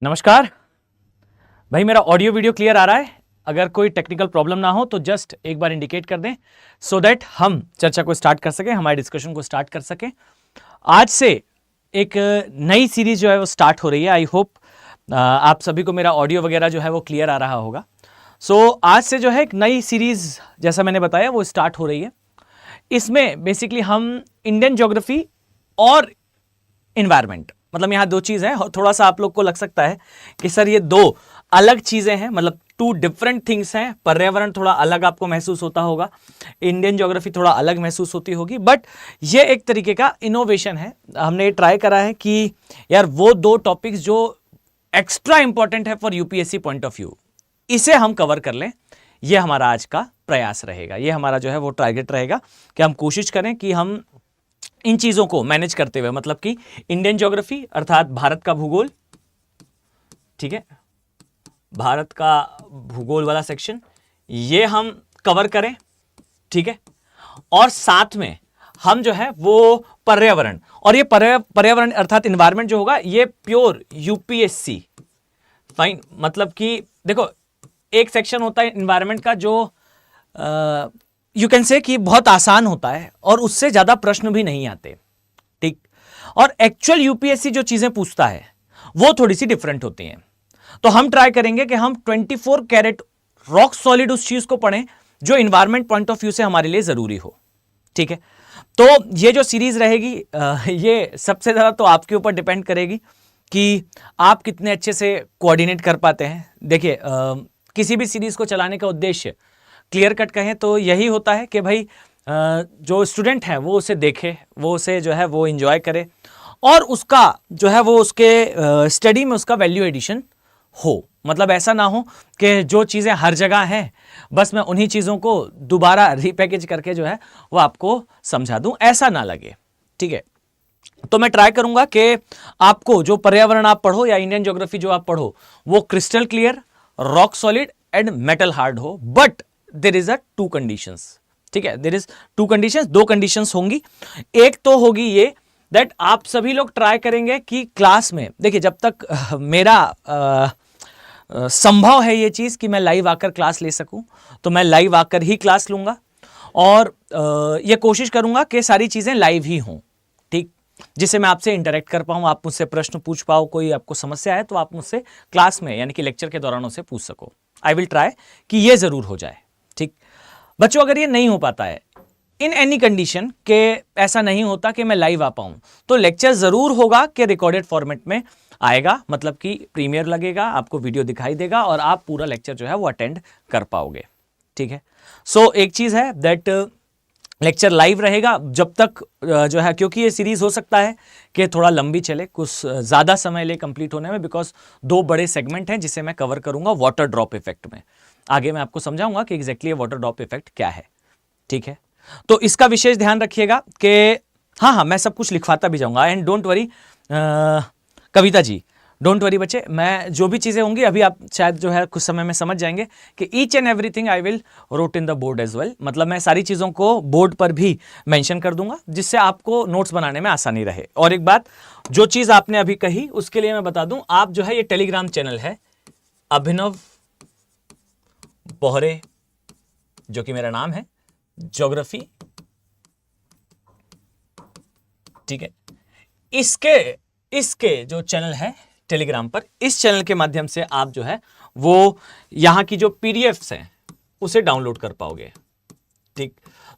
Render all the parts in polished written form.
नमस्कार भाई, मेरा ऑडियो वीडियो क्लियर आ रहा है? अगर कोई टेक्निकल प्रॉब्लम ना हो तो जस्ट एक बार इंडिकेट कर दें सो दैट हम चर्चा को स्टार्ट कर सकें, हमारे डिस्कशन को स्टार्ट कर सकें। आज से एक नई सीरीज जो है वो स्टार्ट हो रही है। आई होप आप सभी को मेरा ऑडियो वगैरह जो है वो क्लियर आ रहा होगा। आज से जो है एक नई सीरीज, जैसा मैंने बताया, वो स्टार्ट हो रही है। इसमें बेसिकली हम इंडियन ज्योग्राफी और इन्वायरमेंट, मतलब यहाँ दो चीज है और थोड़ा सा आप लोग को लग सकता है कि सर ये दो अलग चीजें हैं, मतलब टू डिफरेंट थिंग्स हैं। पर्यावरण थोड़ा अलग आपको महसूस होता होगा, इंडियन ज्योग्राफी थोड़ा अलग महसूस होती होगी, बट ये एक तरीके का इनोवेशन है। हमने ट्राई करा है कि यार वो दो टॉपिक्स जो एक्स्ट्रा इंपॉर्टेंट है for UPSC point of view, इसे हम कवर कर लें। ये हमारा आज का प्रयास रहेगा, ये हमारा जो है वो टारगेट रहेगा कि हम कोशिश करें कि हम इन चीजों को मैनेज करते हुए, मतलब कि इंडियन ज्योग्राफी अर्थात भारत का भूगोल, ठीक है, भारत का भूगोल वाला सेक्शन ये हम कवर करें, ठीक है। और साथ में हम जो है वो पर्यावरण, और ये पर्यावरण अर्थात इन्वायरमेंट जो होगा ये प्योर यूपीएससी फाइन, मतलब कि देखो एक सेक्शन होता है इन्वायरमेंट का जो यू कैन से कि बहुत आसान होता है और उससे ज्यादा प्रश्न भी नहीं आते, ठीक। और एक्चुअल यूपीएससी जो चीजें पूछता है वो थोड़ी सी डिफरेंट होती हैं। तो हम ट्राई करेंगे कि हम 24 कैरेट रॉक सॉलिड उस चीज को पढ़ें जो इन्वायरमेंट पॉइंट ऑफ व्यू से हमारे लिए जरूरी हो, ठीक है। तो ये जो सीरीज रहेगी ये सबसे ज्यादा तो आपके ऊपर डिपेंड करेगी कि आप कितने अच्छे से कोऑर्डिनेट कर पाते हैं। देखिए किसी भी सीरीज को चलाने का उद्देश्य क्लियर कट कहें तो यही होता है कि भाई जो स्टूडेंट है वो उसे देखे, वो उसे जो है वो एंजॉय करे और उसका जो है वो उसके स्टडी में उसका वैल्यू एडिशन हो। मतलब ऐसा ना हो कि जो चीज़ें हर जगह हैं बस मैं उन्हीं चीज़ों को दोबारा रीपैकेज करके जो है वो आपको समझा दूं, ऐसा ना लगे, ठीक है। तो मैं ट्राई करूंगा कि आपको जो पर्यावरण आप पढ़ो या इंडियन ज्योग्राफी जो आप पढ़ो वो crystal clear, rock solid and metal hard हो, but there is a two conditions, ठीक है। देर इज टू कंडीशंस, दो कंडीशंस होंगी। एक तो होगी ये दैट आप सभी लोग ट्राई करेंगे कि क्लास में, देखिए जब तक मेरा संभव है ये चीज कि मैं लाइव आकर क्लास ले सकूं तो मैं लाइव आकर ही क्लास लूंगा और ये कोशिश करूंगा कि सारी चीजें लाइव ही हों, ठीक, जिससे मैं आपसे इंटरेक्ट कर पाऊं, आप मुझसे प्रश्न पूछ पाओ, कोई आपको समस्या है तो आप मुझसे क्लास में यानी कि लेक्चर के दौरान उसे पूछ सको। आई विल ट्राई कि ये जरूर हो जाए, ठीक। बच्चों अगर ये नहीं हो पाता है इन एनी कंडीशन के, ऐसा नहीं होता कि मैं लाइव आ पाऊं, तो लेक्चर जरूर होगा कि रिकॉर्डेड फॉर्मेट में आएगा, मतलब कि प्रीमियर लगेगा, आपको वीडियो दिखाई देगा और आप पूरा लेक्चर जो है वो अटेंड कर पाओगे, ठीक है। सो एक चीज है दैट लेक्चर लाइव रहेगा जब तक जो है, क्योंकि ये सीरीज हो सकता है कि थोड़ा लंबी चले, कुछ ज़्यादा समय ले कंप्लीट होने में, बिकॉज दो बड़े सेगमेंट हैं जिसे मैं कवर करूंगा वाटर ड्रॉप इफेक्ट में। आगे मैं आपको समझाऊंगा कि एग्जैक्टली वाटर ड्रॉप इफेक्ट क्या है, ठीक है। तो इसका विशेष ध्यान रखिएगा कि हाँ मैं सब कुछ लिखवाता भी जाऊंगा, and don't worry Kavita ji, don't worry बच्चे, मैं जो भी चीज़ें होंगी अभी आप शायद जो है कुछ समय में समझ जाएंगे कि each and everything I will wrote in the board as well, मतलब मैं सारी चीज़ों को बोर्ड पर भी मेंशन कर दूंगा जिससे आपको नोट्स बनाने में आसानी रहे। और एक बात, जो चीज़ आपने अभी कही उसके लिए मैं बता दूं, आप जो है ये टेलीग्राम चैनल है अभिनव बोहरे, जो कि मेरा नाम है, ज्योग्राफी, ठीक है। इसके जो चैनल है टेलीग्राम पर, इस चैनल के माध्यम से आप जो है वो यहाँ की जो पीडीएफ्स हैं उसे डाउनलोड कर पाओगे, ठीक।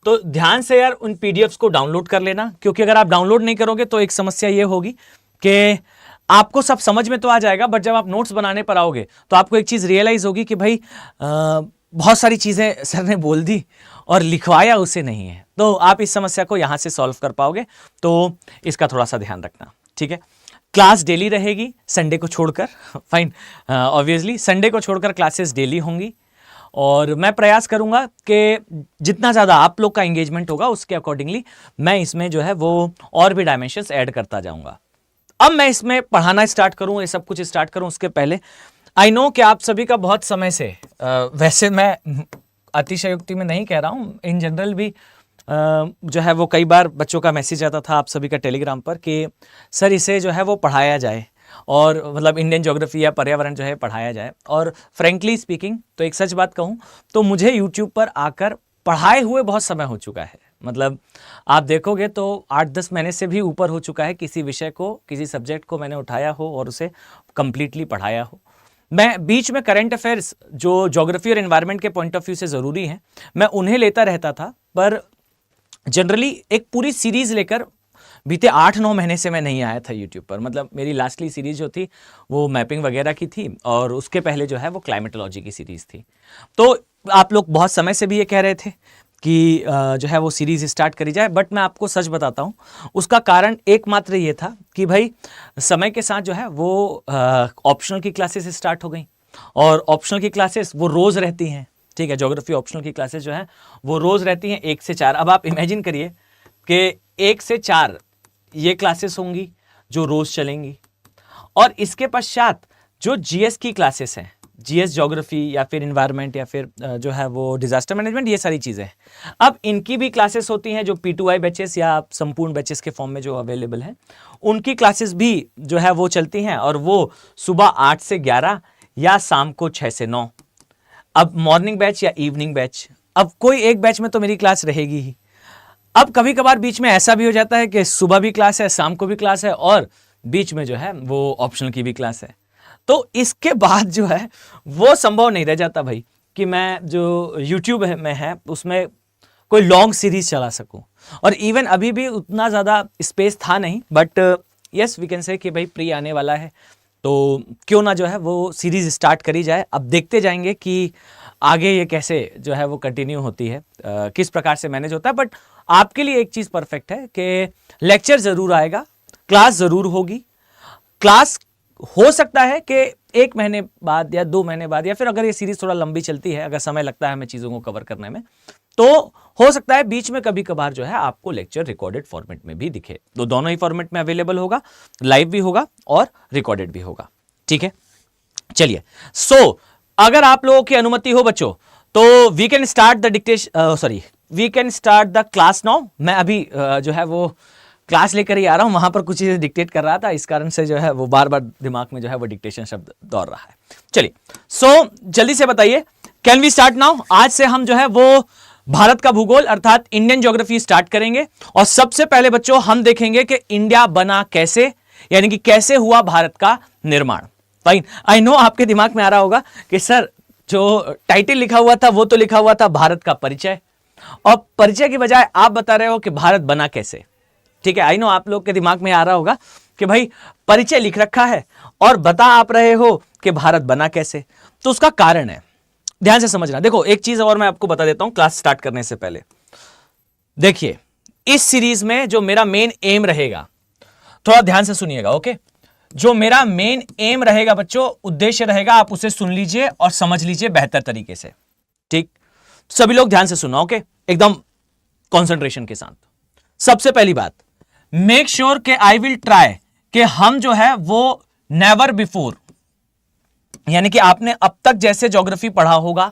तो ध्यान से यार उन पीडीएफ्स को डाउनलोड कर लेना, क्योंकि अगर आप डाउनलोड नहीं करोगे तो एक समस्या ये होगी कि आपको सब समझ में तो आ जाएगा, बट जब आप नोट्स बनाने पर आओगे तो आपको एक चीज रियलाइज होगी कि भाई बहुत सारी चीजें सर ने बोल दी और लिखवाया उसे नहीं है, तो आप इस समस्या को यहां से सॉल्व कर पाओगे। तो इसका थोड़ा सा ध्यान रखना, ठीक है। क्लास डेली रहेगी संडे को छोड़कर, फाइन, ऑब्वियसली संडे को छोड़कर क्लासेस डेली होंगी और मैं प्रयास करूंगा कि जितना ज़्यादा आप लोग का एंगेजमेंट होगा उसके अकॉर्डिंगली मैं इसमें जो है वो और भी डायमेंशंस ऐड करता जाऊंगा। अब मैं इसमें पढ़ाना स्टार्ट करूं, ये सब कुछ स्टार्ट करूं उसके पहले आई नो कि आप सभी का बहुत समय से वैसे मैं अतिशयोक्ति में नहीं कह रहा हूं, इन जनरल भी जो है वो कई बार बच्चों का मैसेज आता था आप सभी का टेलीग्राम पर कि सर इसे जो है वो पढ़ाया जाए, और मतलब इंडियन ज्योग्राफी या पर्यावरण जो है पढ़ाया जाए। और फ्रेंकली स्पीकिंग तो एक सच बात कहूँ तो मुझे यूट्यूब पर आकर पढ़ाए हुए बहुत समय हो चुका है। मतलब आप देखोगे तो 8-10 महीने से भी ऊपर हो चुका है किसी विषय को, किसी सब्जेक्ट को मैंने उठाया हो और उसे कंप्लीटली पढ़ाया हो। मैं बीच में करंट अफेयर्स जो ज्योग्राफी और एनवायरनमेंट के पॉइंट ऑफ व्यू से ज़रूरी हैं, मैं उन्हें लेता रहता था, पर जनरली एक पूरी सीरीज लेकर बीते 8-9 महीने से मैं नहीं आया था यूट्यूब पर। मतलब मेरी लास्टली सीरीज जो थी वो मैपिंग वगैरह की थी और उसके पहले जो है वो क्लाइमेटोलॉजी की सीरीज थी। तो आप लोग बहुत समय से भी ये कह रहे थे कि जो है वो सीरीज स्टार्ट करी जाए, बट मैं आपको सच बताता हूँ उसका कारण एकमात्र ये था कि भाई समय के साथ जो है वो ऑप्शनल की क्लासेस स्टार्ट हो गई और ऑप्शनल की क्लासेस वो रोज़ रहती हैं। ठीक है, ज्योग्राफी ऑप्शनल की क्लासेस जो है वो रोज़ रहती हैं 1 से 4। अब आप इमेजिन करिए कि 1 से 4 ये क्लासेस होंगी जो रोज़ चलेंगी और इसके पश्चात जो जीएस की क्लासेस हैं, जीएस ज्योग्राफी या फिर एनवायरनमेंट या फिर जो है वो डिजास्टर मैनेजमेंट, ये सारी चीज़ें हैं। अब इनकी भी क्लासेस होती हैं जो P2I बैचेस या संपूर्ण बैचेस के फॉर्म में जो अवेलेबल हैं, उनकी क्लासेस भी जो है वो चलती हैं और वो सुबह 8 से 11 या शाम को 6 से 9। अब मॉर्निंग बैच या इवनिंग बैच, अब कोई एक बैच में तो मेरी क्लास रहेगी ही। अब कभी कभार बीच में ऐसा भी हो जाता है कि सुबह भी क्लास है, शाम को भी क्लास है और बीच में जो है वो ऑप्शनल की भी क्लास है। तो इसके बाद जो है वो संभव नहीं रह जाता भाई कि मैं जो यूट्यूब में है उसमें कोई लॉन्ग सीरीज चला सकूं। और इवन अभी भी उतना ज़्यादा स्पेस था नहीं, but yes we can say कि भाई प्री आने वाला है तो क्यों ना जो है वो सीरीज स्टार्ट करी जाए। अब देखते जाएंगे कि आगे ये कैसे जो है वो कंटिन्यू होती है, किस प्रकार से मैनेज होता है। बट आपके लिए एक चीज़ परफेक्ट है कि लेक्चर ज़रूर आएगा, क्लास ज़रूर होगी। क्लास हो सकता है कि 1 महीने बाद या 2 महीने बाद, या फिर अगर ये सीरीज थोड़ा लंबी चलती है, अगर समय लगता है हमें चीज़ों को कवर करने में, तो हो सकता है बीच में कभी कभार जो है आपको लेक्चर रिकॉर्डेड फॉर्मेट में भी दिखे। तो दोनों ही फॉर्मेट में अवेलेबल होगा, लाइव भी होगा और रिकॉर्डेड भी होगा। ठीक है, चलिए। सो अगर आप लोगों की अनुमति हो बच्चों तो we can start the dictation, we can start the class now. मैं अभी जो है वो क्लास लेकर ही आ रहा हूं, वहां पर कुछ चीजें डिक्टेट कर रहा था, इस कारण से जो है वो बार बार दिमाग में जो है वो डिक्टेशन शब्द दौड़ रहा है। चलिए, सो जल्दी से बताइए, कैन वी स्टार्ट नाउ। आज से हम जो है वो भारत का भूगोल अर्थात इंडियन ज्योग्राफी स्टार्ट करेंगे और सबसे पहले बच्चों हम देखेंगे कि इंडिया बना कैसे, यानी कि कैसे हुआ भारत का निर्माण। फाइन, आई नो आपके दिमाग में आ रहा होगा कि सर जो टाइटल लिखा हुआ था वो तो लिखा हुआ था भारत का परिचय, और परिचय की बजाय आप बता रहे हो कि भारत बना कैसे। ठीक है, आई नो आप लोग के दिमाग में आ रहा होगा कि भाई परिचय लिख रखा है और बता आप रहे हो कि भारत बना कैसे। तो उसका कारण है, ध्यान से समझना। देखो एक चीज और मैं आपको बता देता हूं क्लास स्टार्ट करने से पहले। देखिए इस सीरीज में जो मेरा मेन एम रहेगा, थोड़ा ध्यान से सुनिएगा, ओके। जो मेरा मेन एम रहेगा बच्चों, उद्देश्य रहेगा, आप उसे सुन लीजिए और समझ लीजिए बेहतर तरीके से। ठीक, सभी लोग ध्यान से सुनो, ओके, एकदम कंसंट्रेशन के साथ। सबसे पहली बात, मेक श्योर कि आई विल ट्राई कि हम जो है वो नेवर बिफोर, यानी कि आपने अब तक जैसे ज्योग्राफी पढ़ा होगा,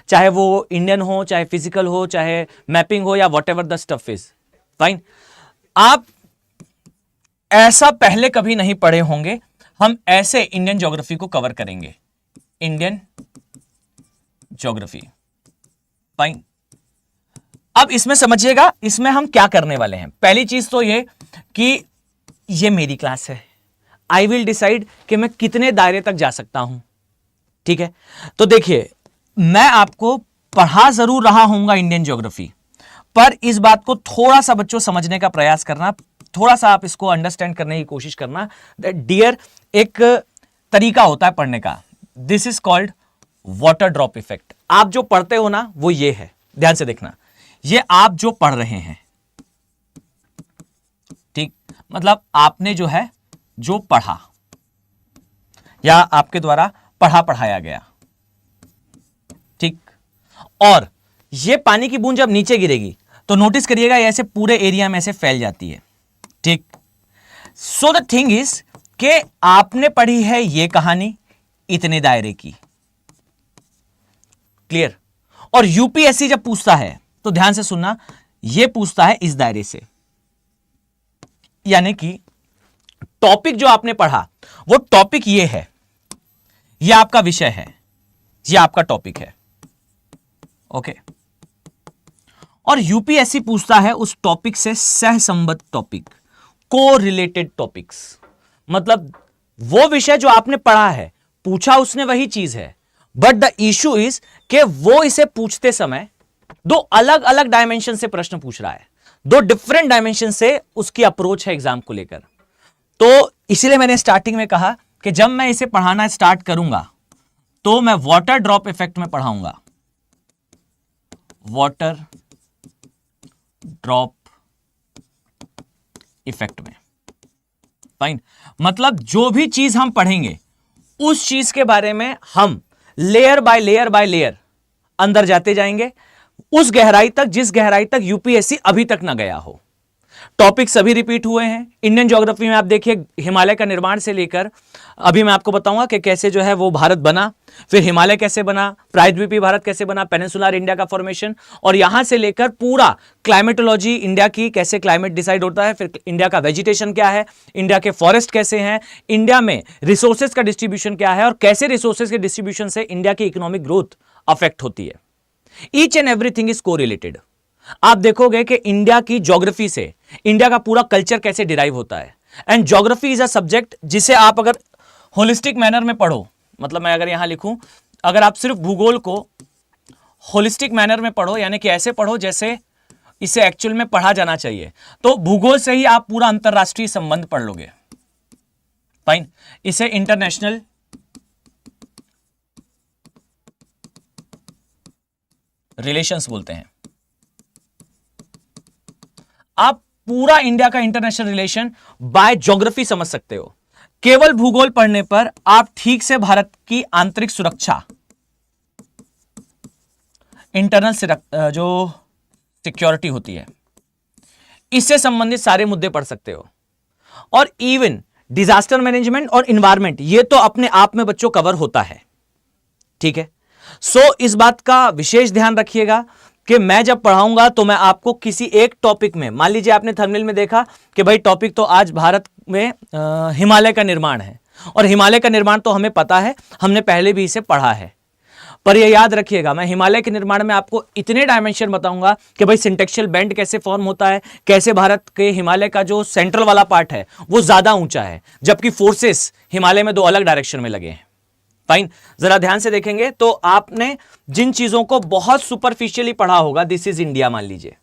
चाहे वो इंडियन हो, चाहे फिजिकल हो, चाहे मैपिंग हो या whatever the stuff is, fine, आप ऐसा पहले कभी नहीं पढ़े होंगे। हम ऐसे इंडियन ज्योग्राफी को कवर करेंगे, इंडियन ज्योग्राफी, फाइन। अब इसमें समझिएगा, इसमें हम क्या करने वाले हैं। पहली चीज तो ये कि ये मेरी क्लास है, आई विल डिसाइड कि मैं कितने दायरे तक जा सकता हूं। ठीक है, तो देखिए मैं आपको पढ़ा जरूर रहा हूंगा इंडियन ज्योग्राफी, पर इस बात को थोड़ा सा बच्चों समझने का प्रयास करना, थोड़ा सा आप इसको अंडरस्टैंड करने की कोशिश करना। डियर, एक तरीका होता है पढ़ने का, this is called water drop effect. आप जो पढ़ते हो ना वो ये है, ध्यान से देखना, ये आप जो पढ़ रहे हैं, ठीक, मतलब आपने जो है जो पढ़ा या आपके द्वारा पढ़ाया गया, ठीक, और ये पानी की बूंद जब नीचे गिरेगी तो नोटिस करिएगा ऐसे पूरे एरिया में ऐसे फैल जाती है। ठीक, सो द थिंग इज कि आपने पढ़ी है ये कहानी इतने दायरे की, क्लियर। और यूपीएससी जब पूछता है तो ध्यान से सुनना, ये पूछता है इस दायरे से, यानी कि टॉपिक जो आपने पढ़ा वो टॉपिक ये है, ये आपका विषय है, ये आपका टॉपिक है। ओके, और यूपीएससी पूछता है उस टॉपिक से सहसंबद्ध टॉपिक, को रिलेटेड टॉपिक्स। मतलब वो विषय जो आपने पढ़ा है, पूछा उसने वही चीज है, बट द इशू इज कि वो इसे पूछते समय दो अलग अलग डायमेंशन से प्रश्न पूछ रहा है, दो डिफरेंट डायमेंशन से उसकी अप्रोच है एग्जाम को लेकर। तो इसीलिए मैंने स्टार्टिंग में कहा कि जब मैं इसे पढ़ाना स्टार्ट करूंगा तो मैं वाटर ड्रॉप इफेक्ट में पढ़ाऊंगा, वाटर ड्रॉप इफेक्ट में। फाइन, मतलब जो भी चीज हम पढ़ेंगे उस चीज के बारे में हम लेयर बाय लेयर अंदर जाते जाएंगे, उस गहराई तक जिस गहराई तक यूपीएससी अभी तक ना गया हो। टॉपिक सभी रिपीट हुए हैं। इंडियन ज्योग्राफी में आप देखिए, हिमालय का निर्माण से लेकर अभी मैं आपको बताऊंगा कि कैसे जो है वो भारत बना, फिर हिमालय कैसे बना, प्रायद्वीपीय भारत कैसे बना, पेनिनसुलर इंडिया का फॉर्मेशन, और यहां से लेकर पूरा क्लाइमेटोलॉजी इंडिया की, कैसे क्लाइमेट डिसाइड होता है, फिर इंडिया का वेजिटेशन क्या है, इंडिया के फॉरेस्ट कैसे हैं, इंडिया में रिसोर्सेज का डिस्ट्रीब्यूशन क्या है, और कैसे रिसोर्सेज के डिस्ट्रीब्यूशन से इंडिया की इकोनॉमिक ग्रोथ अफेक्ट होती है। Each and everything is correlated. आप देखोगे कि इंडिया की ज्योग्राफी से इंडिया का पूरा कल्चर कैसे डिराइव होता है। And geography is a subject जिसे आप अगर होलिस्टिक मैनर में पढ़ो, मतलब मैं अगर यहां लिखूं, अगर आप सिर्फ भूगोल को होलिस्टिक मैनर में पढ़ो, यानी कि ऐसे पढ़ो जैसे इसे एक्चुअल में पढ़ा जाना चाहिए, तो भूगोल से ही आप पूरा अंतरराष्ट्रीय संबंध पढ़ लोगे। फाइन, इसे इंटरनेशनल रिलेशंस बोलते हैं। आप पूरा इंडिया का इंटरनेशनल रिलेशन बाय ज्योग्राफी समझ सकते हो। केवल भूगोल पढ़ने पर आप ठीक से भारत की आंतरिक सुरक्षा, इंटरनल जो सिक्योरिटी होती है, इससे संबंधित सारे मुद्दे पढ़ सकते हो। और इवन डिजास्टर मैनेजमेंट और इन्वायरमेंट, ये तो अपने आप में बच्चों कवर होता है। ठीक है, सो इस बात का विशेष ध्यान रखिएगा कि मैं जब पढ़ाऊंगा तो मैं आपको किसी एक टॉपिक में, मान लीजिए आपने थंबनेल में देखा कि भाई टॉपिक तो आज भारत में हिमालय का निर्माण है, और हिमालय का निर्माण तो हमें पता है, हमने पहले भी इसे पढ़ा है। पर यह याद रखिएगा, मैं हिमालय के निर्माण में आपको इतने डायमेंशन बताऊंगा कि भाई सिंटेक्शियल बेंड कैसे फॉर्म होता है, कैसे भारत के हिमालय का जो सेंट्रल वाला पार्ट है वो ज्यादा ऊंचा है, जबकि फोर्सेस हिमालय में दो अलग डायरेक्शन में लगे हैं। फाइन, जरा ध्यान से देखेंगे तो आपने जिन चीजों को बहुत सुपरफिशियली पढ़ा होगा, दिस इज इंडिया मान लीजिए।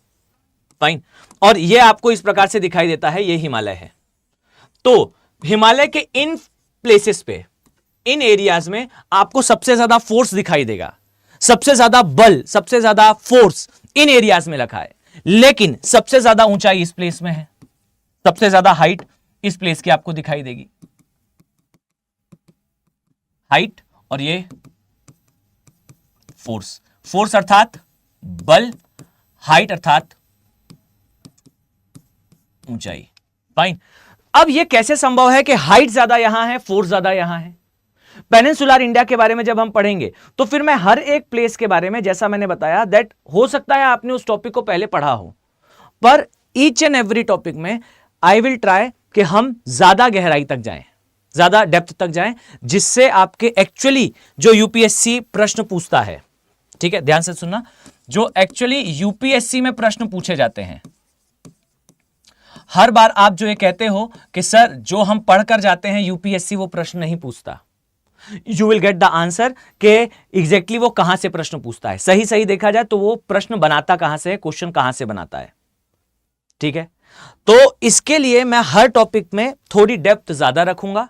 फाइन, और ये आपको इस प्रकार से दिखाई देता है, ये हिमालय है। तो हिमालय के इन प्लेसेस पे, इन एरियाज में आपको सबसे ज्यादा फोर्स दिखाई देगा, सबसे ज्यादा बल, सबसे ज्यादा फोर्स इन एरियाज में रखा है। लेकिन सबसे ज्यादा ऊंचाई इस प्लेस में है, सबसे ज्यादा हाइट इस प्लेस की आपको दिखाई देगी, हाइट, और ये फोर्स, फोर्स अर्थात बल, हाइट अर्थात ऊंचाई। फाइन, अब ये कैसे संभव है कि हाइट ज्यादा यहां है, फोर्स ज्यादा यहां है? पेनिनसुलर इंडिया के बारे में जब हम पढ़ेंगे तो फिर मैं हर एक प्लेस के बारे में, जैसा मैंने बताया दैट हो सकता है आपने उस टॉपिक को पहले पढ़ा हो, पर ईच एंड एवरी टॉपिक में आई विल ट्राई कि हम ज्यादा गहराई तक जाएं, ज्यादा डेप्थ तक जाएं, जिससे आपके एक्चुअली जो यूपीएससी प्रश्न पूछता है, ठीक है, ध्यान से सुनना, जो एक्चुअली यूपीएससी में प्रश्न पूछे जाते हैं, हर बार आप जो ये कहते हो कि सर जो हम पढ़कर जाते हैं यूपीएससी वो प्रश्न नहीं पूछता, you will get the answer कि एग्जैक्टली वो कहां से प्रश्न पूछता है। सही सही देखा जाए तो वो प्रश्न बनाता कहां से है, क्वेश्चन कहां से बनाता है। ठीक है, तो इसके लिए मैं हर टॉपिक में थोड़ी डेप्थ ज्यादा रखूंगा,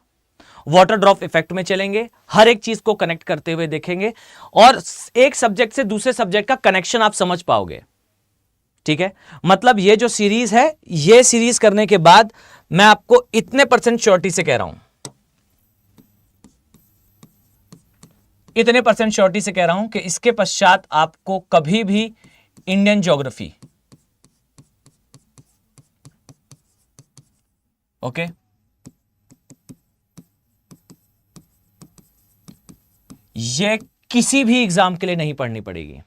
वाटर ड्रॉप इफेक्ट में चलेंगे, हर एक चीज को कनेक्ट करते हुए देखेंगे, और एक सब्जेक्ट से दूसरे सब्जेक्ट का कनेक्शन आप समझ पाओगे। ठीक है, मतलब ये जो सीरीज है, ये सीरीज करने के बाद मैं आपको इतने % श्योरिटी से कह रहा हूं, इतने % श्योरिटी से कह रहा हूं कि इसके पश्चात आपको कभी भी इंडियन ज्योग्राफी, ओके, ये किसी भी एग्जाम के लिए नहीं पढ़नी पड़ेगी।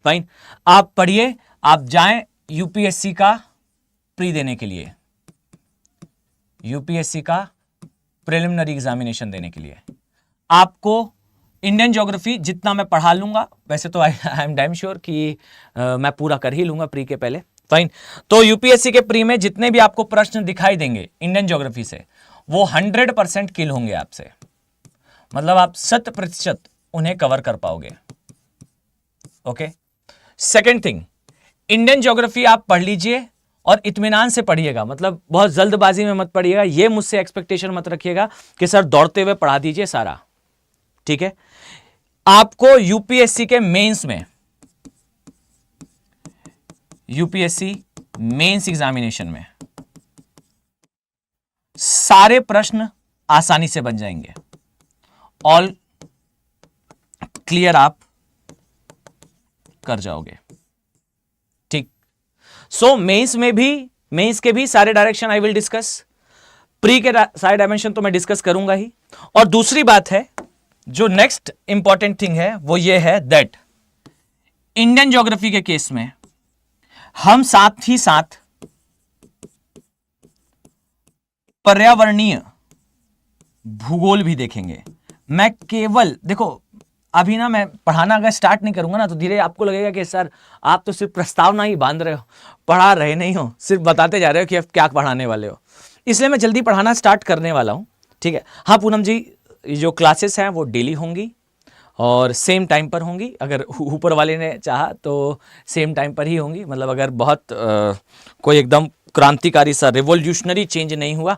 फाइन, आप पढ़िए, आप जाएं यूपीएससी का प्री देने के लिए, यूपीएससी का प्रिलिमिनरी एग्जामिनेशन देने के लिए। आपको इंडियन ज्योग्राफी जितना मैं पढ़ा लूंगा, वैसे तो आई एम डैम श्योर कि मैं पूरा कर ही लूंगा प्री के पहले, फाइन। तो यूपीएससी के प्री में जितने भी आपको प्रश्न दिखाई देंगे इंडियन ज्योग्राफी से, वो 100% किल होंगे आपसे, मतलब आप 100% उन्हें कवर कर पाओगे। Okay, second thing, Indian geography आप पढ़ लीजिए और इत्मीनान से पढ़िएगा, मतलब बहुत जल्दबाजी में मत पढ़िएगा। ये मुझसे एक्सपेक्टेशन मत रखिएगा कि सर दौड़ते हुए पढ़ा दीजिए सारा, ठीक है। आपको यूपीएससी के मेंस में, यूपीएससी मेंस एग्जामिनेशन में सारे प्रश्न आसानी से बन जाएंगे, ऑल क्लियर आप कर जाओगे, ठीक। सो मेंस में भी, मेंस के भी सारे direction I will discuss, pre के सारे डायमेंशन तो मैं डिस्कस करूंगा ही। और दूसरी बात है, जो नेक्स्ट इंपॉर्टेंट थिंग है वो ये है दैट इंडियन ज्योग्राफी के केस में हम साथ ही साथ पर्यावरणीय भूगोल भी देखेंगे। मैं केवल देखो, अभी ना मैं पढ़ाना अगर स्टार्ट नहीं करूंगा ना तो धीरे आपको लगेगा कि सर आप तो सिर्फ प्रस्तावना ही बांध रहे हो, पढ़ा रहे नहीं हो, सिर्फ बताते जा रहे हो कि आप क्या पढ़ाने वाले हो। इसलिए मैं जल्दी पढ़ाना स्टार्ट करने वाला हूं, ठीक है। हाँ पूनम जी, जो क्लासेस हैं वो डेली होंगी और सेम टाइम पर होंगी, अगर ऊपर वाले ने चाहा तो सेम टाइम पर ही होंगी, मतलब अगर बहुत कोई एकदम क्रांतिकारी सा रिवॉल्यूशनरी चेंज नहीं हुआ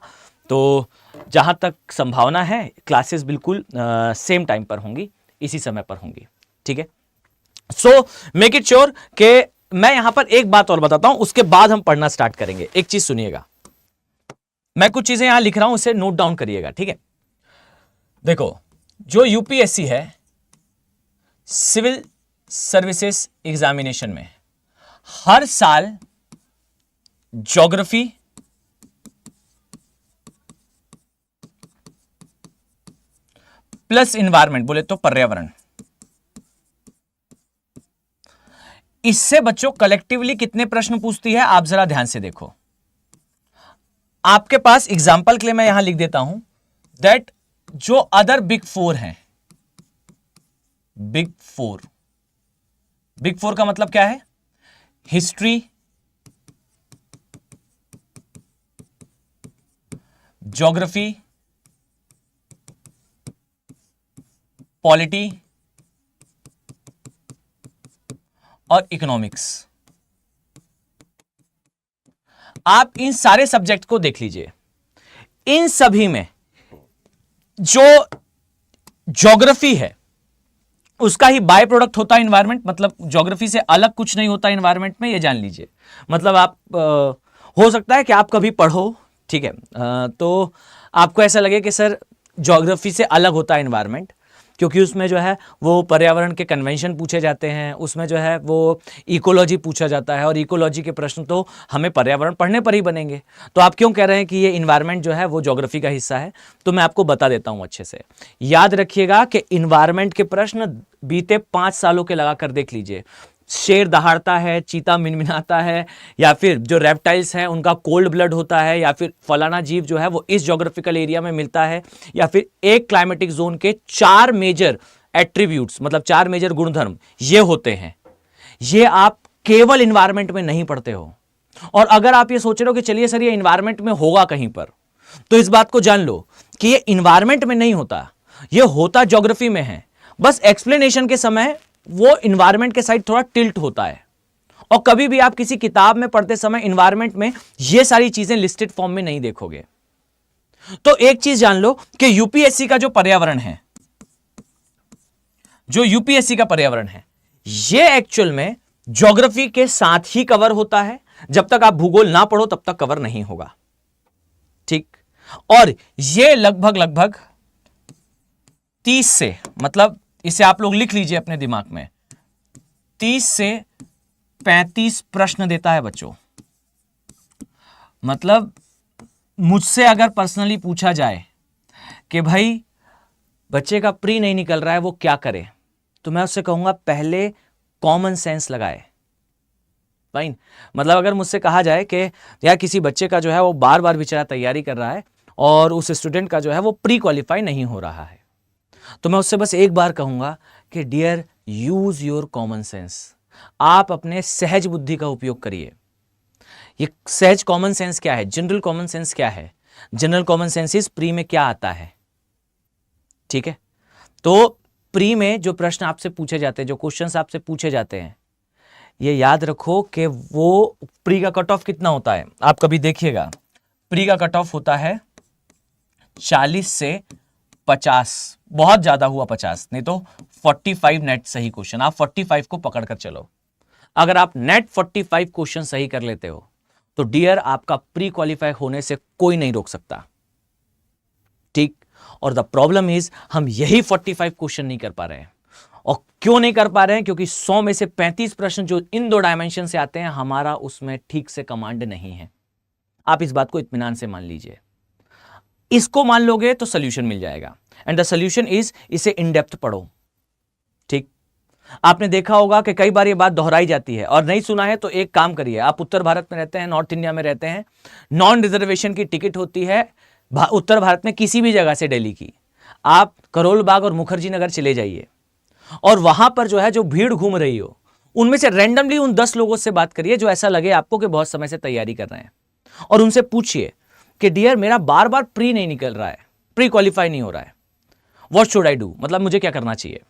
तो जहाँ तक संभावना है क्लासेस बिल्कुल सेम टाइम पर होंगी, इसी समय पर होंगी, ठीक है। सो मेक इट श्योर कि मैं यहां पर एक बात और बताता हूं, उसके बाद हम पढ़ना स्टार्ट करेंगे। एक चीज सुनिएगा, मैं कुछ चीजें यहां लिख रहा हूं, उसे नोट डाउन करिएगा, ठीक है। देखो, जो यूपीएससी है सिविल सर्विसेज एग्जामिनेशन में हर साल ज्योग्राफी, प्लस इन्वायरमेंट, बोले तो पर्यावरण, इससे बच्चों कलेक्टिवली कितने प्रश्न पूछती है आप जरा ध्यान से देखो। आपके पास एग्जाम्पल के लिए मैं यहां लिख देता हूं दैट जो अदर बिग फोर हैं, बिग फोर, बिग फोर का मतलब क्या है? हिस्ट्री, ज्योग्राफी, पॉलिटी और इकोनॉमिक्स। आप इन सारे सब्जेक्ट को देख लीजिए, इन सभी में जो ज्योग्राफी है उसका ही बाय प्रोडक्ट होता है एनवायरनमेंट, मतलब ज्योग्राफी से अलग कुछ नहीं होता एनवायरनमेंट में, ये जान लीजिए। मतलब आप हो सकता है कि आप कभी पढ़ो, ठीक है, तो आपको ऐसा लगे कि सर ज्योग्राफी से अलग होता है एनवायरनमेंट, क्योंकि उसमें जो है वो पर्यावरण के कन्वेंशन पूछे जाते हैं, उसमें जो है वो इकोलॉजी पूछा जाता है, और इकोलॉजी के प्रश्न तो हमें पर्यावरण पढ़ने पर ही बनेंगे। तो आप क्यों कह रहे हैं कि ये इन्वायरमेंट जो है वो ज्योग्राफी का हिस्सा है? तो मैं आपको बता देता हूं अच्छे से। याद रखिएगा कि इन्वायरमेंट के प्रश्न बीते 5 सालों के लगा कर देख लीजिए। शेर दहाड़ता है, चीता मिनमिनाता है, या फिर जो रेप्टाइल्स हैं उनका कोल्ड ब्लड होता है, या फिर फलाना जीव जो है वो इस ज्योग्राफिकल एरिया में मिलता है, या फिर एक क्लाइमेटिक जोन के 4 मेजर एट्रीब्यूट्स, मतलब 4 मेजर गुणधर्म ये होते हैं। ये आप केवल इन्वायरमेंट में नहीं पढ़ते हो। और अगर आप ये सोच रहे हो कि चलिए सर ये इन्वायरमेंट में होगा कहीं पर, तो इस बात को जान लो कि ये इन्वायरमेंट में नहीं होता, ये होता ज्योग्राफी में है। बस एक्सप्लेनेशन के समय वो इन्वायरमेंट के साइड थोड़ा टिल्ट होता है, और कभी भी आप किसी किताब में पढ़ते समय इन्वायरमेंट में ये सारी चीजें लिस्टेड फॉर्म में नहीं देखोगे। तो एक चीज जान लो कि यूपीएससी का जो पर्यावरण है, जो यूपीएससी का पर्यावरण है, ये एक्चुअल में ज्योग्राफी के साथ ही कवर होता है। जब तक आप भूगोल ना पढ़ो तब तक कवर नहीं होगा, ठीक। और ये लगभग 30 से, मतलब इसे आप लोग लिख लीजिए अपने दिमाग में, 30 से 35 प्रश्न देता है बच्चों। मतलब मुझसे अगर पर्सनली पूछा जाए कि भाई बच्चे का प्री नहीं निकल रहा है वो क्या करे, तो मैं उससे कहूंगा पहले कॉमन सेंस लगाए। फाइन, मतलब अगर मुझसे कहा जाए कि यार किसी बच्चे का जो है वो बार बार बेचारा तैयारी कर रहा है, और उस स्टूडेंट का जो है वो प्री क्वालिफाई नहीं हो रहा है, तो मैं उससे बस एक बार कहूंगा कि dear use your common sense. आप अपने सहज बुद्धि का उपयोग करिए। ये सहज कॉमन सेंस क्या है, जनरल कॉमन सेंस क्या है? General common sense is pre में क्या आता है, ठीक है? तो प्री में जो प्रश्न आपसे पूछे जाते हैं, जो क्वेश्चंस आपसे पूछे जाते हैं, ये याद रखो कि वो प्री का कट ऑफ कितना होता है। आप कभी देखिएगा, प्री का कट ऑफ होता है 40 से 50, बहुत ज्यादा हुआ 50, नहीं तो 45 नेट सही क्वेश्चन। आप 45 को पकड़कर चलो। अगर आप नेट 45 क्वेश्चन सही कर लेते हो तो डियर आपका प्री क्वालिफाई होने से कोई नहीं रोक सकता, ठीक? और द प्रॉब्लम इज हम यही 45 क्वेश्चन नहीं कर पा रहे हैं। और क्यों नहीं कर पा रहे हैं? क्योंकि 100 में से 35 प्रश्न जो इन 2 डायमेंशन से आते हैं, हमारा उसमें ठीक से कमांड नहीं है। आप इस बात को इत्मीनान से मान लीजिए। इसको मान लोगे तो सोल्यूशन मिल जाएगा, एंड द सोल्यूशन इज इसे इन डेप्थ पढ़ो, ठीक? आपने देखा होगा कि कई बार ये बात दोहराई जाती है, और नहीं सुना है तो एक काम करिए, आप उत्तर भारत में रहते हैं, नॉर्थ इंडिया में रहते हैं, नॉन रिजर्वेशन की टिकट होती है उत्तर भारत में किसी भी जगह से दिल्ली की, आप करोल बाग और मुखर्जी नगर चले जाइए, और वहां पर जो है जो भीड़ घूम रही हो, उनमें से रैंडमली उन 10 लोगों से बात करिए जो ऐसा लगे आपको कि बहुत समय से तैयारी कर रहे हैं, और उनसे पूछिए कि डियर मेरा बार बार प्री नहीं निकल रहा है, प्री क्वालिफाई नहीं हो रहा है, व्हाट शुड आई डू, मतलब मुझे क्या करना चाहिए?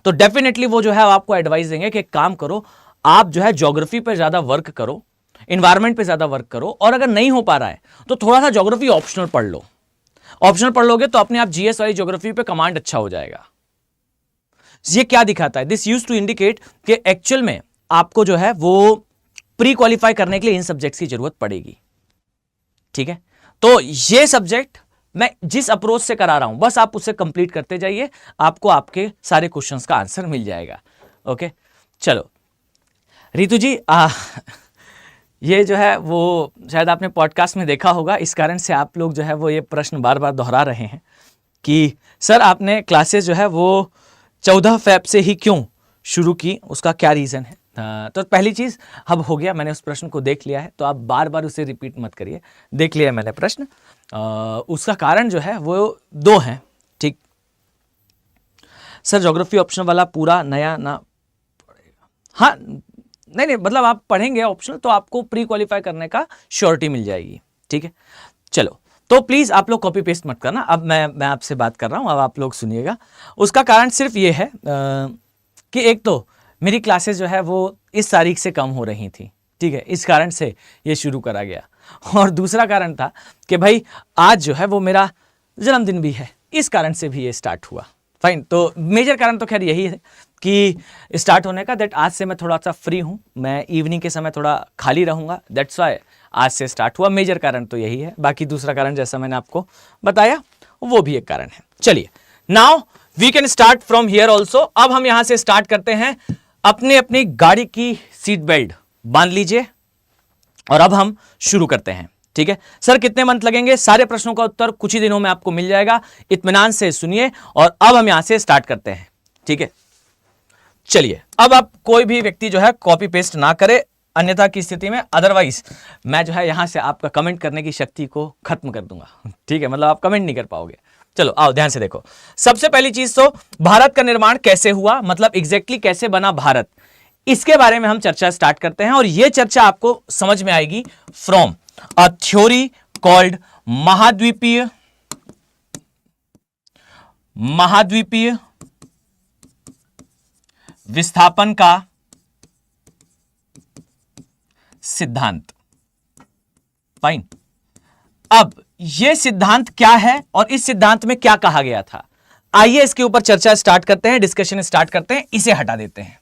तो डेफिनेटली वो जो है आपको एडवाइस देंगे कि एक काम करो, आप जो है ज्योग्राफी पर ज्यादा वर्क करो, इन्वायरमेंट पे ज्यादा वर्क करो, और अगर नहीं हो पा रहा है तो थोड़ा सा ज्योग्राफी ऑप्शनल पढ़ लो। ऑप्शनल पढ़ लोगे तो अपने आप जीएस वाली ज्योग्राफी पे कमांड अच्छा हो जाएगा। ये क्या दिखाता है? दिस यूज टू इंडिकेट कि एक्चुअल में आपको जो है वो प्री क्वालिफाई करने के लिए इन सब्जेक्ट्स की जरूरत पड़ेगी, ठीक है? तो ये सब्जेक्ट मैं जिस अप्रोच से करा रहा हूं, बस आप उससे कंप्लीट करते जाइए, आपको आपके सारे क्वेश्चंस का आंसर मिल जाएगा। ओके, चलो रितु जी, ये जो है वो शायद आपने पॉडकास्ट में देखा होगा, इस कारण से आप लोग जो है वो ये प्रश्न बार बार दोहरा रहे हैं कि सर आपने क्लासेस जो है वो 14 फ़रवरी से ही क्यों शुरू की, उसका क्या रीज़न है? तो पहली चीज़ अब हो गया, मैंने उस प्रश्न को देख लिया है, तो आप बार बार उसे रिपीट मत करिए, देख लिया मैंने प्रश्न। उसका कारण जो है वो 2 हैं, ठीक? सर ज्योग्राफी ऑप्शन वाला पूरा नया ना पड़ेगा? हाँ, नहीं मतलब आप पढ़ेंगे ऑप्शनल तो आपको प्री क्वालिफाई करने का श्योरिटी मिल जाएगी, ठीक है? चलो, तो प्लीज आप लोग कॉपी पेस्ट मत करना। अब मैं आपसे बात कर रहा हूं, अब आप लोग सुनिएगा। उसका कारण सिर्फ ये है कि एक तो मेरी क्लासेस जो है वो इस तारीख से कम हो रही थी, ठीक है, इस कारण से ये शुरू करा गया। और दूसरा कारण था कि भाई आज जो है वो मेरा जन्मदिन भी है, इस कारण से भी ये स्टार्ट हुआ। फाइन, तो मेजर कारण तो खैर यही है कि स्टार्ट होने का, दैट आज से मैं थोड़ा सा फ्री हूँ, मैं इवनिंग के समय थोड़ा खाली रहूँगा, दैट्स वाई आज से स्टार्ट हुआ। मेजर कारण तो यही है, बाकी दूसरा कारण जैसा मैंने आपको बताया वो भी एक कारण है। चलिए, now we can start from here also. अब हम यहां से स्टार्ट करते हैं। अपनी गाड़ी की सीट बेल्ट बांध लीजिए और अब हम शुरू करते हैं, ठीक है? सर कितने मंथ लगेंगे? सारे प्रश्नों का उत्तर कुछ ही दिनों में आपको मिल जाएगा, इत्मीनान से सुनिए। और अब हम यहां से स्टार्ट करते हैं, ठीक है? चलिए, अब आप कोई भी व्यक्ति जो है कॉपी पेस्ट ना करे, अन्यथा की स्थिति में, अदरवाइज मैं जो है यहां से आपका कमेंट करने की शक्ति को खत्म कर दूंगा, ठीक है? मतलब आप कमेंट नहीं कर पाओगे। चलो आओ ध्यान से देखो। सबसे पहली चीज तो भारत का निर्माण कैसे हुआ, मतलब एग्जैक्टली कैसे बना भारत, इसके बारे में हम चर्चा स्टार्ट करते हैं। और यह चर्चा आपको समझ में आएगी फ्रॉम अ थ्योरी कॉल्ड महाद्वीपीय विस्थापन का सिद्धांत। फाइन, अब यह सिद्धांत क्या है और इस सिद्धांत में क्या कहा गया था, आइए इसके ऊपर चर्चा स्टार्ट करते हैं, डिस्कशन स्टार्ट करते हैं। इसे हटा देते हैं,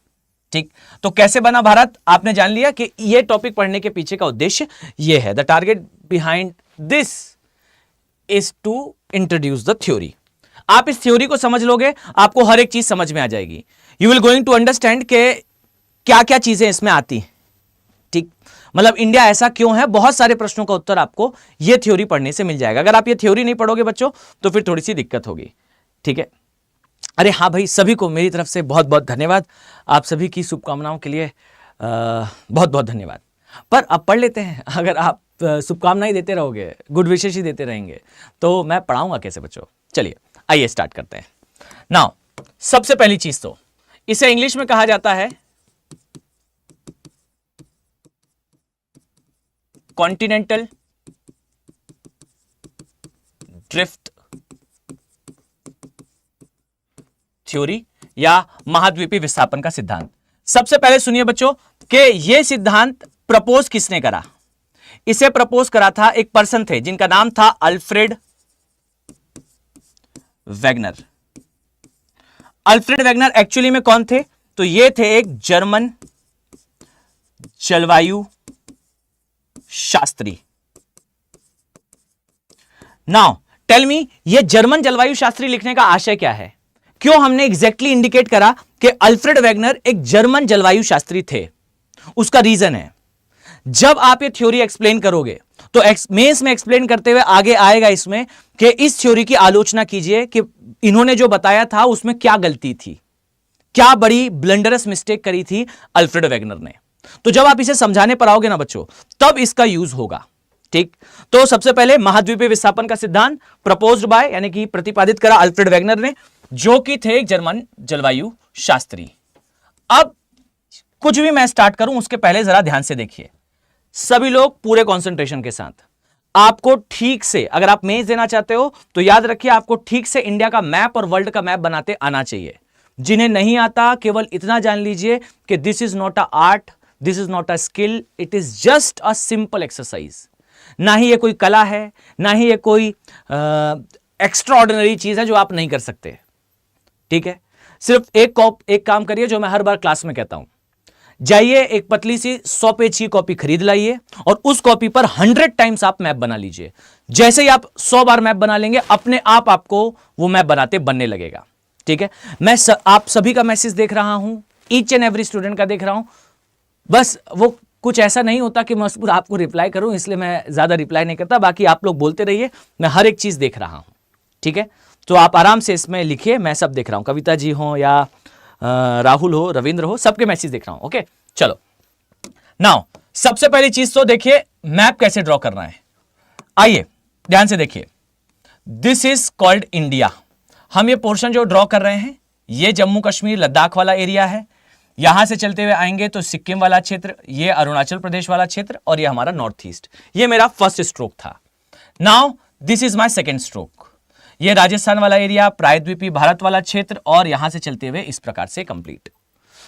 ठीक? तो कैसे बना भारत आपने जान लिया कि यह टॉपिक पढ़ने के पीछे का उद्देश्य यह है। The target behind this is to introduce the theory. आप इस थ्योरी को समझ लोगे, आपको हर एक चीज समझ में आ जाएगी। You will going to understand के क्या क्या चीजें इसमें आती हैं, ठीक? मतलब इंडिया ऐसा क्यों है, बहुत सारे प्रश्नों का उत्तर आपको यह थ्योरी पढ़ने से मिल जाएगा। अगर आप ये थ्योरी नहीं पढ़ोगे बच्चों तो फिर थोड़ी सी दिक्कत होगी, ठीक है? अरे हाँ भाई, सभी को मेरी तरफ से बहुत बहुत धन्यवाद, आप सभी की शुभकामनाओं के लिए बहुत बहुत धन्यवाद। पर अब पढ़ लेते हैं, अगर आप शुभकामनाएं देते रहोगे, गुड विशेष ही देते रहेंगे, तो मैं पढ़ाऊंगा कैसे बच्चों। चलिए आइए स्टार्ट करते हैं। नाउ सबसे पहली चीज तो इसे इंग्लिश में कहा जाता है कॉन्टिनेंटल ड्रिफ्ट थ्योरी या महाद्वीपीय विस्थापन का सिद्धांत। सबसे पहले सुनिए बच्चों कि यह सिद्धांत प्रपोज किसने करा। इसे प्रपोज करा था एक पर्सन थे जिनका नाम था Alfred Wegener. Alfred Wegener actually में कौन थे? तो ये थे एक जर्मन जलवायु शास्त्री। नाउ टेल मी, ये जर्मन जलवायु शास्त्री लिखने का आशय क्या है? क्यों हमने एग्जैक्टली इंडिकेट करा कि अल्फ्रेड वेगनर एक जर्मन जलवायु शास्त्री थे? उसका रीजन है, जब आप ये थ्योरी एक्सप्लेन करोगे तो मेंस में एक्सप्लेन करते हुए आगे आएगा इसमें कि इस थ्योरी की आलोचना कीजिए कि इन्होंने जो बताया था उसमें क्या गलती थी, क्या बड़ी ब्लंडरस मिस्टेक करी थी अल्फ्रेड वेगनर ने। तो जब आप इसे समझाने पर आओगे ना बच्चों, तब इसका यूज होगा। ठीक, तो सबसे पहले महाद्वीपीय विस्थापन का सिद्धांत प्रपोज्ड बाय यानी कि प्रतिपादित करा अल्फ्रेड वेगनर ने, जो कि थे एक जर्मन जलवायु शास्त्री। अब कुछ भी मैं स्टार्ट करूं उसके पहले जरा ध्यान से देखिए, सभी लोग पूरे कंसंट्रेशन के साथ। आपको ठीक से, अगर आप मेज देना चाहते हो तो याद रखिए आपको ठीक से इंडिया का मैप और वर्ल्ड का मैप बनाते आना चाहिए। जिन्हें नहीं आता केवल इतना जान लीजिए कि this is not a art, this is not a skill, it is just a simple exercise. ना ही ये कोई कला है, ना ही ये कोई एक्स्ट्रा ऑर्डिनरी चीज है जो आप नहीं कर सकते। ठीक है, सिर्फ एक काम करिए जो मैं हर बार क्लास में कहता हूं, जाइए एक पतली सी 100 पेज की कॉपी खरीद लाइए और उस कॉपी पर 100 टाइम्स आप मैप बना लीजिए। जैसे ही आप 100 बार मैप बना लेंगे, अपने आप आपको वो मैप बनाते बनने लगेगा। ठीक है, मैं आप सभी का मैसेज देख रहा हूं, ईच एंड एवरी स्टूडेंट का देख रहा हूं। बस वो कुछ ऐसा नहीं होता कि मैं आपको रिप्लाई करूं, इसलिए मैं ज्यादा रिप्लाई नहीं करता। बाकी आप लोग बोलते रहिए, मैं हर एक चीज देख रहा हूं। ठीक है, तो आप आराम से इसमें लिखिए, मैं सब देख रहा हूं, कविता जी हो या राहुल हो, रविंद्र हो, सबके मैसेज देख रहा हूं। ओके चलो, नाउ सबसे पहली चीज तो देखिए मैप कैसे ड्रॉ करना है। आइए ध्यान से देखिए, दिस इज कॉल्ड इंडिया। हम ये पोर्शन जो ड्रॉ कर रहे हैं ये जम्मू कश्मीर लद्दाख वाला एरिया है। यहां से चलते हुए आएंगे तो सिक्किम वाला क्षेत्र, ये अरुणाचल प्रदेश वाला क्षेत्र, और ये हमारा नॉर्थ ईस्ट। ये मेरा फर्स्ट स्ट्रोक था। Now this is my second stroke. ये राजस्थान वाला एरिया, प्रायद्वीपीय भारत वाला क्षेत्र, और यहां से चलते हुए इस प्रकार से कंप्लीट।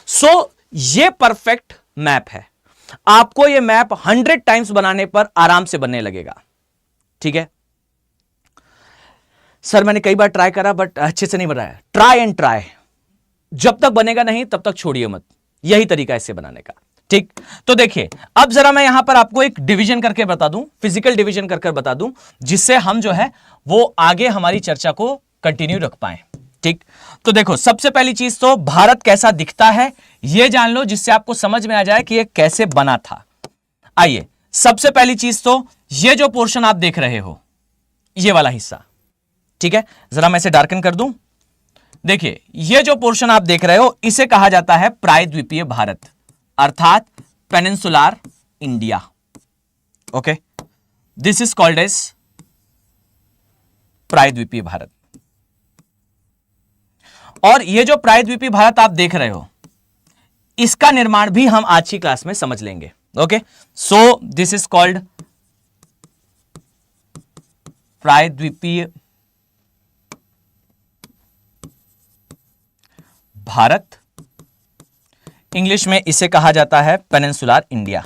सो ये परफेक्ट मैप है। आपको ये मैप 100 टाइम्स बनाने पर आराम से बनने लगेगा। ठीक है सर, मैंने कई बार ट्राई करा बट अच्छे से नहीं बनाया। ट्राई एंड ट्राई, जब तक बनेगा नहीं तब तक छोड़िए मत, यही तरीका है इसे बनाने का। ठीक, तो देखिए अब जरा मैं यहां पर आपको एक डिवीजन करके बता दूं, फिजिकल डिवीजन करके बता दूं, जिससे हम जो है वो आगे हमारी चर्चा को कंटिन्यू रख पाए। ठीक, तो देखो सबसे पहली चीज तो भारत कैसा दिखता है ये जान लो, जिससे आपको समझ में आ जाए कि ये कैसे बना था। आइए, सबसे पहली चीज तो ये जो पोर्शन आप देख रहे हो, ये वाला हिस्सा, ठीक है, जरा मैं इसे डार्कन कर दूं। देखिए ये जो पोर्शन आप देख रहे हो इसे कहा जाता है प्रायद्वीपीय भारत, अर्थात peninsular India. Okay, this is called as प्रायद्वीपीय भारत। और ये जो प्रायद्वीपीय भारत आप देख रहे हो, इसका निर्माण भी हम आज की क्लास में समझ लेंगे। Okay, so this is called प्रायद्वीपीय भारत। इंग्लिश में इसे कहा जाता है पेनिनसुलर इंडिया।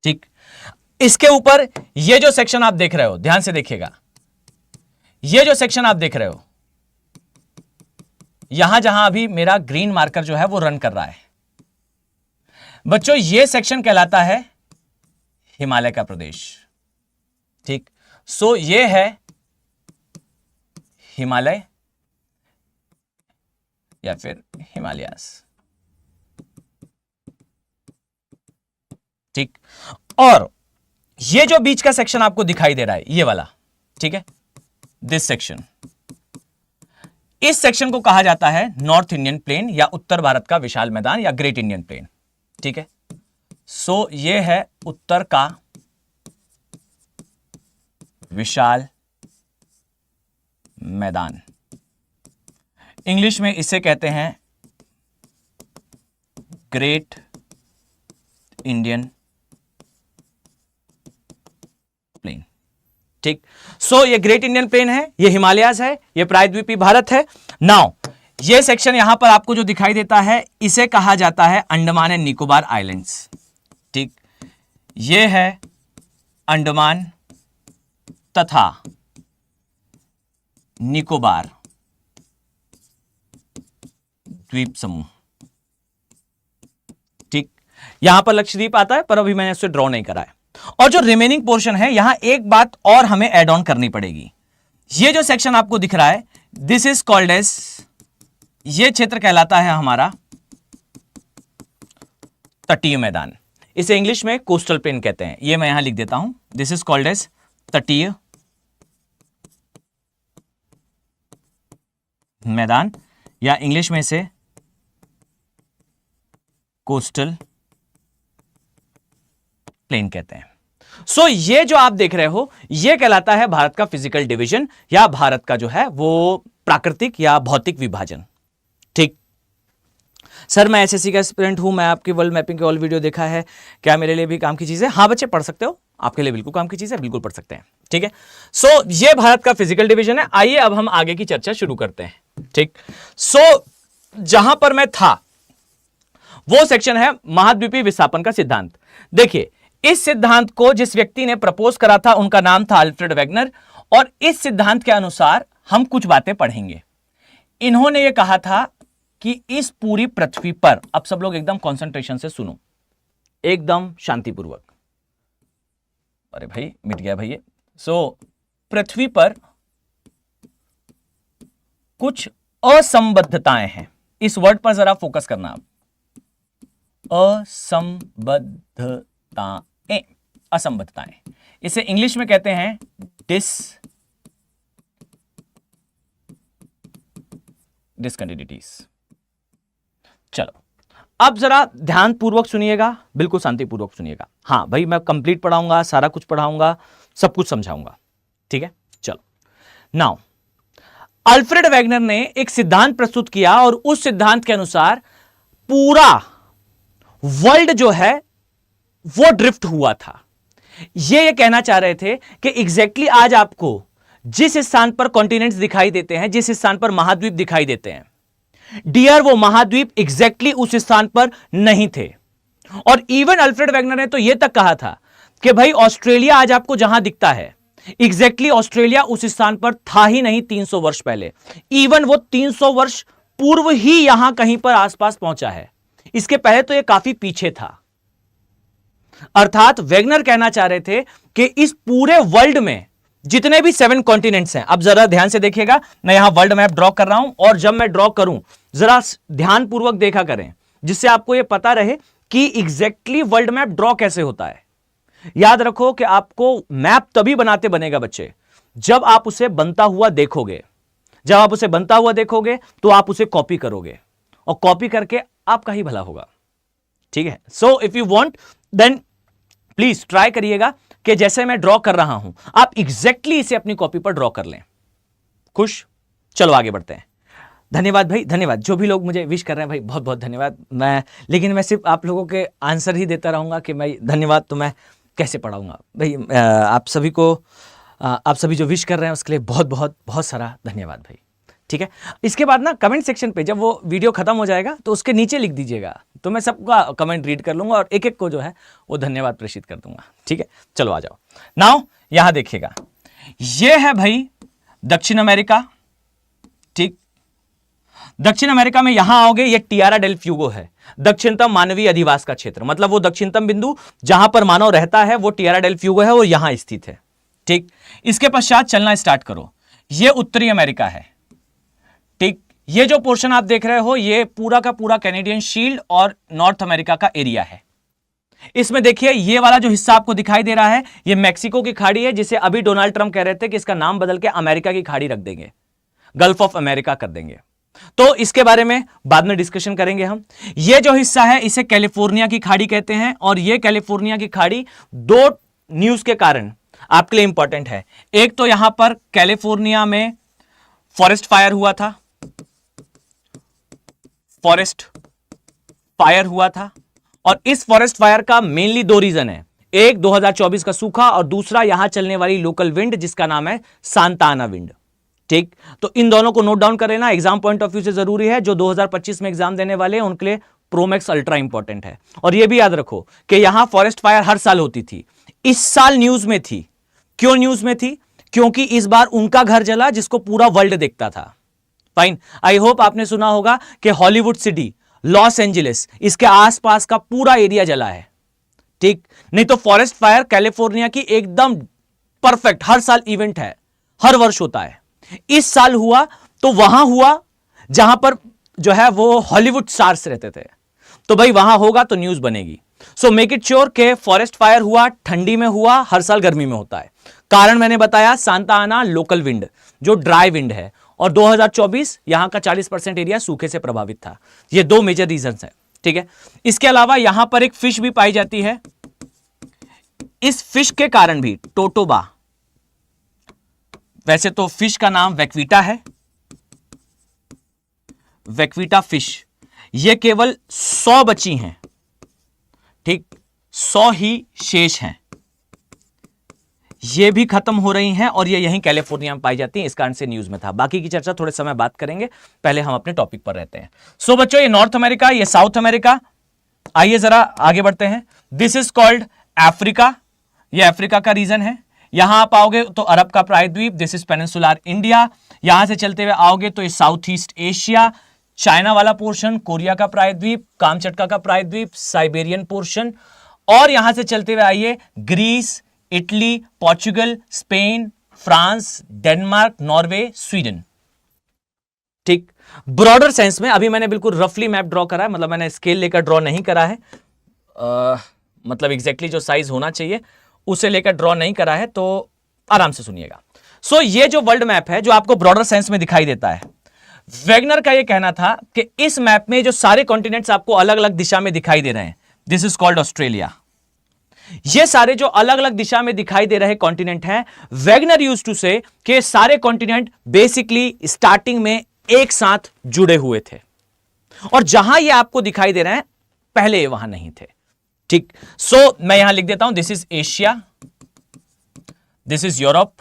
ठीक, इसके ऊपर ये जो सेक्शन आप देख रहे हो, ध्यान से देखिएगा, ये जो सेक्शन आप देख रहे हो, यहां जहां अभी मेरा ग्रीन मार्कर जो है वो रन कर रहा है बच्चों, ये सेक्शन कहलाता है हिमालय का प्रदेश। ठीक, सो ये है हिमालय या फिर हिमालयास। ठीक, और ये जो बीच का सेक्शन आपको दिखाई दे रहा है, ये वाला, ठीक है, दिस सेक्शन, इस सेक्शन को कहा जाता है नॉर्थ इंडियन प्लेन या उत्तर भारत का विशाल मैदान या ग्रेट इंडियन प्लेन। ठीक है, सो ये है उत्तर का विशाल मैदान। इंग्लिश में इसे कहते हैं ग्रेट इंडियन प्लेन। ठीक, सो ये ग्रेट इंडियन प्लेन है, ये हिमालयाज है, ये प्रायद्वीपीय भारत है। नाउ ये सेक्शन यहां पर आपको जो दिखाई देता है इसे कहा जाता है अंडमान एंड निकोबार आइलैंड्स। ठीक, ये है अंडमान तथा निकोबार द्वीप समूह। ठीक, यहां पर लक्षद्वीप आता है पर अभी मैंने इसे ड्रॉ नहीं करा है। और जो रिमेनिंग पोर्शन है यहां एक बात और हमें ऐड ऑन करनी पड़ेगी। ये जो सेक्शन आपको दिख रहा है दिस इज कॉल्ड एज, ये क्षेत्र कहलाता है हमारा तटीय मैदान। इसे इंग्लिश में कोस्टल प्लेन कहते हैं। ये मैं यहां लिख देता हूं, दिस इज कॉल्ड एज तटीय मैदान या इंग्लिश में इसे कोस्टल प्लेन कहते हैं। सो ये जो आप देख रहे हो ये कहलाता है भारत का फिजिकल डिवीजन या भारत का जो है वो प्राकृतिक या भौतिक विभाजन। ठीक, सर मैं एसएससी का एस्पिरेंट हूं, मैं आपकी वर्ल्ड मैपिंग के ऑल वीडियो देखा है, क्या मेरे लिए भी काम की चीज है? हाँ बच्चे पढ़ सकते हो, आपके लिए बिल्कुल काम की चीज है, बिल्कुल पढ़ सकते हैं। ठीक है, सो ये भारत का फिजिकल डिवीजन है। आइए अब हम आगे की चर्चा शुरू करते हैं। ठीक, सो जहां पर मैं था वो सेक्शन है महाद्वीपीय विस्थापन का सिद्धांत। देखिए इस सिद्धांत को जिस व्यक्ति ने प्रपोज करा था उनका नाम था अल्फ्रेड वेगनर, और इस सिद्धांत के अनुसार हम कुछ बातें पढ़ेंगे। इन्होंने ये कहा था कि इस पूरी पृथ्वी पर, अब सब लोग एकदम कंसंट्रेशन से सुनो, एकदम शांतिपूर्वक। अरे भाई मिट गया भाई। सो पृथ्वी पर कुछ असंबद्धताएं हैं। इस वर्ड पर जरा फोकस करना आप, असंबद्धताएं, असंबद्धताएं। इसे इंग्लिश में कहते हैं डिसकंटिन्यूटीज। चलो अब जरा ध्यान पूर्वक सुनिएगा, बिल्कुल शांतिपूर्वक सुनिएगा। हाँ भाई मैं कंप्लीट पढ़ाऊंगा, सारा कुछ पढ़ाऊंगा, सब कुछ समझाऊंगा। ठीक है, चलो नाउ अल्फ्रेड वेगनर ने एक सिद्धांत प्रस्तुत किया और उस सिद्धांत के अनुसार पूरा वर्ल्ड जो है वो ड्रिफ्ट हुआ था। ये कहना चाह रहे थे कि एग्जैक्टली आज आपको जिस स्थान पर कॉन्टिनेंट्स दिखाई देते हैं, जिस स्थान पर महाद्वीप दिखाई देते हैं, डियर वो महाद्वीप एग्जैक्टली उस स्थान पर नहीं थे। और इवन अल्फ्रेड वेगनर ने तो यह तक कहा था कि भाई ऑस्ट्रेलिया आज आपको जहां दिखता है एग्जैक्टली ऑस्ट्रेलिया उस स्थान पर था ही नहीं 300 वर्ष पहले। इवन वो 300 वर्ष पूर्व ही यहां कहीं पर आसपास पहुंचा है, इसके पहले तो ये काफी पीछे था। अर्थात वेगनर कहना चाह रहे थे कि इस पूरे वर्ल्ड में जितने भी 7 कॉन्टिनेंट्स हैं, अब जरा ध्यान से देखिएगा, मैं यहां वर्ल्ड मैप ड्रॉ कर रहा हूं और जब मैं ड्रॉ करूं जरा ध्यानपूर्वक देखा करें जिससे आपको यह पता रहे कि एग्जैक्टली वर्ल्ड मैप ड्रॉ कैसे होता है। याद रखो कि आपको मैप तभी बनाते बनेगा बच्चे जब आप उसे बनता हुआ देखोगे। जब आप उसे बनता हुआ देखोगे तो आप उसे कॉपी करोगे और कॉपी करके आपका ही भला होगा। ठीक है, so if you want then please try करिएगा कि जैसे मैं ड्रॉ कर रहा हूं आप एग्जैक्टली इसे अपनी कॉपी पर ड्रॉ कर लें। खुश? चलो आगे बढ़ते हैं। धन्यवाद भाई, धन्यवाद। जो भी लोग मुझे विश कर रहे हैं भाई बहुत बहुत धन्यवाद। लेकिन मैं सिर्फ आप लोगों के आंसर ही देता रहूंगा कि मैं धन्यवाद तो मैं कैसे पढ़ाऊंगा भाई। आप सभी को, आप सभी जो विश कर रहे हैं उसके लिए बहुत बहुत बहुत सारा धन्यवाद भाई। ठीक है, इसके बाद ना कमेंट सेक्शन पे जब वो वीडियो खत्म हो जाएगा तो उसके नीचे लिख दीजिएगा, तो मैं सबका कमेंट रीड कर लूंगा और एक एक को जो है वो धन्यवाद प्रेषित कर दूंगा। ठीक है, चलो आ जाओ। नाउ यहां देखिएगा, ये है भाई दक्षिण अमेरिका। ठीक, दक्षिण अमेरिका में यहां आओगे, ये टियारा डेल फ्यूगो है, दक्षिणतम मानवीय अधिवास का क्षेत्र, मतलब वो दक्षिणतम बिंदु जहां पर मानव रहता है वो टियारा डेल फ्यूगो है और यहां स्थित है। ठीक, इसके पश्चात चलना स्टार्ट करो, ये उत्तरी अमेरिका है। ठीक, ये जो पोर्शन आप देख रहे हो ये पूरा का पूरा कैनेडियन शील्ड और नॉर्थ अमेरिका का एरिया है। इसमें देखिए ये वाला जो हिस्सा आपको दिखाई दे रहा है ये मैक्सिको की खाड़ी है, जिसे अभी डोनाल्ड ट्रंप कह रहे थे कि इसका नाम बदल के अमेरिका की खाड़ी रख देंगे। गल्फ ऑफ अमेरिका कर देंगे। तो इसके बारे में बाद में डिस्कशन करेंगे हम। ये जो हिस्सा है इसे कैलिफोर्निया की खाड़ी कहते हैं, और ये कैलिफोर्निया की खाड़ी दो न्यूज के कारण आपके लिए इंपॉर्टेंट है। एक तो यहां पर कैलिफोर्निया में फॉरेस्ट फायर हुआ था, फॉरेस्ट फायर हुआ था, और इस फॉरेस्ट फायर का मेनली दो रीजन है। एक 2024 का सूखा, और दूसरा यहां चलने वाली लोकल विंड जिसका नाम है सांता आना विंड। ठीक, तो इन दोनों को नोट डाउन कर लेना, एग्जाम पॉइंट ऑफ व्यू से जरूरी है। जो 2025 में एग्जाम देने वाले हैं उनके लिए प्रोमैक्स अल्ट्रा इंपॉर्टेंट है। और यह भी याद रखो कि यहां फॉरेस्ट फायर हर साल होती थी, इस साल न्यूज में थी। क्यों न्यूज में थी? क्योंकि इस बार उनका घर जला जिसको पूरा वर्ल्ड देखता था। फाइन, आई होप आपने सुना होगा कि हॉलीवुड सिटी, लॉस एंजलिस, इसके आसपास का पूरा एरिया जला है। ठीक, नहीं तो फॉरेस्ट फायर कैलिफोर्निया की एकदम परफेक्ट हर साल इवेंट है, हर वर्ष होता है। इस साल हुआ तो वहां हुआ जहां पर जो है वो हॉलीवुड स्टार्स रहते थे, तो भाई वहां होगा तो न्यूज बनेगी। सो मेक इट श्योर कि फॉरेस्ट फायर हुआ, ठंडी में हुआ, हर साल गर्मी में होता है। कारण मैंने बताया, सांता आना लोकल विंड जो ड्राई विंड है, और 2024 यहां का 40% एरिया सूखे से प्रभावित था। ये दो मेजर रीजंस हैं। ठीक है, इसके अलावा यहां पर एक फिश भी पाई जाती है। इस फिश के कारण भी टोटोबा, वैसे तो फिश का नाम वैक्वीटा है, वैक्वीटा फिश, ये केवल 100 बची हैं। ठीक, 100 ही शेष हैं, ये भी खत्म हो रही हैं, और ये यहीं कैलिफोर्निया में पाई जाती हैं। इस कारण से न्यूज में था। बाकी की चर्चा थोड़े समय बात करेंगे, पहले हम अपने टॉपिक पर रहते हैं। सो बच्चों, ये नॉर्थ अमेरिका, ये साउथ अमेरिका। आइए जरा आगे बढ़ते हैं। दिस इज कॉल्ड अफ्रीका, ये अफ्रीका का रीजन है। यहां आप आओगे तो अरब का प्रायद्वीप, दिस इज पेनिनसुलर इंडिया। यहां से चलते हुए आओगे तो ये साउथ ईस्ट एशिया, चाइना वाला पोर्शन, कोरिया का प्रायद्वीप, कामचटका का प्रायद्वीप, साइबेरियन पोर्शन, और यहां से चलते हुए आइए Greece, Italy, Portugal, Spain, France, Denmark, Norway, Sweden. ठीक, ब्रॉडर सेंस में अभी मैंने बिल्कुल रफली मैप ड्रॉ करा है, मतलब मैंने स्केल लेकर ड्रॉ नहीं करा है, मतलब एग्जैक्टली जो साइज होना चाहिए उसे लेकर ड्रॉ नहीं करा है, तो आराम से सुनिएगा। सो ये जो वर्ल्ड मैप है जो आपको ब्रॉडर सेंस में दिखाई देता है, वेगनर का ये कहना था कि इस मैप में जो सारे कॉन्टिनेंट्स आपको अलग अलग दिशा में दिखाई दे रहे हैं, दिस इज कॉल्ड ऑस्ट्रेलिया। ये सारे जो अलग अलग दिशा में दिखाई दे रहे कॉन्टिनेंट हैं, वेगनर यूज्ड टू से कि सारे कॉन्टिनेंट बेसिकली स्टार्टिंग में एक साथ जुड़े हुए थे, और जहां ये आपको दिखाई दे रहे हैं पहले ये वहां नहीं थे। ठीक, सो मैं यहां लिख देता हूं, this is Asia, this is Europe,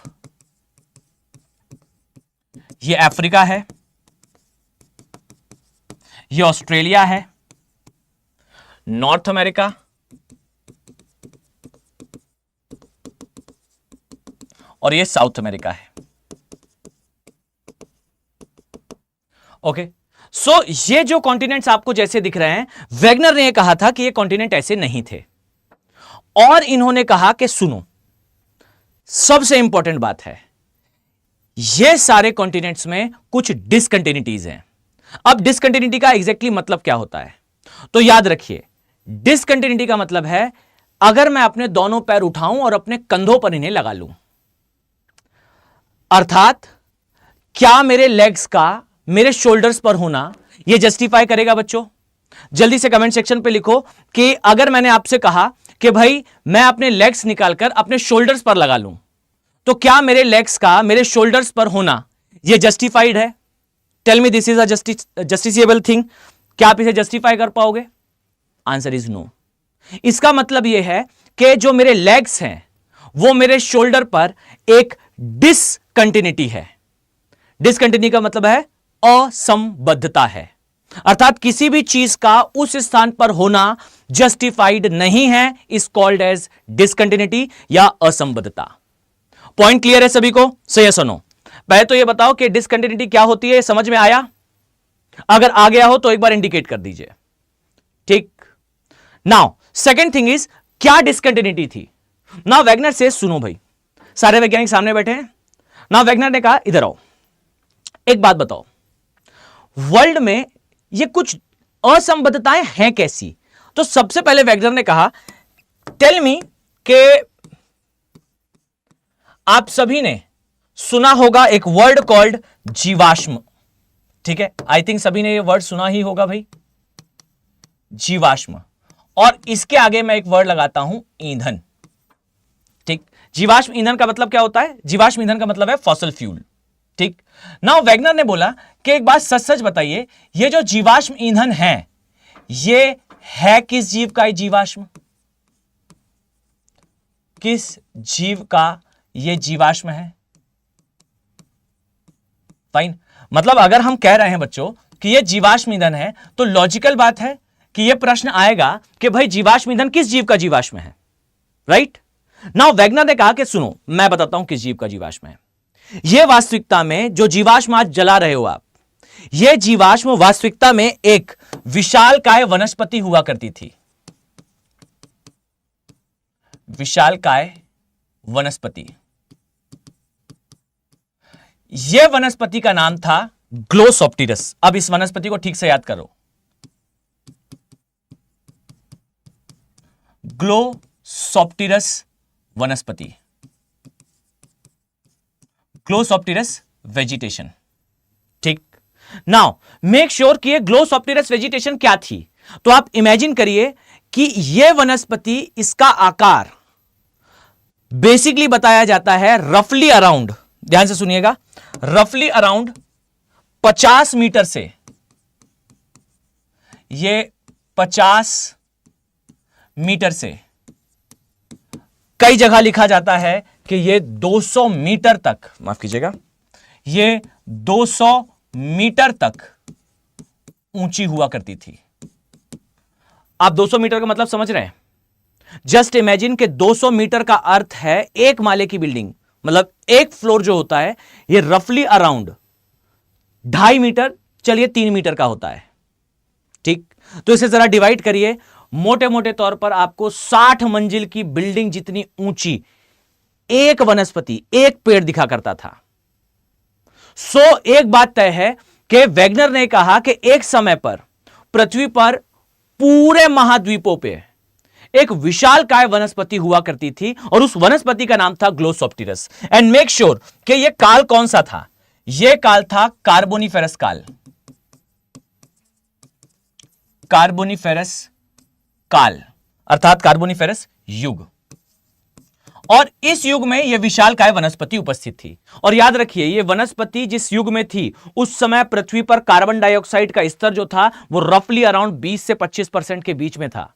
ये अफ्रीका है, ये ऑस्ट्रेलिया है, नॉर्थ अमेरिका, और ये साउथ अमेरिका है। ओके, सो ये जो कॉन्टिनेंट्स आपको जैसे दिख रहे हैं, वेगनर ने कहा था कि ये कॉन्टिनेंट ऐसे नहीं थे, और इन्होंने कहा कि सुनो, सबसे इंपॉर्टेंट बात है, ये सारे कॉन्टिनेंट्स में कुछ डिसकंटिन्यूटीज हैं। अब डिसकंटिन्यूटी का एग्जैक्टली मतलब क्या होता है, तो याद रखिए, डिसकंटिन्यूटी का मतलब है अगर मैं अपने दोनों पैर उठाऊं और अपने कंधों पर इन्हें लगा लूं, अर्थात क्या मेरे लेग्स का मेरे शोल्डर्स पर होना यह जस्टिफाई करेगा? बच्चों जल्दी से कमेंट सेक्शन पे लिखो कि अगर मैंने आपसे कहा कि भाई मैं अपने लेग्स निकालकर अपने शोल्डर्स पर लगा लूं, तो क्या मेरे लेग्स का मेरे शोल्डर्स पर होना यह जस्टिफाइड है? Tell me, this is a justiciable thing. क्या आप इसे जस्टिफाई कर पाओगे? Answer is no. इसका मतलब यह है कि जो मेरे लेग्स हैं वो मेरे शोल्डर पर एक डिसकंटिन्यूटी है। डिसकंटिन्यूटी का मतलब है असंबद्धता है, अर्थात किसी भी चीज का उस स्थान पर होना जस्टिफाइड नहीं है, इज कॉल्ड एज डिसकंटिन्यूटी या असंबद्धता। पॉइंट क्लियर है सभी को? सही है, सुनो। पहले तो यह बताओ कि डिसकंटिन्यूटी क्या होती है, समझ में आया? अगर आ गया हो तो एक बार इंडिकेट कर दीजिए। ठीक, नाउ सेकेंड थिंग इज, क्या डिसकंटिन्यूटी थी? नाउ वेगनर से, सुनो भाई, सारे वैज्ञानिक सामने बैठे हैं। नाउ वेगनर ने कहा इधर आओ, एक बात बताओ, वर्ल्ड में ये कुछ असंबद्धताएं हैं कैसी? तो सबसे पहले वेगनर ने कहा, टेल मी कि आप सभी ने सुना होगा एक वर्ड कॉल्ड जीवाश्म। ठीक है, आई थिंक सभी ने ये वर्ड सुना ही होगा भाई, जीवाश्म। और इसके आगे मैं एक वर्ड लगाता हूं, ईंधन। ठीक, जीवाश्म ईंधन का मतलब क्या होता है? जीवाश्म ईंधन का मतलब है फॉसिल फ्यूल। ठीक, नाउ वैगनर ने बोला कि एक बात सच सच बताइए, ये जो जीवाश्म ईंधन है ये है किस जीव का? जीवाश्म किस जीव का ये जीवाश्म है? फाइन, मतलब अगर हम कह रहे हैं बच्चों कि ये जीवाश्म ईंधन है तो लॉजिकल बात है कि ये प्रश्न आएगा कि भाई जीवाश्म ईंधन किस जीव का जीवाश्म है, राइट? नाउ वैगनर ने कहा कि सुनो मैं बताता हूं किस जीव का जीवाश्म है। यह वास्तविकता में जो जीवाश्म आज जला रहे हो आप, यह जीवाश्म वास्तविकता में एक विशालकाय वनस्पति हुआ करती थी। विशालकाय वनस्पति, यह वनस्पति का नाम था ग्लोसोप्टेरस। अब इस वनस्पति को ठीक से याद करो, ग्लोसोप्टेरस वनस्पति, ग्लोसोप्टेरस वेजिटेशन। ठीक, नाउ मेक श्योर कि ये ग्लोसोप्टेरस वेजिटेशन क्या थी। तो आप इमेजिन करिए कि यह वनस्पति, इसका आकार बेसिकली बताया जाता है रफली अराउंड, ध्यान से सुनिएगा, रफली अराउंड 50 मीटर से, ये 50 मीटर से, कई जगह लिखा जाता है कि ये 200 मीटर तक, माफ कीजिएगा, ये 200 मीटर तक ऊंची हुआ करती थी। आप 200 मीटर का मतलब समझ रहे हैं? जस्ट इमेजिन कि 200 मीटर का अर्थ है एक माले की बिल्डिंग, मतलब एक फ्लोर जो होता है ये रफली अराउंड 2.5 मीटर, चलिए 3 मीटर का होता है। ठीक, तो इसे जरा डिवाइड करिए, मोटे मोटे तौर पर आपको 60 मंजिल की बिल्डिंग जितनी ऊंची एक वनस्पति, एक पेड़ दिखा करता था। सो एक बात तय है कि वैगनर ने कहा कि एक समय पर पृथ्वी पर पूरे महाद्वीपों पे एक विशालकाय वनस्पति हुआ करती थी और उस वनस्पति का नाम था ग्लोसोप्टेरस। एंड मेक श्योर कि यह काल कौन सा था? यह काल था कार्बोनिफेरस काल, कार्बोनिफेरस काल अर्थात कार्बोनिफेरस युग। और इस युग में यह विशालकाय वनस्पति उपस्थित थी। और याद रखिए, यह वनस्पति जिस युग में थी उस समय पृथ्वी पर कार्बन डाइऑक्साइड का स्तर जो था वो रफली अराउंड 20 से 25% के बीच में था।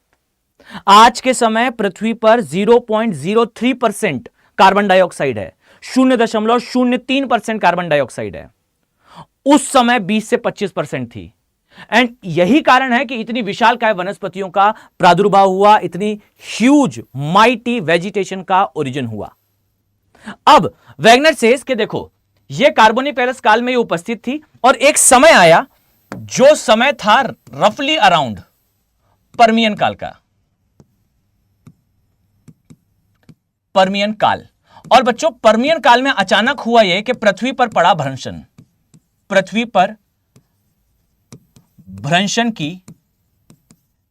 आज के समय पृथ्वी पर 0.03% कार्बन डाइऑक्साइड है, 0.03% कार्बन डाइऑक्साइड है। उस समय 20 से 25% थी। एंड यही कारण है कि इतनी विशालकाय वनस्पतियों का प्रादुर्भाव हुआ, इतनी ह्यूज माइटी वेजिटेशन का ओरिजिन हुआ। अब वैगनर सेज कि देखो, यह कार्बोनिफेरस काल में उपस्थित थी और एक समय आया जो समय था रफली अराउंड पर्मियन काल का, पर्मियन काल। और बच्चों पर्मियन काल में अचानक हुआ यह कि पृथ्वी पर पड़ा भ्रंशन, पृथ्वी पर भ्रंशन की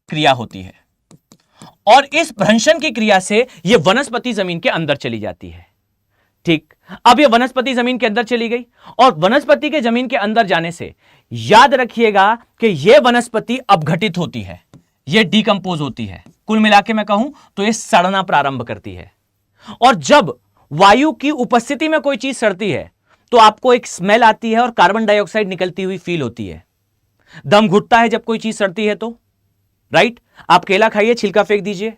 क्रिया होती है और इस भ्रंशन की क्रिया से यह वनस्पति जमीन के अंदर चली जाती है। ठीक, अब यह वनस्पति जमीन के अंदर चली गई और वनस्पति के जमीन के अंदर जाने से याद रखिएगा कि यह वनस्पति अपघटित होती है, यह डिकंपोज होती है। कुल मिला के मैं कहूं तो यह सड़ना प्रारंभ करती है। और जब वायु की उपस्थिति में कोई चीज सड़ती है तो आपको एक स्मेल आती है और कार्बन डाइऑक्साइड निकलती हुई फील होती है। दम घुटता है जब कोई चीज सड़ती है तो, राइट? आप केला खाइए, छिलका फेंक दीजिए,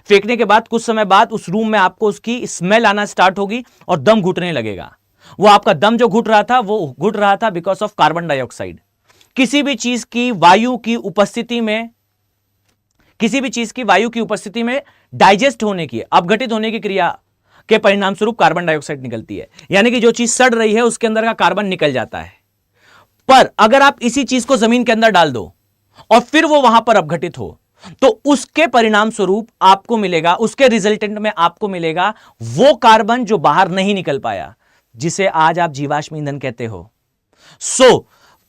फेंकने के बाद कुछ समय बाद उस रूम में आपको उसकी स्मेल आना स्टार्ट होगी और दम घुटने लगेगा। वो आपका दम जो घुट रहा था वो घुट रहा था बिकॉज ऑफ कार्बन डाइऑक्साइड। किसी भी चीज की वायु की उपस्थिति में, किसी भी चीज की वायु की उपस्थिति में डाइजेस्ट होने की, अपघटित होने की क्रिया के परिणाम स्वरूप कार्बन डाइऑक्साइड निकलती है। यानी कि जो चीज सड़ रही है उसके अंदर का कार्बन निकल जाता है। पर अगर आप इसी चीज को जमीन के अंदर डाल दो और फिर वो वहां पर अपघटित हो तो उसके परिणाम स्वरूप आपको मिलेगा, उसके रिजल्टेंट में आपको मिलेगा वो कार्बन जो बाहर नहीं निकल पाया, जिसे आज आप जीवाश्म ईंधन कहते हो। सो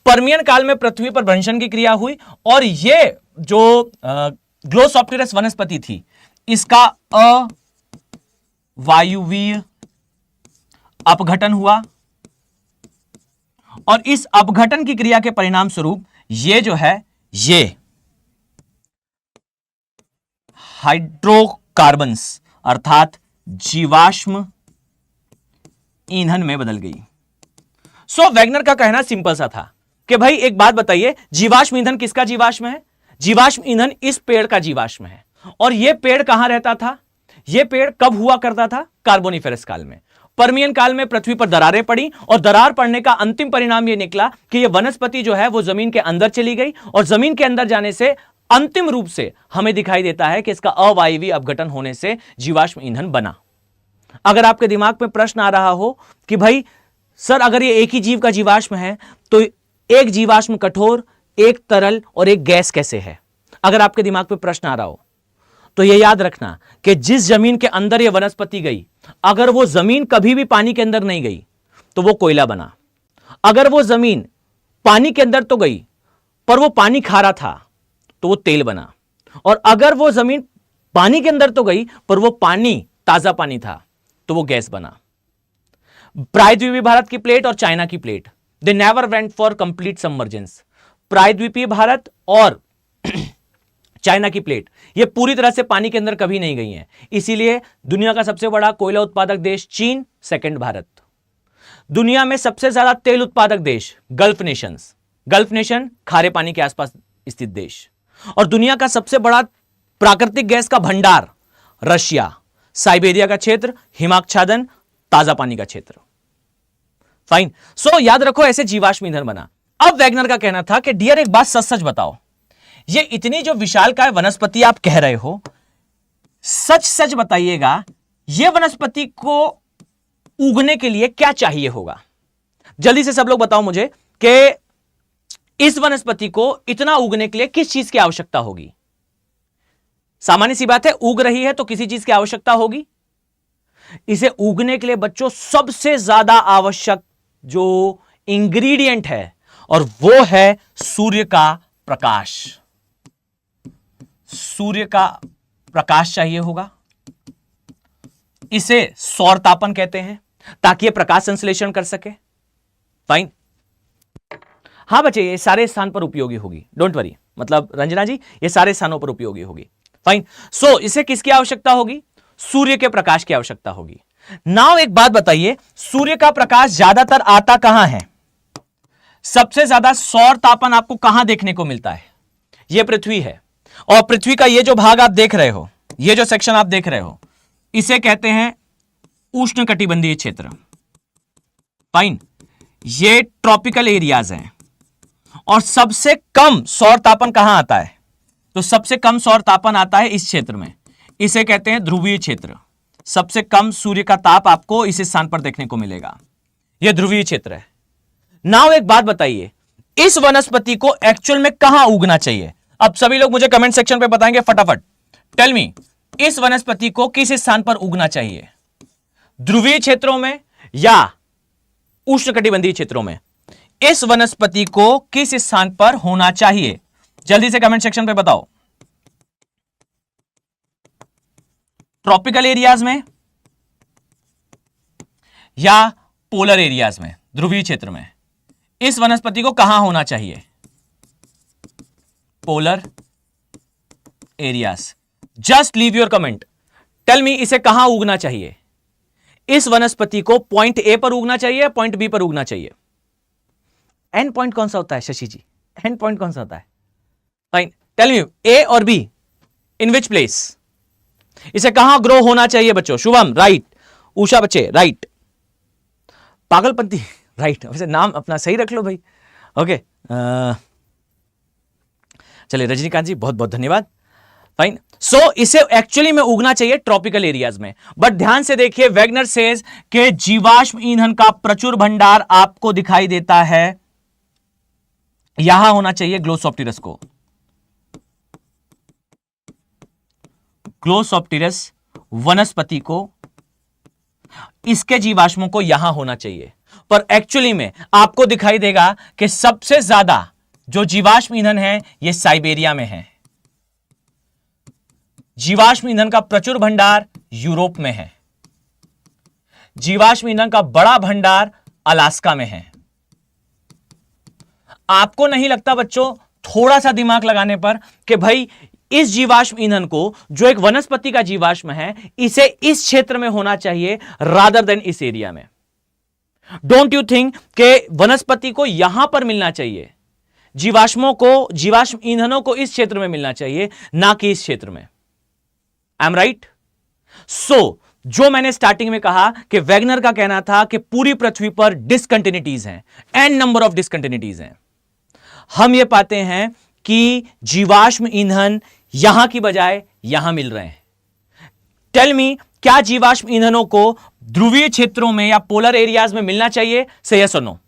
पर्मियन काल में पृथ्वी पर भ्रंशन की क्रिया हुई और ये जो ग्लोसोप्टेरस वनस्पति थी इसका अवायुवीय अपघटन हुआ और इस अपघटन की क्रिया के परिणाम स्वरूप ये जो है ये हाइड्रोकार्बन्स अर्थात जीवाश्म ईंधन में बदल गई। सो वैगनर का कहना सिंपल सा था कि भाई एक बात बताइए, जीवाश्म ईंधन किसका जीवाश्म है? जीवाश्म ईंधन इस पेड़ का जीवाश्म है। और यह पेड़ कहां रहता था? यह पेड़ कब हुआ करता था? कार्बोनिफेरस काल में। पर्मियन काल में पृथ्वी पर दरारें पड़ी और दरार पड़ने का अंतिम परिणाम यह निकला कि यह वनस्पति जो है वो जमीन के अंदर चली गई और जमीन के अंदर जाने से अंतिम रूप से हमें दिखाई देता है कि इसका अवायवीय अपघटन होने से जीवाश्म ईंधन बना। अगर आपके दिमाग में प्रश्न आ रहा हो कि भाई सर अगर ये एक ही जीव का जीवाश्म है तो एक जीवाश्म कठोर, एक तरल और एक गैस कैसे है? अगर आपके दिमाग में प्रश्न आ रहा हो तो यह याद रखना कि जिस जमीन के अंदर यह वनस्पति गई, अगर वो जमीन कभी भी पानी के अंदर नहीं गई तो वो कोयला बना। अगर वो जमीन पानी के अंदर तो गई पर वो पानी खारा था तो वो तेल बना। और अगर वो जमीन पानी के अंदर तो गई पर वो पानी ताजा पानी था तो वो गैस बना। प्रायद्वीपीय भारत की प्लेट और चाइना की plate, they never went for complete submergence. प्रायद्वीपीय भारत और चाइना की प्लेट ये पूरी तरह से पानी के अंदर कभी नहीं गई हैं। इसीलिए दुनिया का सबसे बड़ा कोयला उत्पादक देश चीन, सेकंड भारत। दुनिया में सबसे ज्यादा तेल उत्पादक देश गल्फ नेशंस, गल्फ नेशन खारे पानी के आसपास स्थित देश। और दुनिया का सबसे बड़ा प्राकृतिक गैस का भंडार रशिया, साइबेरिया का क्षेत्र, हिमाच्छादन, ताजा पानी का क्षेत्र। फाइन। सो याद रखो ऐसे जीवाश्म ईंधन बना। अब वैगनर का कहना था कि डियर एक बात सच सच बताओ, ये इतनी जो विशालकाय वनस्पति आप कह रहे हो, सच सच बताइएगा ये वनस्पति को उगने के लिए क्या चाहिए होगा? जल्दी से सब लोग बताओ मुझे कि इस वनस्पति को इतना उगने के लिए किस चीज की आवश्यकता होगी? सामान्य सी बात है, उग रही है तो किसी चीज की आवश्यकता होगी। इसे उगने के लिए बच्चों सबसे ज्यादा आवश्यक जो इंग्रेडिएंट है और वो है सूर्य का प्रकाश। सूर्य का प्रकाश चाहिए होगा। इसे सौर तापन कहते हैं ताकि यह प्रकाश संश्लेषण कर सके। फाइन। हां बच्चे, ये सारे स्थान पर उपयोगी होगी, डोंट वरी। मतलब रंजना जी, ये सारे स्थानों पर उपयोगी होगी। फाइन। सो इसे किसकी आवश्यकता होगी? सूर्य के प्रकाश की आवश्यकता होगी। नाउ एक बात बताइए, सूर्य का प्रकाश ज्यादातर आता कहां है? सबसे ज्यादा सौर तापन आपको कहां देखने को मिलता है? यह पृथ्वी है और पृथ्वी का यह जो भाग आप देख रहे हो, यह जो सेक्शन आप देख रहे हो, इसे कहते हैं उष्णकटिबंधीय क्षेत्र। फाइन। ये ट्रॉपिकल एरियाज हैं और सबसे कम सौर तापन कहां आता है? तो सबसे कम सौर तापन आता है इस क्षेत्र में, इसे कहते हैं ध्रुवीय क्षेत्र। सबसे कम सूर्य का ताप आपको इस स्थान पर देखने को मिलेगा, यह ध्रुवीय क्षेत्र है। नाउ एक बात बताइए, इस वनस्पति को एक्चुअल में कहां उगना चाहिए? अब सभी लोग मुझे कमेंट सेक्शन पे बताएंगे फटाफट। टेल मी, इस वनस्पति को किस स्थान पर उगना चाहिए? ध्रुवीय क्षेत्रों में या उष्णकटिबंधीय क्षेत्रों में? इस वनस्पति को किस स्थान पर होना चाहिए? जल्दी से कमेंट सेक्शन पे बताओ। ट्रॉपिकल एरियाज में या पोलर एरियाज में, ध्रुवीय क्षेत्र में? इस वनस्पति को कहां होना चाहिए? Polar areas. Just leave your comment, tell me इसे कहां उगना चाहिए? इस वनस्पति को पॉइंट ए पर उगना चाहिए, पॉइंट बी पर उगना चाहिए? एंड पॉइंट कौन सा होता है शशि जी? एंड पॉइंट कौन सा होता है? फाइन, टेल मी ए और बी, इन विच प्लेस? इसे कहां ग्रो होना चाहिए बच्चों? शुभम राइट, उषा बच्चे राइट, पागलपंती राइट। वैसे नाम अपना सही रख लो भाई। ओके, चलिए रजनीकांत जी बहुत बहुत धन्यवाद। फाइन। सो इसे एक्चुअली में उगना चाहिए ट्रॉपिकल एरियाज में, बट ध्यान से देखिए, वैगनर सेज कि जीवाश्म ईंधन का प्रचुर भंडार आपको दिखाई देता है, यहां होना चाहिए ग्लोसोप्टेरस को। ग्लोसोप्टेरस वनस्पति को, इसके जीवाश्मों को यहां होना चाहिए, पर एक्चुअली में आपको दिखाई देगा कि सबसे ज्यादा जो जीवाश्म ईंधन है यह साइबेरिया में है। जीवाश्म ईंधन का प्रचुर भंडार यूरोप में है। जीवाश्म ईंधन का बड़ा भंडार अलास्का में है। आपको नहीं लगता बच्चों, थोड़ा सा दिमाग लगाने पर, कि भाई इस जीवाश्म ईंधन को, जो एक वनस्पति का जीवाश्म है, इसे इस क्षेत्र में होना चाहिए रादर देन इस एरिया में? डोंट यू थिंक कि वनस्पति को यहां पर मिलना चाहिए, जीवाश्मों को, जीवाश्म ईंधनों को इस क्षेत्र में मिलना चाहिए, ना कि इस क्षेत्र में? I am right? सो जो मैंने स्टार्टिंग में कहा कि वैगनर का कहना था कि पूरी पृथ्वी पर डिसकंटिन्यूटीज हैं, एन नंबर ऑफ डिसकंटिन्यूटीज हैं। हम ये पाते हैं कि जीवाश्म ईंधन यहां की बजाय यहां मिल रहे हैं। टेल मी, क्या जीवाश्म ईंधनों को ध्रुवीय क्षेत्रों में या पोलर एरियाज में मिलना चाहिए? से यस और नो?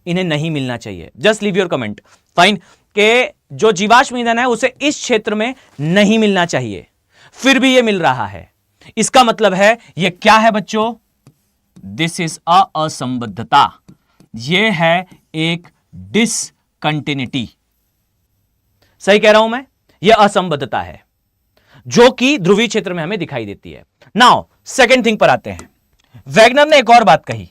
इन्हें नहीं मिलना चाहिए। Just leave your comment. Fine, के जो जीवाश्म ईंधन है उसे इस क्षेत्र में नहीं मिलना चाहिए, फिर भी यह मिल रहा है। इसका मतलब है यह क्या है बच्चों? दिस इज असंबद्धता। यह है एक डिसकंटिन्यूटी। सही कह रहा हूं मैं? यह असंबद्धता है जो कि ध्रुवीय क्षेत्र में हमें दिखाई देती है। नाउ सेकंड थिंग पर आते हैं। वैगनर ने एक और बात कही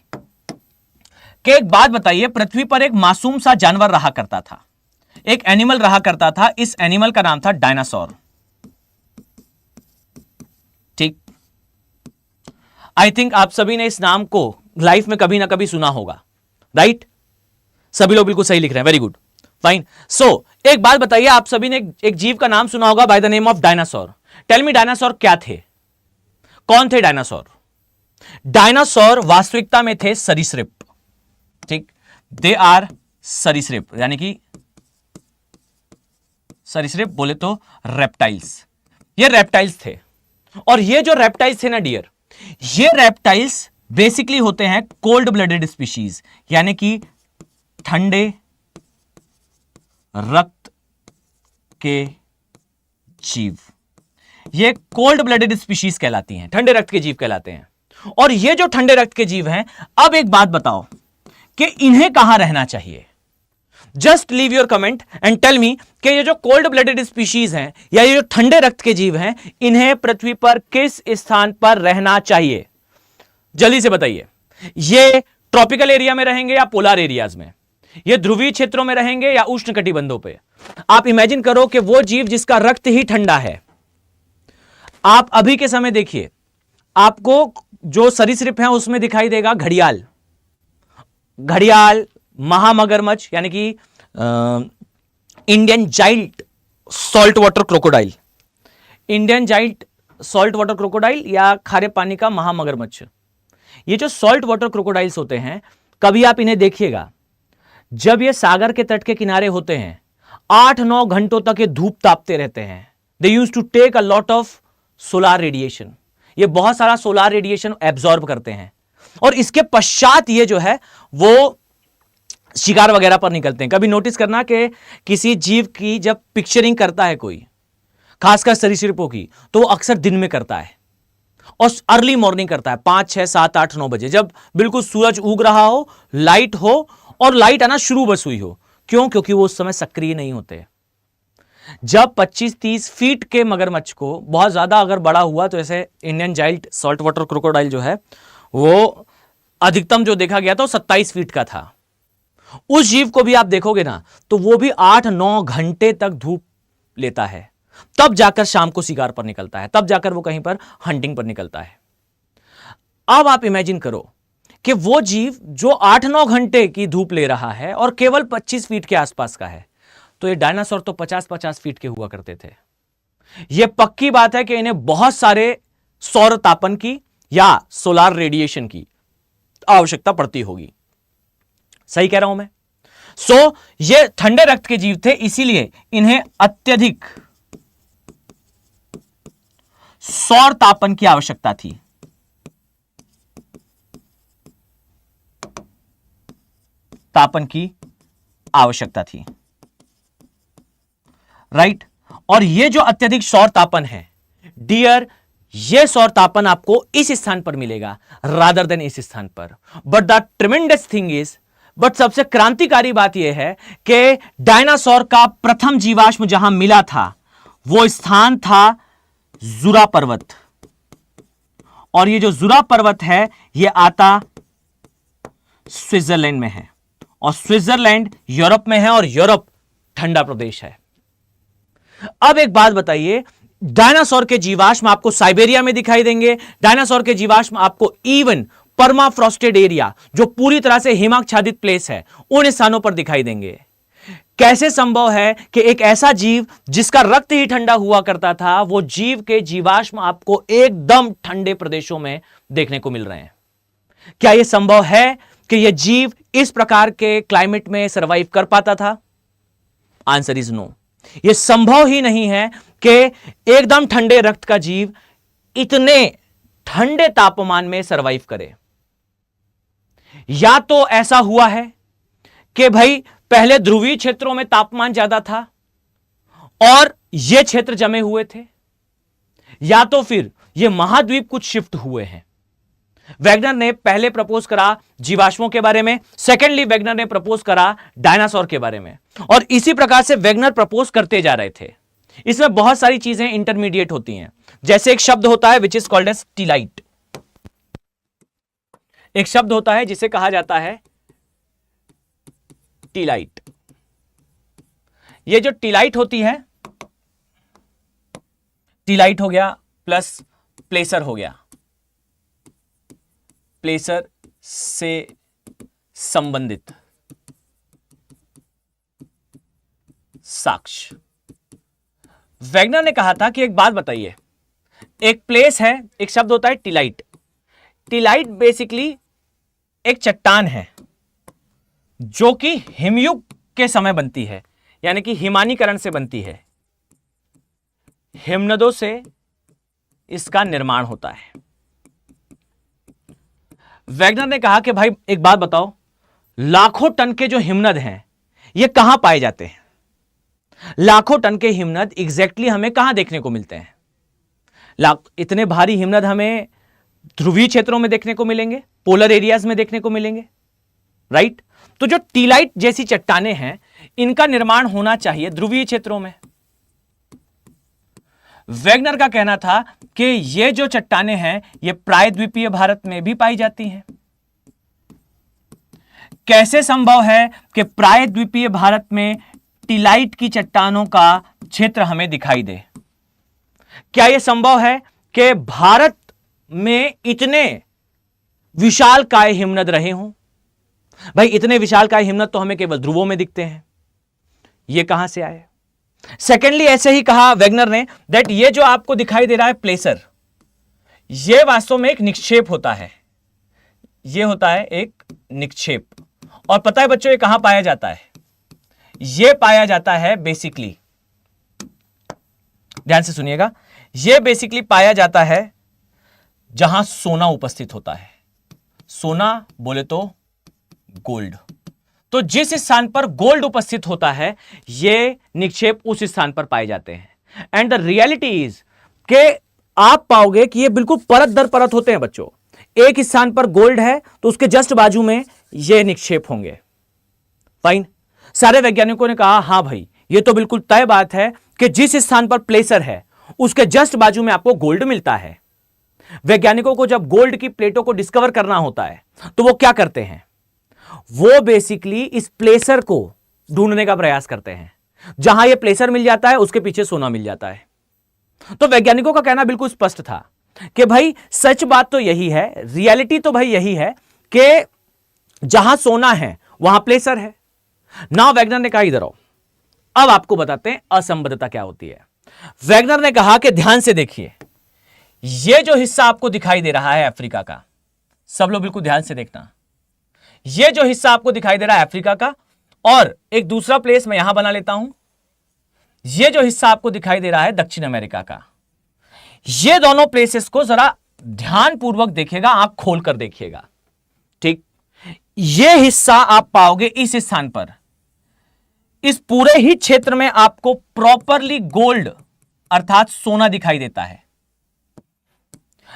कि एक बात बताइए, पृथ्वी पर एक मासूम सा जानवर रहा करता था, एक एनिमल रहा करता था। इस एनिमल का नाम था डायनासोर। ठीक, आई थिंक आप सभी ने इस नाम को लाइफ में कभी ना कभी सुना होगा, राइट? सभी लोग बिल्कुल सही लिख रहे हैं, वेरी गुड, फाइन। सो एक बात बताइए, आप सभी ने एक जीव का नाम सुना होगा by the name of dinosaur. Tell me, dinosaur क्या थे? कौन थे डायनासोर? डायनासोर वास्तविकता में थे सरीसृप। ठीक, दे आर सरीसृप, यानी कि सरीसृप बोले तो रेप्टाइल्स। ये रेप्टाइल्स थे, और ये जो रेप्टाइल्स थे ना डियर, ये रेप्टाइल्स बेसिकली होते हैं कोल्ड ब्लडेड स्पीशीज, यानी कि ठंडे रक्त के जीव। ये कोल्ड ब्लडेड स्पीशीज कहलाती हैं, ठंडे रक्त के जीव कहलाते हैं। और ये जो ठंडे रक्त के जीव हैं, अब एक बात बताओ कि इन्हें कहां रहना चाहिए? Just leave your comment and tell me कि ये जो कोल्ड ब्लडेड स्पीशीज हैं या ये जो ठंडे रक्त के जीव हैं, इन्हें पृथ्वी पर किस स्थान पर रहना चाहिए? जल्दी से बताइए। ये ट्रॉपिकल एरिया में रहेंगे या पोलर एरियाज में? ये ध्रुवीय क्षेत्रों में रहेंगे या उष्णकटिबंधों पे? आप इमेजिन करो कि वो जीव जिसका रक्त ही ठंडा है। आप अभी के समय देखिए, आपको जो सरीसृप हैं उसमें दिखाई देगा घड़ियाल, घड़ियाल, महामगरमच्छ, यानी कि Indian giant salt water crocodile, Indian giant salt water crocodile या खारे पानी का महामगरमच्छ। ये जो सॉल्ट वाटर क्रोकोडाइल्स होते हैं, कभी आप इन्हें देखिएगा, जब ये सागर के तट के किनारे होते हैं, 8-9 घंटों तक ये धूप तापते रहते हैं। They use to take a lot of solar radiation. ये बहुत सारा सोलार रेडिएशन एब्जॉर्ब करते हैं, और इसके पश्चात ये जो है वो शिकार वगैरह पर निकलते हैं। कभी नोटिस करना कि किसी जीव की जब पिक्चरिंग करता है कोई, खासकर सरीसृपों की, तो वो अक्सर दिन में करता है और अर्ली मॉर्निंग करता है, 5, 6, 7, 8, 9 बजे, जब बिल्कुल सूरज उग रहा हो, लाइट हो और लाइट आना शुरू बस हुई हो। क्यों? क्योंकि वो उस समय सक्रिय नहीं होते। जब 25-30 फीट के मगरमच्छ को बहुत ज्यादा अगर बड़ा हुआ, तो ऐसे Indian giant salt water crocodile जो है वो अधिकतम जो देखा गया था वो 27 फीट का था। उस जीव को भी आप देखोगे ना, तो वो भी 8-9 घंटे तक धूप लेता है, तब जाकर शाम को शिकार पर निकलता है, तब जाकर वो कहीं पर हंटिंग पर निकलता है। अब आप इमेजिन करो कि वो जीव जो 8-9 घंटे की धूप ले रहा है और केवल 25 फीट के आसपास का है, तो ये डायनासोर तो 50-50 फीट के हुआ करते थे। यह पक्की बात है कि इन्हें बहुत सारे सौर तापन की या सोलार रेडिएशन की आवश्यकता पड़ती होगी। सही कह रहा हूं मैं? सो ये ठंडे रक्त के जीव थे, इसीलिए इन्हें अत्यधिक सौर तापन की आवश्यकता थी। तापन की आवश्यकता थी, राइट? और ये जो अत्यधिक सौर तापन है डियर, ये सौर तापन आपको इस स्थान पर मिलेगा रादर देन इस स्थान पर। But the tremendous thing is, but सबसे क्रांतिकारी बात यह है कि डायनासोर का प्रथम जीवाश्म जहां मिला था वो स्थान था जुरा पर्वत, और ये जो जुरा पर्वत है ये आता स्विट्जरलैंड में है, और स्विट्जरलैंड यूरोप में है, और यूरोप ठंडा प्रदेश है। अब एक बात बताइए, डायनासोर के जीवाश्म आपको साइबेरिया में दिखाई देंगे, डायनासोर के जीवाश्म आपको इवन परमाफ्रॉस्टेड एरिया, जो पूरी तरह से हिमाच्छादित प्लेस है, उन स्थानों पर दिखाई देंगे। कैसे संभव है कि एक ऐसा जीव जिसका रक्त ही ठंडा हुआ करता था, वो जीव के जीवाश्म आपको एकदम ठंडे प्रदेशों में देखने को मिल रहे हैं? क्या यह संभव है कि यह जीव इस प्रकार के क्लाइमेट में सरवाइव कर पाता था? Answer is no. यह संभव ही नहीं है कि एकदम ठंडे रक्त का जीव इतने ठंडे तापमान में सरवाइव करे। या तो ऐसा हुआ है कि भाई पहले ध्रुवीय क्षेत्रों में तापमान ज्यादा था और ये क्षेत्र जमे हुए थे, या तो फिर ये महाद्वीप कुछ शिफ्ट हुए हैं। वैगनर ने पहले प्रपोज करा जीवाश्मों के बारे में, सेकेंडली वैगनर ने प्रपोज करा डायनासोर के बारे में, और इसी प्रकार से वैगनर प्रपोज करते जा रहे थे। इसमें बहुत सारी चीजें इंटरमीडिएट होती हैं, जैसे एक शब्द होता है विच इज कॉल्ड एज टीलाइट। एक शब्द होता है जिसे कहा जाता है टीलाइट। ये जो टीलाइट होती है, टीलाइट हो गया प्लस प्लेसर हो गया, प्लेसर से संबंधित साक्ष्य। वैगनर ने कहा था कि एक बात बताइए, एक प्लेस है, एक शब्द होता है टीलाइट। टीलाइट बेसिकली एक चट्टान है जो कि हिमयुग के समय बनती है, यानी कि हिमानीकरण से बनती है। हिमनदों से इसका निर्माण होता है। वैगनर ने कहा कि भाई एक बात बताओ, लाखों टन के जो हिमनद हैं ये कहां पाए जाते हैं? लाखों टन के हिमनद एग्जैक्टली हमें कहां देखने को मिलते हैं? इतने भारी हिमनद हमें ध्रुवीय क्षेत्रों में देखने को मिलेंगे, पोलर एरियाज में देखने को मिलेंगे, राइट? तो जो टीलाइट जैसी चट्टानें हैं इनका निर्माण होना चाहिए ध्रुवीय क्षेत्रों में। वैगनर का कहना था कि ये जो चट्टानें हैं ये प्रायद्वीपीय भारत में भी पाई जाती हैं। कैसे संभव है कि प्रायद्वीपीय भारत में टीलाइट की चट्टानों का क्षेत्र हमें दिखाई दे? क्या यह संभव है कि भारत में इतने विशालकाय हिमनद रहे हों? भाई इतने विशालकाय हिमनद तो हमें केवल ध्रुवों में दिखते हैं, ये कहां से आए? सेकेंडली ऐसे ही कहा वैगनर ने दैट ये जो आपको दिखाई दे रहा है प्लेसर, ये वास्तव में एक निक्षेप होता है। ये होता है एक निक्षेप। और पता है बच्चों ये कहां पाया जाता है? ये पाया जाता है बेसिकली, ध्यान से सुनिएगा, ये बेसिकली पाया जाता है जहां सोना उपस्थित होता है। सोना बोले तो गोल्ड। तो जिस स्थान पर गोल्ड उपस्थित होता है ये निक्षेप उस स्थान पर पाए जाते हैं। एंड द रियलिटी इज कि आप पाओगे कि ये बिल्कुल परत दर परत होते हैं बच्चों। एक स्थान पर गोल्ड है तो उसके जस्ट बाजू में ये निक्षेप होंगे। फाइन। सारे वैज्ञानिकों ने कहा हां भाई ये तो बिल्कुल तय बात है कि जिस स्थान पर प्लेसर है उसके जस्ट बाजू में आपको गोल्ड मिलता है। वैज्ञानिकों को जब गोल्ड की प्लेटों को डिस्कवर करना होता है तो वो क्या करते हैं? वो बेसिकली इस प्लेसर को ढूंढने का प्रयास करते हैं। जहां ये प्लेसर मिल जाता है उसके पीछे सोना मिल जाता है। तो वैज्ञानिकों का कहना बिल्कुल स्पष्ट था कि भाई सच बात तो यही है, रियलिटी तो भाई यही है कि जहां सोना है वहां प्लेसर है। नाउ वैगनर ने कहा इधर आओ, अब आपको बताते हैं असंबद्धता क्या होती है। वैगनर ने कहा कि ध्यान से देखिए, ये जो हिस्सा आपको दिखाई दे रहा है अफ्रीका का, सब लोग बिल्कुल ध्यान से देखना, ये जो हिस्सा आपको दिखाई दे रहा है अफ्रीका का, और एक दूसरा प्लेस मैं यहां बना लेता हूं, ये जो हिस्सा आपको दिखाई दे रहा है दक्षिण अमेरिका का। ये दोनों प्लेसेस को जरा ध्यानपूर्वक देखिएगा, आंख खोलकर देखिएगा, ठीक? ये हिस्सा आप पाओगे इस स्थान पर। इस पूरे ही क्षेत्र में आपको प्रॉपरली गोल्ड अर्थात सोना दिखाई देता है।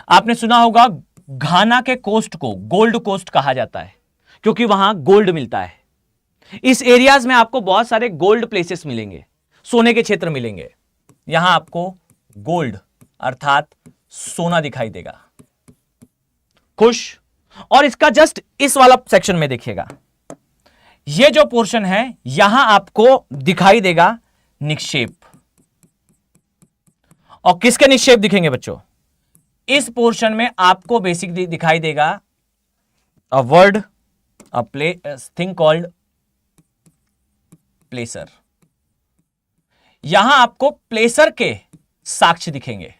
आपने सुना होगा घाना के कोस्ट को गोल्ड कोस्ट कहा जाता है क्योंकि वहां गोल्ड मिलता है। इस एरियाज में आपको बहुत सारे गोल्ड प्लेसेस मिलेंगे, सोने के क्षेत्र मिलेंगे। यहां आपको गोल्ड अर्थात सोना दिखाई देगा। खुश। और इसका जस्ट इस वाला सेक्शन में देखिएगा, ये जो पोर्शन है यहां आपको दिखाई देगा निक्षेप। और किसके निक्षेप दिखेंगे बच्चों? इस पोर्शन में आपको बेसिकली दिखाई देगा a word, a thing called placer. यहां आपको प्लेसर के साक्ष्य दिखेंगे।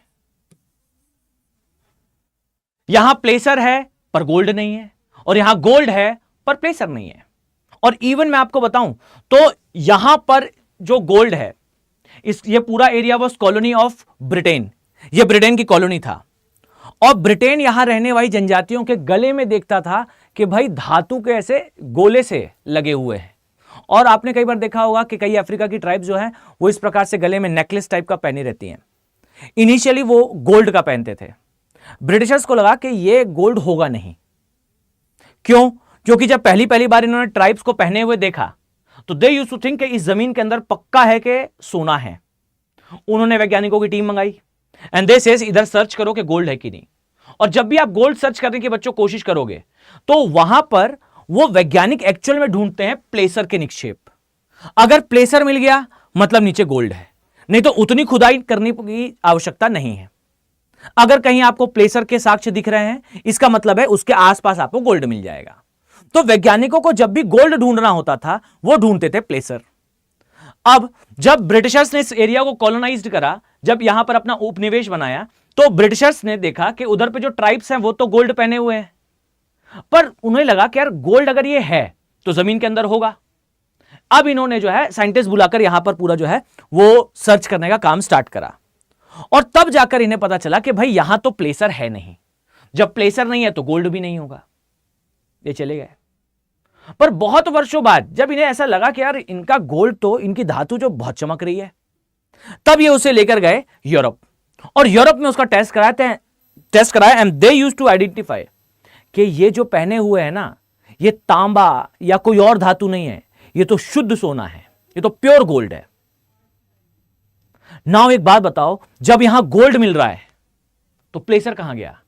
यहां प्लेसर है पर गोल्ड नहीं है, और यहां गोल्ड है पर प्लेसर नहीं है। और इवन मैं आपको बताऊं तो यहां पर जो गोल्ड है, ये पूरा area was colony of Britain, ये ब्रिटेन की कॉलोनी था। और ब्रिटेन यहां रहने वाली जनजातियों के गले में देखता था कि भाई धातु के ऐसे गोले से लगे हुए हैं। और आपने कई बार देखा होगा कि कई अफ्रीका की ट्राइब्स जो हैं वो इस प्रकार से गले में नेकलेस टाइप का पहनी रहती हैं। इनिशियली वो गोल्ड का पहनते थे। ब्रिटिशर्स को लगा कि ये गोल्ड होगा नहीं। क्यों? क्योंकि जब पहली बार इन्होंने ट्राइब्स को पहने हुए देखा तो दे यूज्ड टू थिंक कि इस जमीन के अंदर पक्का है कि सोना है। उन्होंने वैज्ञानिकों की टीम मंगाई एंड दे सेज इधर सर्च करो कि गोल्ड है कि नहीं। और जब भी आप गोल्ड सर्च करने की बच्चों कोशिश करोगे तो वहां पर वो वैज्ञानिक एक्चुअल में ढूंढते हैं प्लेसर के निक्षेप। अगर प्लेसर मिल गया मतलब नीचे गोल्ड है, नहीं तो उतनी खुदाई करने की आवश्यकता नहीं है। अगर कहीं आपको प्लेसर के साक्ष्य दिख रहे हैं इसका मतलब है उसके आसपास आपको गोल्ड मिल जाएगा। तो वैज्ञानिकों को जब भी गोल्ड ढूंढना होता था वो ढूंढते थे प्लेसर। अब जब ब्रिटिशर्स ने इस एरिया को कॉलोनाइज्ड करा, जब यहां पर अपना उपनिवेश बनाया, तो ब्रिटिशर्स ने देखा कि उधर पे जो ट्राइब्स हैं वो तो गोल्ड पहने हुए हैं, पर उन्हें लगा कि यार गोल्ड अगर ये है तो जमीन के अंदर होगा। अब इन्होंने जो है साइंटिस्ट बुलाकर यहां पर पूरा जो है वो सर्च करने का काम स्टार्ट करा। और तब जाकर इन्हें पता चला कि भाई यहां तो प्लेसर है नहीं। जब प्लेसर नहीं है तो गोल्ड भी नहीं होगा। ये चले गए। पर बहुत वर्षों बाद जब इन्हें ऐसा लगा कि यार इनका गोल्ड तो, इनकी धातु जो बहुत चमक रही है, तब ये उसे लेकर गए यूरोप। और यूरोप में उसका टेस्ट कराया and they used to identify कि ये जो पहने हुए है ना, ये तांबा या कोई और धातु नहीं है, ये तो शुद्ध सोना है, ये तो प्योर गोल्ड है। नाउ एक बात बताओ, जब यहां गोल्ड मिल रहा है तो प्लेसर कहां गया?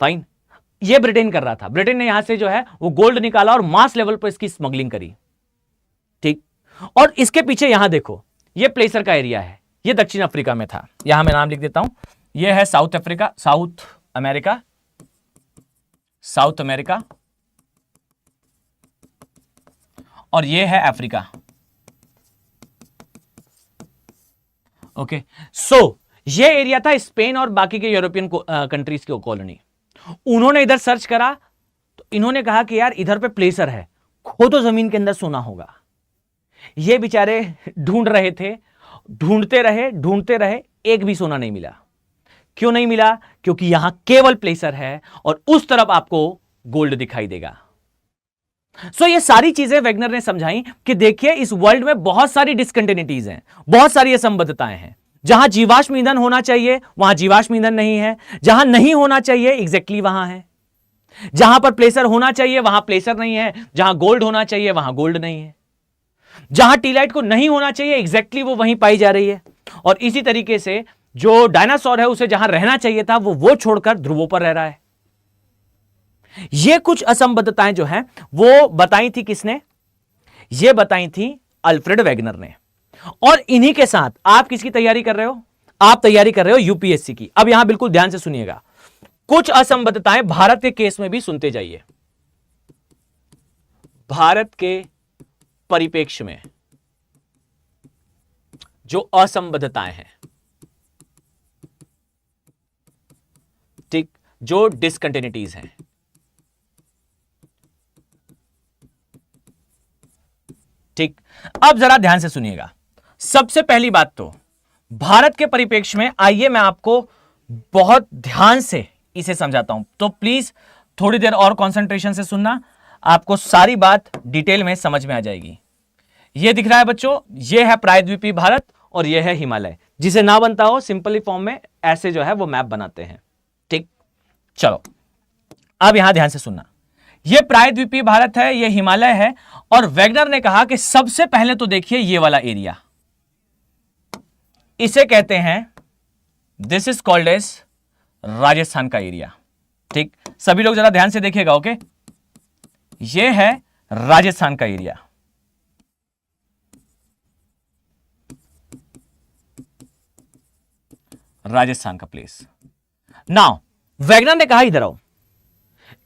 फाइन, ये ब्रिटेन कर रहा था। ब्रिटेन ने यहां से जो है वो गोल्ड निकाला और मास लेवल पर इसकी स्मगलिंग करी। ठीक, और इसके पीछे यहां देखो, ये प्लेसर का एरिया है, ये दक्षिण अफ्रीका में था। यहां मैं नाम लिख देता हूं, ये है साउथ अमेरिका, और ये है अफ्रीका। ओके, सो ये एरिया था स्पेन और बाकी के यूरोपियन कंट्रीज की कॉलोनी। उन्होंने इधर सर्च करा तो इन्होंने कहा कि यार इधर पे प्लेसर है, खोदो जमीन के अंदर सोना होगा। ये बेचारे ढूंढ रहे थे, ढूंढते रहे, एक भी सोना नहीं मिला। क्यों नहीं मिला? क्योंकि यहां केवल प्लेसर है और उस तरफ आपको गोल्ड दिखाई देगा। सो ये सारी चीजें वेगनर ने समझाई कि देखिए इस वर्ल्ड में बहुत सारी डिसकंटिन्यूटीज हैं, बहुत सारी असंबद्धताएं हैं। जहां जीवाश्म ईंधन होना चाहिए वहां जीवाश्म ईंधन नहीं है, जहां नहीं होना चाहिए एग्जैक्टली वहां है। जहां पर प्लेसर होना चाहिए वहां प्लेसर नहीं है, जहां गोल्ड होना चाहिए वहां गोल्ड नहीं है। जहां टीलाइट को नहीं होना चाहिए एग्जैक्टली वो वहीं पाई जा रही है। और इसी तरीके से जो डायनासोर है उसे जहां रहना चाहिए था वो छोड़कर ध्रुवों पर रह रहा है। ये कुछ असंबद्धताएं जो हैं वो बताई थी किसने? ये बताई थी अल्फ्रेड वेगनर ने। और इन्हीं के साथ आप किसकी तैयारी कर रहे हो? आप तैयारी कर रहे हो यूपीएससी की। अब यहां बिल्कुल ध्यान से सुनिएगा, कुछ असंबद्धताएं भारत के केस में भी सुनते जाइए। भारत के परिप्रेक्ष्य में जो असंबद्धताएं हैं, ठीक, जो डिसकंटिन्यूटीज हैं, ठीक। अब जरा ध्यान से सुनिएगा। सबसे पहली बात तो भारत के परिप्रेक्ष्य में, आइए मैं आपको बहुत ध्यान से इसे समझाता हूं, तो प्लीज थोड़ी देर और कंसंट्रेशन से सुनना, आपको सारी बात डिटेल में समझ में आ जाएगी। यह दिख रहा है बच्चों, यह है प्रायद्वीपीय भारत और यह है हिमालय। जिसे ना बनता हो सिंपली फॉर्म में ऐसे जो है वो मैप बनाते हैं। ठीक, चलो अब यहां ध्यान से सुनना। यह प्रायद्वीपीय भारत है, यह हिमालय है, और वेगनर ने कहा कि सबसे पहले तो देखिए ये वाला एरिया, इसे कहते हैं, this is called as Rajasthan का एरिया। ठीक, सभी लोग जरा ध्यान से देखिएगा। ओके, ये है राजस्थान का एरिया, राजस्थान का प्लेस। नाउ वैगनर ने कहा इधर आओ,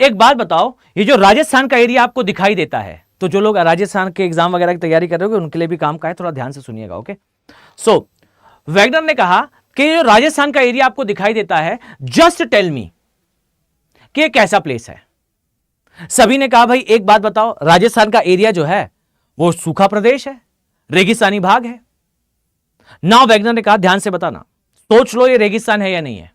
एक बात बताओ, ये जो राजस्थान का एरिया आपको दिखाई देता है, तो जो लोग राजस्थान के एग्जाम वगैरह की तैयारी कर रहे हो उनके लिए भी काम का है, थोड़ा ध्यान से सुनिएगा। ओके, सो वैगनर ने कहा कि जो राजस्थान का एरिया आपको दिखाई देता है, जस्ट टेल मी कि ये कैसा प्लेस है। सभी ने कहा भाई एक बात बताओ, राजस्थान का एरिया जो है वो सूखा प्रदेश है, रेगिस्तानी भाग है। नाउ वैगनर ने कहा ध्यान से बताना, सोच लो ये रेगिस्तान है या नहीं है।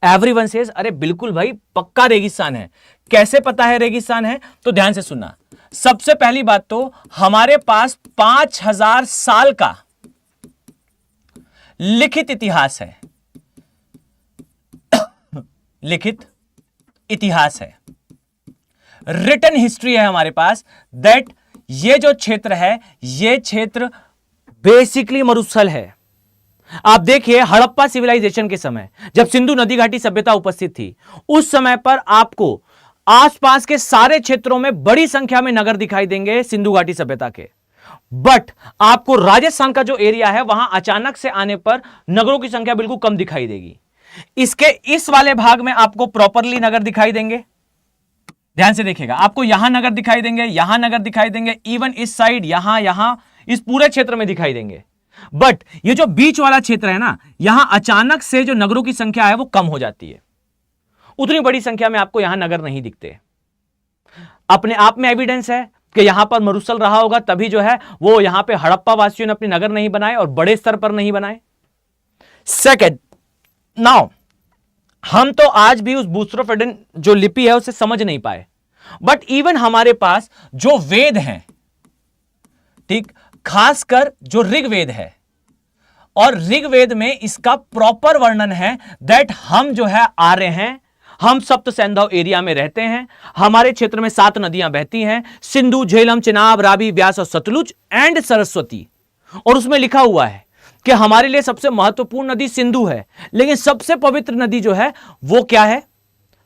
एवरीवन सेज अरे बिल्कुल भाई, पक्का रेगिस्तान है। कैसे पता है रेगिस्तान है? तो ध्यान से सुनना। सबसे पहली बात तो हमारे पास 5000 साल का लिखित इतिहास है, लिखित इतिहास है, रिटन हिस्ट्री है हमारे पास, दैट ये जो क्षेत्र है, ये क्षेत्र बेसिकली मरुस्थल है। आप देखिए हड़प्पा सिविलाइजेशन के समय जब सिंधु नदी घाटी सभ्यता उपस्थित थी, उस समय पर आपको आसपास के सारे क्षेत्रों में बड़ी संख्या में नगर दिखाई देंगे सिंधु घाटी सभ्यता के। बट आपको राजस्थान का जो एरिया है वहां अचानक से आने पर नगरों की संख्या बिल्कुल कम दिखाई देगी। इसके इस वाले भाग में आपको प्रॉपरली नगर दिखाई देंगे, ध्यान से देखिएगा, आपको यहां नगर दिखाई देंगे, यहां नगर दिखाई देंगे, इवन इस साइड यहां इस पूरे क्षेत्र में दिखाई देंगे। बट ये जो बीच वाला क्षेत्र है ना, यहां अचानक से जो नगरों की संख्या है वो कम हो जाती है, उतनी बड़ी संख्या में आपको यहां नगर नहीं दिखते। अपने आप में एविडेंस है कि यहां पर मरुस्थल रहा होगा, तभी जो है वो यहां पे हड़प्पा वासियों ने अपने नगर नहीं बनाए और बड़े स्तर पर नहीं बनाए। सेकंड, नाउ हम तो आज भी उस बूस्ट्रोफेडन जो लिपि है उसे समझ नहीं पाए, बट इवन हमारे पास जो वेद हैं, ठीक, खासकर जो ऋग्वेद है, और ऋग्वेद में इसका प्रॉपर वर्णन है दैट हम जो है आर्य हैं, हम सप्त सैंधव एरिया में रहते हैं, हमारे क्षेत्र में 7 नदियां बहती हैं, सिंधु, झेलम, चिनाब, रावी, व्यास और सतलुज एंड सरस्वती। और उसमें लिखा हुआ है कि हमारे लिए सबसे महत्वपूर्ण नदी सिंधु है, लेकिन सबसे पवित्र नदी जो है वो क्या है?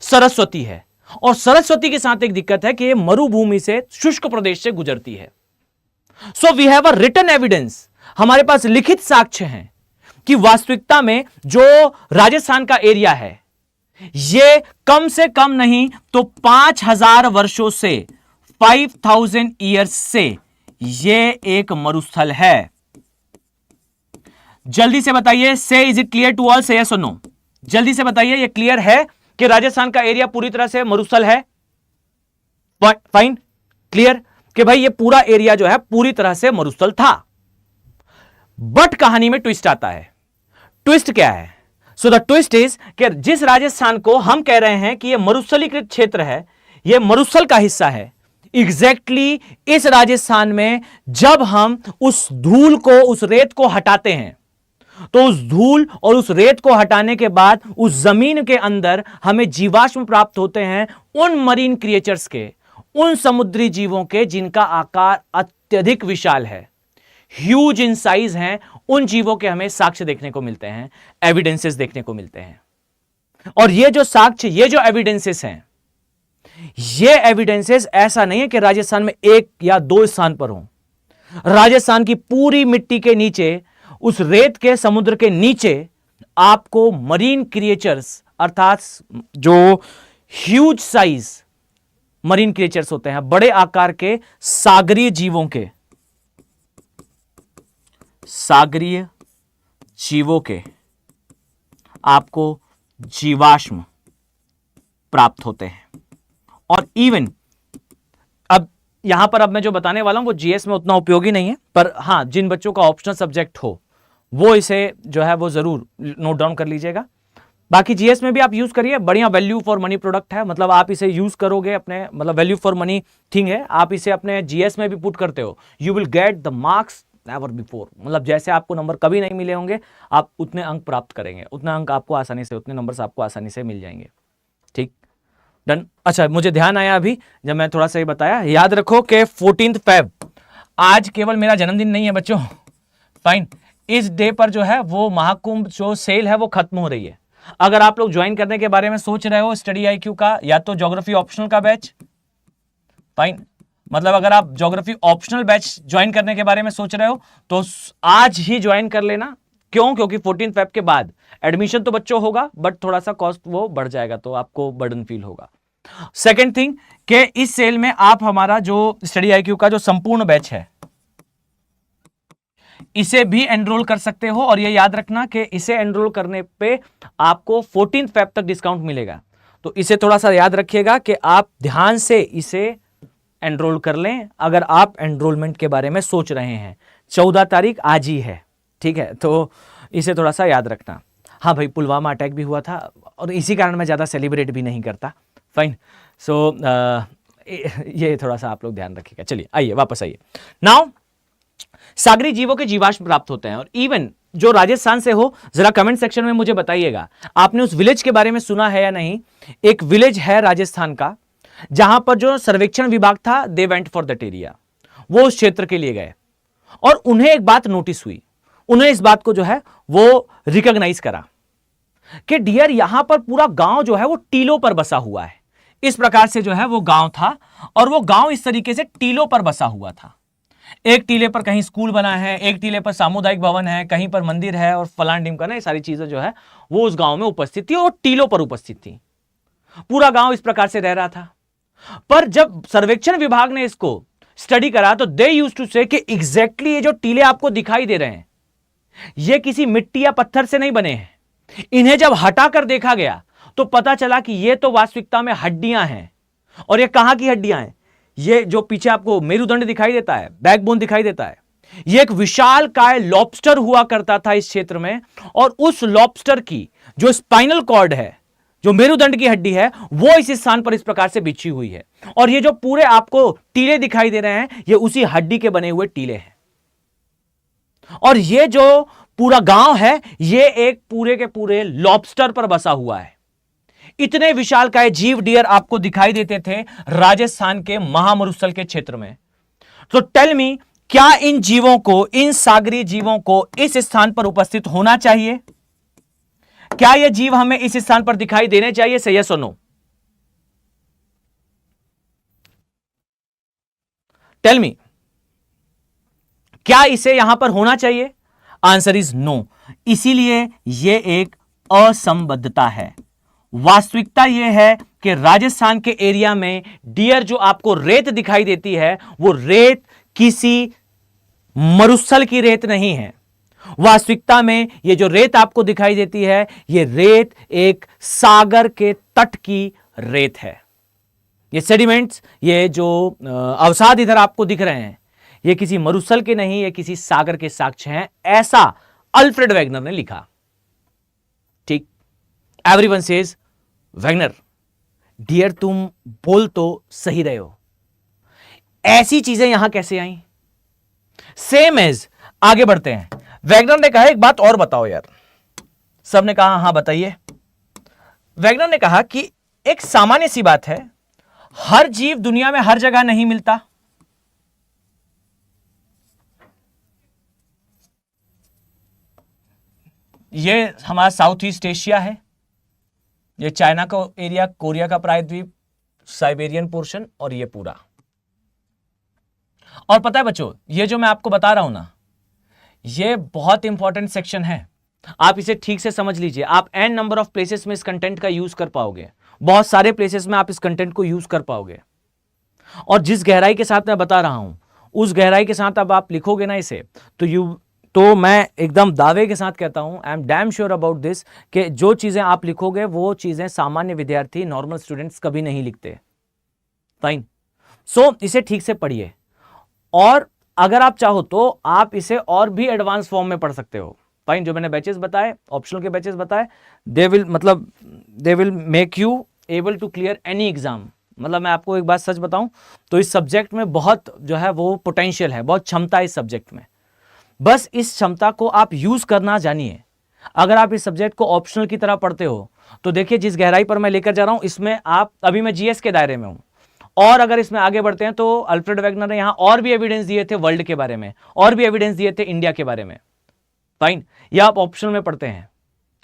सरस्वती है। और सरस्वती के साथ एक दिक्कत है कि ये मरुभूमि से, शुष्क प्रदेश से गुजरती है। So we have a written evidence, हमारे पास लिखित साक्ष्य हैं कि वास्तविकता में जो राजस्थान का एरिया है ये कम से कम नहीं तो 5000 वर्षों से, 5000 ईयर्स से ये एक मरुस्थल है। जल्दी से बताइए, say is it clear to all, say yes और नो? जल्दी से बताइए, ये क्लियर है कि राजस्थान का एरिया पूरी तरह से मरुस्थल है? फाइन, क्लियर कि भाई ये पूरा एरिया जो है पूरी तरह से मरुस्थल था। बट कहानी में ट्विस्ट आता है। ट्विस्ट क्या है? सो द ट्विस्ट इज कि जिस राजस्थान को हम कह रहे हैं कि यह मरुस्थलीकृत क्षेत्र है, यह मरुस्थल का हिस्सा है, एग्जैक्टली इस राजस्थान में जब हम उस धूल को, उस रेत को हटाते हैं, तो उस धूल और उस रेत को हटाने के बाद उस जमीन के अंदर हमें जीवाश्म प्राप्त होते हैं उन मरीन क्रिएचर्स के, उन समुद्री जीवों के जिनका आकार अत्यधिक विशाल है, ह्यूज इन साइज हैं। उन जीवों के हमें साक्ष्य देखने को मिलते हैं, एविडेंसेस देखने को मिलते हैं। और ये जो साक्ष्य, ये जो एविडेंसेस हैं, ये एविडेंसेस ऐसा नहीं है कि राजस्थान में 1 या 2 स्थान पर हो। राजस्थान की पूरी मिट्टी के नीचे, उस रेत के समुद्र के नीचे आपको मरीन क्रिएचर्स, अर्थात जो ह्यूज साइज मरीन क्रिएचर्स होते हैं, बड़े आकार के सागरीय जीवों के, सागरीय जीवों के आपको जीवाश्म प्राप्त होते हैं। और इवन अब यहां पर अब मैं जो बताने वाला हूं वो जीएस में उतना उपयोगी नहीं है, पर हां, जिन बच्चों का ऑप्शनल सब्जेक्ट हो वो इसे जो है वो जरूर नोट डाउन कर लीजिएगा। बाकी जीएस में भी आप यूज करिए, बढ़िया वैल्यू फॉर मनी प्रोडक्ट है, मतलब आप इसे यूज करोगे अपने, मतलब वैल्यू फॉर मनी थिंग है, आप इसे अपने जीएस में भी पुट करते हो, you will get the marks never before. मतलब जैसे आपको नंबर कभी नहीं मिले होंगे, आप उतने अंक प्राप्त करेंगे, उतना अंक आपको आसानी से, उतने नंबर आपको आसानी से मिल जाएंगे। ठीक, डन। अच्छा, मुझे ध्यान आया अभी जब मैं थोड़ा सा ये बताया, याद रखो कि 14 फेब आज केवल मेरा जन्मदिन नहीं है बच्चों, फाइन। इस डे पर जो है वो महाकुंभ जो सेल है वो खत्म हो रही है। अगर आप लोग ज्वाइन करने के बारे में सोच रहे हो स्टडी आईक्यू का, या तो ज्योग्राफी ऑप्शनल का बैच, फाइन, मतलब अगर आप ज्योग्राफी ऑप्शनल बैच ज्वाइन करने के बारे में सोच रहे हो तो आज ही ज्वाइन कर लेना। क्यों? क्योंकि 14 फेब के बाद एडमिशन तो बच्चों होगा, बट थोड़ा सा कॉस्ट वो बढ़ जाएगा, तो आपको बर्डन फील होगा। सेकेंड थिंग कि इस सेल में आप हमारा जो स्टडी आईक्यू का जो संपूर्ण बैच है इसे भी एनरोल कर सकते हो, और ये याद रखना कि इसे एनरोल करने पे आपको 14 फेब तक डिस्काउंट मिलेगा। तो इसे थोड़ा सा याद रखिएगा कि आप ध्यान से इसे एनरोल कर लें अगर आप एनरोलमेंट के बारे में सोच रहे हैं। 14 तारीख आज ही है, ठीक है, तो इसे थोड़ा सा याद रखना। हाँ भाई, पुलवामा अटैक भी हुआ था और इसी कारण मैं ज़्यादा सेलिब्रेट भी नहीं करता, फाइन। सो ये थोड़ा सा आप लोग ध्यान रखिएगा। चलिए आइए वापस आइए। नाउ सागरी जीवों के जीवाश्म प्राप्त होते हैं, और इवन जो राजस्थान से हो जरा कमेंट सेक्शन में मुझे बताइएगा आपने उस विलेज के बारे में सुना है या नहीं। एक विलेज है राजस्थान का जहां पर जो सर्वेक्षण विभाग था, they went for that area, वो उस क्षेत्र के लिए गए और उन्हें एक बात नोटिस हुई, उन्हें इस बात को जो है वो रिकॉग्नाइज करा कि डियर यहां पर पूरा गांव जो है वो टीलों पर बसा हुआ है। इस प्रकार से जो है वो गांव था, और वो गांव इस तरीके से टीलों पर बसा हुआ था। एक टीले पर कहीं स्कूल बना है, एक टीले पर सामुदायिक भवन है, कहीं पर मंदिर है, और फलान ढिमका, ये सारी चीजें जो है वो उस गांव में उपस्थित थी और टीलों पर उपस्थित थी। पूरा गांव इस प्रकार से रह रहा था। पर जब सर्वेक्षण विभाग ने इसको स्टडी करा तो दे यूज्ड टू से कि एग्जैक्टली ये जो टीले आपको दिखाई दे रहे हैं ये किसी मिट्टी या पत्थर से नहीं बने हैं। इन्हें जब हटाकर देखा गया तो पता चला कि ये तो वास्तविकता में हड्डियां हैं। और ये कहां की हड्डियां हैं? ये जो पीछे आपको मेरुदंड दिखाई देता है, बैकबोन दिखाई देता है, ये एक विशालकाय लॉबस्टर हुआ करता था इस क्षेत्र में, और उस लॉबस्टर की जो स्पाइनल कॉर्ड है, जो मेरुदंड की हड्डी है, वो इस स्थान पर इस प्रकार से बिछी हुई है। और ये जो पूरे आपको टीले दिखाई दे रहे हैं ये उसी हड्डी के बने हुए टीले हैं। और ये जो पूरा गांव है ये एक पूरे के पूरे लॉबस्टर पर बसा हुआ है। इतने विशालकाय जीव डियर आपको दिखाई देते थे राजस्थान के महामरुस्थल के क्षेत्र में। तो टेल मी, क्या इन जीवों को, इन सागरी जीवों को इस स्थान पर उपस्थित होना चाहिए? क्या ये जीव हमें इस स्थान पर दिखाई देने चाहिए? से यस और नो? टेल मी, क्या इसे यहां पर होना चाहिए? Answer is no. इसीलिए यह एक असंबद्धता है। वास्तविकता यह है कि राजस्थान के एरिया में डियर जो आपको रेत दिखाई देती है वो रेत किसी मरुस्थल की रेत नहीं है। वास्तविकता में ये जो रेत आपको दिखाई देती है ये रेत एक सागर के तट की रेत है। ये सेडिमेंट्स, ये जो अवसाद इधर आपको दिख रहे हैं ये किसी मरुस्थल के नहीं, ये किसी सागर के साक्ष्य हैं, ऐसा अल्फ्रेड वेगनर ने लिखा। ठीक, एवरीवन सेज वेगनर, डियर तुम बोल तो सही रहे हो, ऐसी चीजें यहां कैसे आई? सेम एज आगे बढ़ते हैं। वेगनर ने कहा एक बात और बताओ यार। सबने कहा हां बताइए। वेगनर ने कहा कि एक सामान्य सी बात है, हर जीव दुनिया में हर जगह नहीं मिलता। ये हमारा साउथ ईस्ट एशिया है, ये चाइना का एरिया, कोरिया का प्रायद्वीप, साइबेरियन पोर्शन, और ये पूरा। और पता है बच्चों, ये जो मैं आपको बता रहा हूं ना, ये बहुत इंपॉर्टेंट सेक्शन है। आप इसे ठीक से समझ लीजिए। आप एन नंबर ऑफ प्लेसेस में इस कंटेंट का यूज कर पाओगे, बहुत सारे प्लेसेस में आप इस कंटेंट को यूज कर पाओगे। और जिस गहराई के साथ मैं बता रहा हूं उस गहराई के साथ अब आप लिखोगे ना इसे, तो मैं एकदम दावे के साथ कहता हूं, I am damn sure about this, कि जो चीजें आप लिखोगे वो चीजें सामान्य विद्यार्थी, नॉर्मल स्टूडेंट्स कभी नहीं लिखते। फाइन। सो इसे ठीक से पढ़िए, और अगर आप चाहो तो आप इसे और भी एडवांस फॉर्म में पढ़ सकते हो। फाइन, जो मैंने बैचेस बताए, ऑप्शनल के बैचेस बताए, they will make you able to clear any exam. मतलब मैं आपको एक बात सच बताऊं तो इस सब्जेक्ट में बहुत जो है वो पोटेंशियल है, बहुत क्षमता है इस सब्जेक्ट में। बस इस क्षमता को आप यूज करना जानिए। अगर आप इस सब्जेक्ट को ऑप्शनल की तरह पढ़ते हो तो देखिए जिस गहराई पर मैं लेकर जा रहा हूं इसमें आप, अभी मैं जीएस के दायरे में हूं, और अगर इसमें आगे बढ़ते हैं तो अल्फ्रेड वेगनर ने यहां और भी एविडेंस दिए थे वर्ल्ड के बारे में, और भी एविडेंस दिए थे इंडिया के बारे में। फाइन, ये आप ऑप्शनल में पढ़ते हैं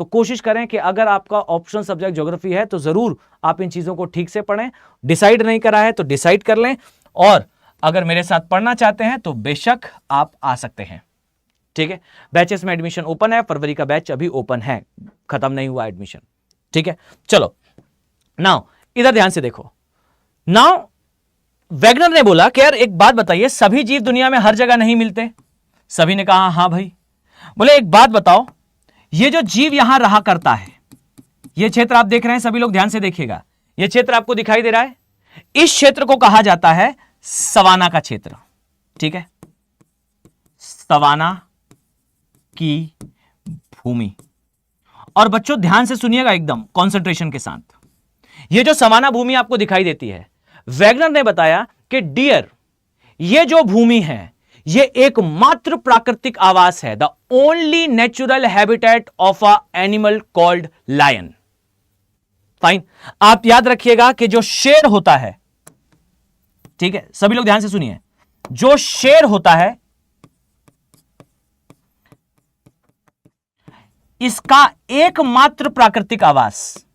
तो कोशिश करें कि अगर आपका ऑप्शनल सब्जेक्ट ज्योग्राफी है तो जरूर आप इन चीजों को ठीक से पढ़ें। डिसाइड नहीं करा है तो डिसाइड कर लें, और अगर मेरे साथ पढ़ना चाहते हैं तो बेशक आप आ सकते हैं। ठीक है, बैचेस में एडमिशन ओपन है, फरवरी का बैच अभी ओपन है, खत्म नहीं हुआ एडमिशन। ठीक है, चलो नाउ इधर ध्यान से देखो। नाउ वैगनर ने बोला कि यार एक बात बताइए, सभी जीव दुनिया में हर जगह नहीं मिलते। सभी ने कहा हां भाई। बोले एक बात बताओ, ये जो जीव यहां रहा करता है, ये क्षेत्र आप देख रहे हैं, सभी लोग ध्यान से देखिएगा, ये क्षेत्र आपको दिखाई दे रहा है, इस क्षेत्र को कहा जाता है सवाना का क्षेत्र। ठीक है, सवाना की भूमि। और बच्चों ध्यान से सुनिएगा एकदम कंसंट्रेशन के साथ, ये जो सवाना भूमि आपको दिखाई देती है, वैगनर ने बताया कि डियर, ये जो भूमि है ये एकमात्र प्राकृतिक आवास है, the only natural habitat of a animal called lion. Fine, आप याद रखिएगा कि जो शेर होता है, ठीक है सभी लोग ध्यान से सुनिए, जो शेर होता है इसका एकमात्र प्राकृतिक आवास,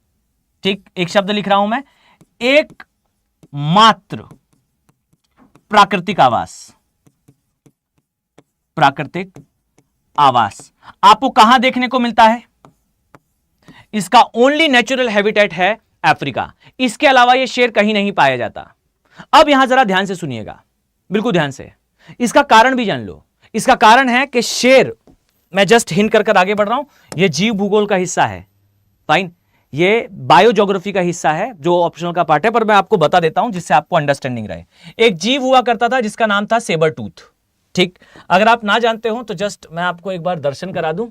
ठीक एक शब्द लिख रहा हूं मैं, एक मात्र प्राकृतिक आवास, प्राकृतिक आवास आपको कहां देखने को मिलता है? इसका ओनली नेचुरल हैबिटेट है अफ्रीका, इसके अलावा यह शेर कहीं नहीं पाया जाता। अब यहां जरा ध्यान से सुनिएगा, बिल्कुल ध्यान से, इसका कारण भी जान लो। इसका कारण है कि शेर, मैं जस्ट हिंट कर आगे बढ़ रहा हूं, यह जीव भूगोल का हिस्सा है। फाइन, ये बायो ज्योग्राफी का हिस्सा है जो ऑप्शनल का पार्ट है, पर मैं आपको बता देता हूं जिससे आपको अंडरस्टैंडिंग रहे। एक जीव हुआ करता था जिसका नाम था सेबर टूथ। ठीक, अगर आप ना जानते हो तो जस्ट मैं आपको एक बार दर्शन करा दूं,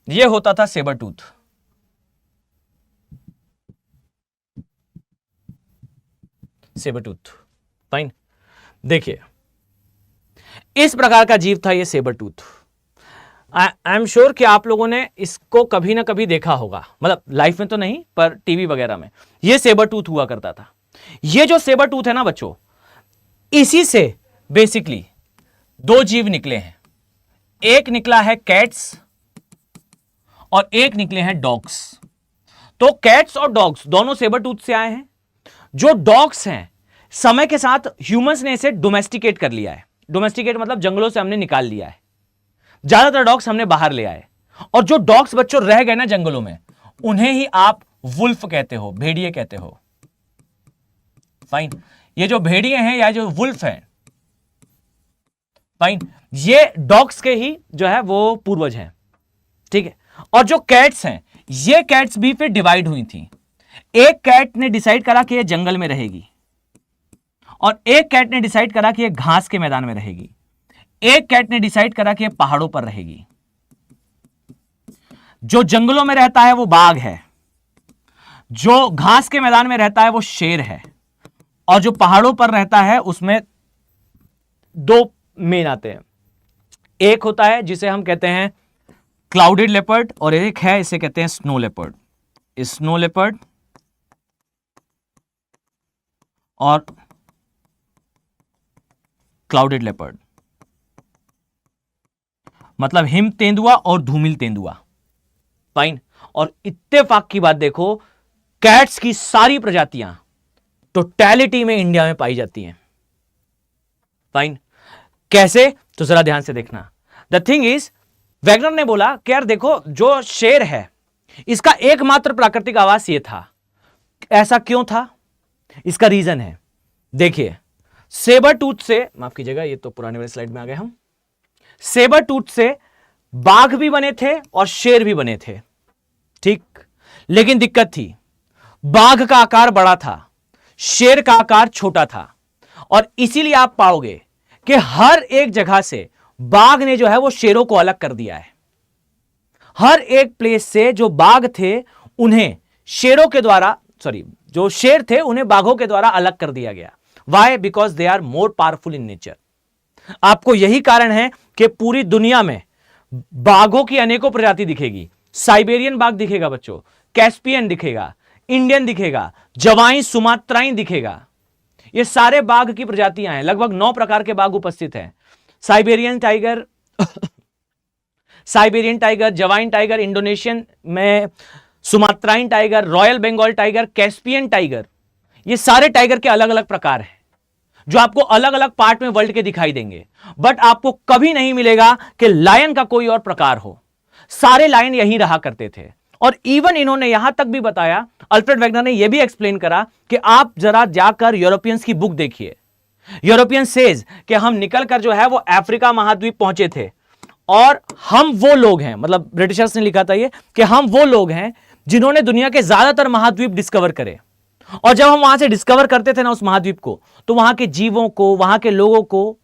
यह होता था sabre tooth. Sabre tooth, fine, देखिए इस प्रकार का जीव था यह sabre tooth. I am sure कि आप लोगों ने इसको कभी ना कभी देखा होगा, मतलब लाइफ में तो नहीं पर टीवी वगैरह में। यह सेबर टूथ हुआ करता था। यह जो सेबर टूथ है ना बच्चों, इसी से बेसिकली दो जीव निकले हैं, एक निकला है कैट्स और एक निकले हैं डॉग्स। तो कैट्स और डॉग्स दोनों सेबर टूथ से आए हैं। जो डॉग्स हैं, समय के साथ ह्यूमंस ने इसे डोमेस्टिकेट कर लिया है। डोमेस्टिकेट मतलब जंगलों से हमने निकाल लिया है, ज्यादातर डॉग्स हमने बाहर ले आए, और जो डॉग्स बच्चों रह गए ना जंगलों में, उन्हें ही आप वुल्फ कहते हो, भेड़िए कहते हो। फाइन, ये जो भेड़िए हैं या जो वुल्फ हैं, फाइन, ये डॉग्स के ही जो है वो पूर्वज हैं। ठीक है, और जो कैट्स हैं, ये कैट्स भी फिर डिवाइड हुई थी। एक कैट ने डिसाइड करा कि ये जंगल में रहेगी, और एक कैट ने डिसाइड करा कि ये घास के मैदान में रहेगी, एक कैट ने डिसाइड करा कि ये पहाड़ों पर रहेगी। जो जंगलों में रहता है वो बाघ है, जो घास के मैदान में रहता है वो शेर है, और जो पहाड़ों पर रहता है उसमें दो मेन आते हैं। एक होता है जिसे हम कहते हैं क्लाउडेड लेपर्ड, और एक है इसे कहते हैं स्नो लेपर्ड। स्नो लेपर्ड और क्लाउडेड लेपर्ड, मतलब हिम तेंदुआ और धूमिल तेंदुआ। फाइन, और इत्तेफाक की बात देखो, कैट्स की सारी प्रजातियां टोटलिटी में इंडिया में पाई जाती हैं। फाइन, कैसे? तो जरा ध्यान से देखना। द थिंग इज, वैगनर ने बोला कि यार देखो, जो शेर है इसका एकमात्र प्राकृतिक आवास ये था। ऐसा क्यों था? इसका रीजन है, देखिए सेबर टूथ से, माफ कीजिएगा ये तो पुराने वाले स्लाइड में आ गए हम, सेबर टूथ से बाघ भी बने थे और शेर भी बने थे। ठीक, लेकिन दिक्कत थी, बाघ का आकार बड़ा था, शेर का आकार छोटा था, और इसीलिए आप पाओगे कि हर एक जगह से बाघ ने जो है वो शेरों को अलग कर दिया है। हर एक प्लेस से जो बाघ थे उन्हें शेरों के द्वारा, सॉरी, जो शेर थे उन्हें बाघों के द्वारा अलग कर दिया गया। Why? Because they are more powerful in nature. आपको यही कारण है कि पूरी दुनिया में बाघों की अनेकों प्रजाति दिखेगी। साइबेरियन बाघ दिखेगा बच्चों, कैस्पियन दिखेगा, इंडियन दिखेगा, जवाई सुमात्राई दिखेगा। ये सारे बाघ की प्रजातियां हैं, लगभग 9 प्रकार के बाघ उपस्थित हैं। Siberian tiger Siberian tiger, Javan tiger, Indonesian में Sumatran tiger, royal Bengal tiger, Caspian tiger, ये सारे टाइगर के अलग अलग प्रकार हैं जो आपको अलग अलग पार्ट में वर्ल्ड के दिखाई देंगे, बट आपको कभी नहीं मिलेगा कि लायन का कोई और प्रकार हो। सारे लायन यही रहा करते थे। और इवन इन्होंने यहां तक भी बताया, अल्फ्रेड वेगनर ने यह भी एक्सप्लेन करा कि आप जरा जाकर यूरोपियंस की बुक देखिए। यूरोपियन सेज कि हम निकलकर जो है वो अफ्रीका महाद्वीप पहुंचे थे और हम वो लोग हैं, मतलब ब्रिटिशर्स ने लिखा था ये कि हम वो लोग हैं जिन्होंने दुनिया के ज्यादातर महाद्वीप डिस्कवर करे। और जब हम वहां से डिस्कवर करते थे ना उस महाद्वीप को, तो वहां के जीवों को, वहां के लोगों को,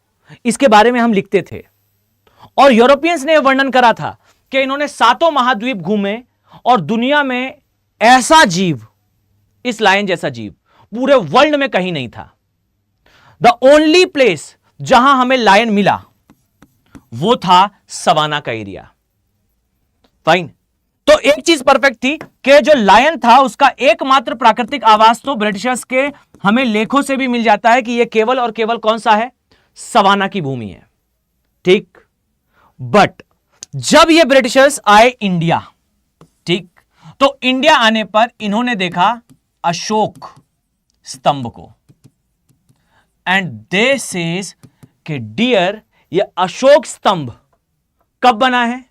इसके बारे में हम लिखते थे। और यूरोपियंस ने वर्णन करा था कि इन्होंने 7 महाद्वीप घूमे और दुनिया में ऐसा जीव, इस लायन जैसा जीव पूरे वर्ल्ड में कहीं नहीं था। द ओनली प्लेस जहां हमें लायन मिला वो था सवाना का एरिया। फाइन। तो एक चीज परफेक्ट थी कि जो लायन था उसका एकमात्र प्राकृतिक आवास तो ब्रिटिशर्स के हमें लेखों से भी मिल जाता है कि यह केवल और केवल कौन सा है, सवाना की भूमि है। ठीक। बट जब ये ब्रिटिशर्स आए इंडिया, ठीक, तो इंडिया आने पर इन्होंने देखा अशोक स्तंभ को, एंड दे सेज कि डियर ये अशोक स्तंभ कब बना है?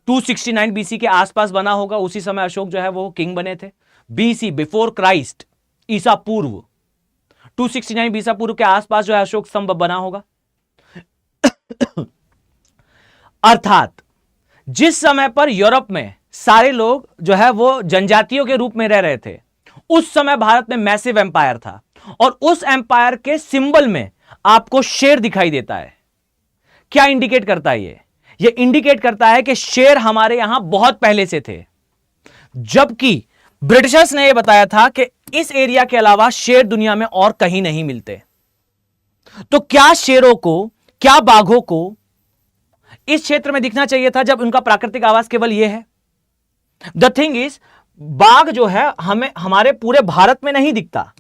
269 बीसी के आसपास बना होगा। उसी समय अशोक जो है वो किंग बने थे। बीसी, बिफोर क्राइस्ट, ईसा पूर्व, 269 बीसा पूर्व के आसपास जो है अशोक स्तंभ बना होगा। अर्थात जिस समय पर यूरोप में सारे लोग जो है वो जनजातियों के रूप में रह रहे थे, उस समय भारत में मैसिव एम्पायर था और उस एम्पायर के सिंबल में आपको शेर दिखाई देता है। क्या इंडिकेट करता है ये इंडिकेट करता है कि शेर हमारे यहां बहुत पहले से थे, जबकि ब्रिटिशर्स ने यह बताया था कि इस एरिया के अलावा शेर दुनिया में और कहीं नहीं मिलते। तो क्या शेरों को, क्या बाघों को इस क्षेत्र में दिखना चाहिए था जब उनका प्राकृतिक आवास केवल यह है? द थिंग इज, बाघ जो है हमें हमारे पूरे भारत में नहीं दिखता,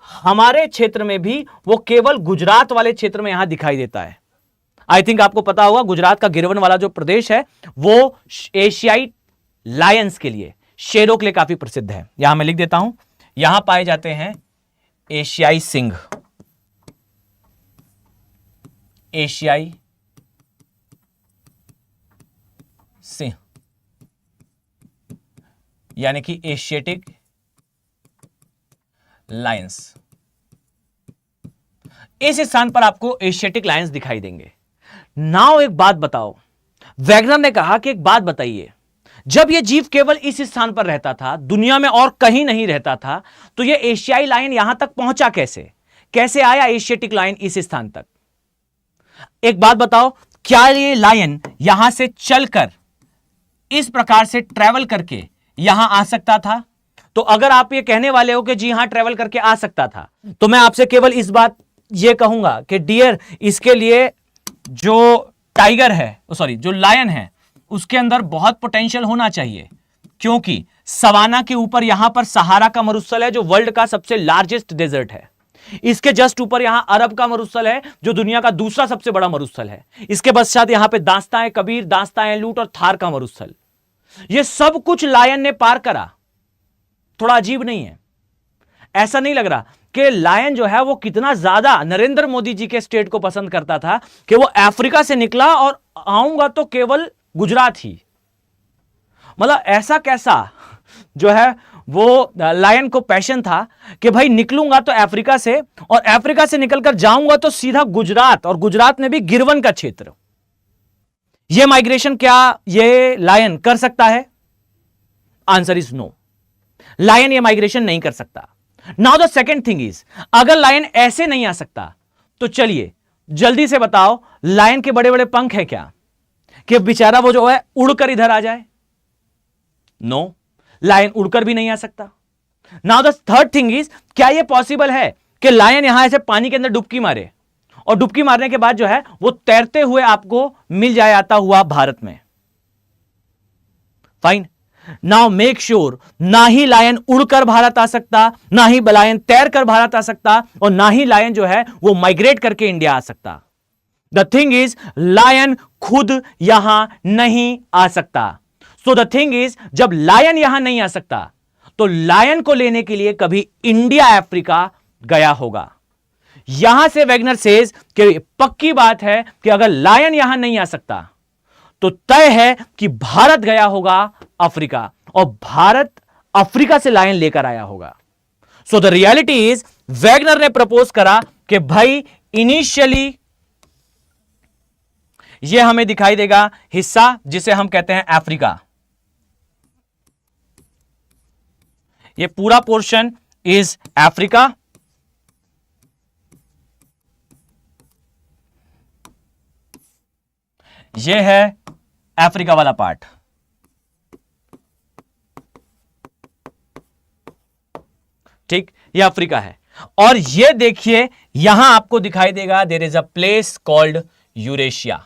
हमारे क्षेत्र में भी वो केवल गुजरात वाले क्षेत्र में यहां दिखाई देता है। आई थिंक आपको पता होगा गुजरात का गिरवन वाला जो प्रदेश है वो एशियाई लायंस के लिए, शेरों के लिए काफी प्रसिद्ध है। यहां मैं लिख देता हूं, यहां पाए जाते हैं एशियाई सिंह, एशियाई सिंह, यानी कि एशियाटिक लायंस। इस स्थान पर आपको एशियाटिक लायंस दिखाई देंगे। नाउ एक बात बताओ, वैगनर ने कहा कि एक बात बताइए, जब यह जीव केवल इस स्थान पर रहता था, दुनिया में और कहीं नहीं रहता था, तो यह एशियाई लायन यहां तक पहुंचा कैसे? कैसे आया एशियाटिक लायन इस स्थान तक? एक बात बताओ, क्या ये लायन यहां से चलकर इस प्रकार से ट्रेवल करके यहां आ सकता था? तो अगर आप ये कहने वाले हो कि जी हां ट्रेवल करके आ सकता था, तो मैं आपसे केवल इस बात ये कहूंगा कि डियर, इसके लिए जो टाइगर है, सॉरी जो लायन है, उसके अंदर बहुत पोटेंशियल होना चाहिए, क्योंकि सवाना के ऊपर यहां पर सहारा का मरुस्थल है जो वर्ल्ड का सबसे लार्जेस्ट डेजर्ट है। इसके जस्ट ऊपर यहां अरब का मरुस्थल है जो दुनिया का दूसरा सबसे बड़ा मरुस्थल है। इसके पश्चात यहां पे दास्तां कबीर, दास्तां लूट और थार का मरुस्थल। यह सब कुछ लायन ने पार करा। थोड़ा अजीब नहीं है? ऐसा नहीं लग रहा कि लायन जो है वो कितना ज्यादा नरेंद्र मोदी जी के स्टेट को पसंद करता था कि वो अफ्रीका से निकला और आऊंगा तो केवल गुजरात ही। मतलब ऐसा कैसा जो है वो लायन को पैशन था कि भाई निकलूंगा तो अफ्रीका से, और अफ्रीका से निकलकर जाऊंगा तो सीधा गुजरात, और गुजरात में भी गिरवन का क्षेत्र। यह माइग्रेशन क्या ये लायन कर सकता है? आंसर इज नो, लायन ये माइग्रेशन नहीं कर सकता। Now the second thing is, अगर लायन ऐसे नहीं आ सकता तो चलिए जल्दी से बताओ, लायन के बड़े बड़े पंख है क्या कि बेचारा वो जो है उड़कर इधर आ जाए? नो, लायन उड़कर भी नहीं आ सकता। Now the third thing is, क्या यह पॉसिबल है कि लायन यहां ऐसे पानी के अंदर डुबकी मारे और डुबकी मारने के बाद जो है वो तैरते हुए आपको मिल जाए आता हुआ भारत में? फाइन। नाउ मेक श्योर, ना ही लायन उड़कर भारत आ सकता, ना ही लायन तैरकर भारत आ सकता, और ना ही लायन जो है वो माइग्रेट करके इंडिया आ सकता। द थिंग इज लायन खुद यहां नहीं आ सकता। सो द थिंग इज, जब लायन यहां नहीं आ सकता तो लायन को लेने के लिए कभी इंडिया अफ्रीका गया होगा। यहां से वैगनर सेज कि पक्की बात है कि अगर लायन यहां नहीं आ सकता तो तय है कि भारत गया होगा अफ्रीका, और भारत अफ्रीका से लायन लेकर आया होगा। So the reality is, Wagner ने प्रपोज करा कि भाई इनिशियली यह हमें दिखाई देगा हिस्सा जिसे हम कहते हैं अफ्रीका। ये पूरा पोर्शन इज अफ्रीका, ये है अफ्रीका वाला पार्ट। ठीक, ये अफ्रीका है। और ये देखिए यहां आपको दिखाई देगा there is a place called Eurasia.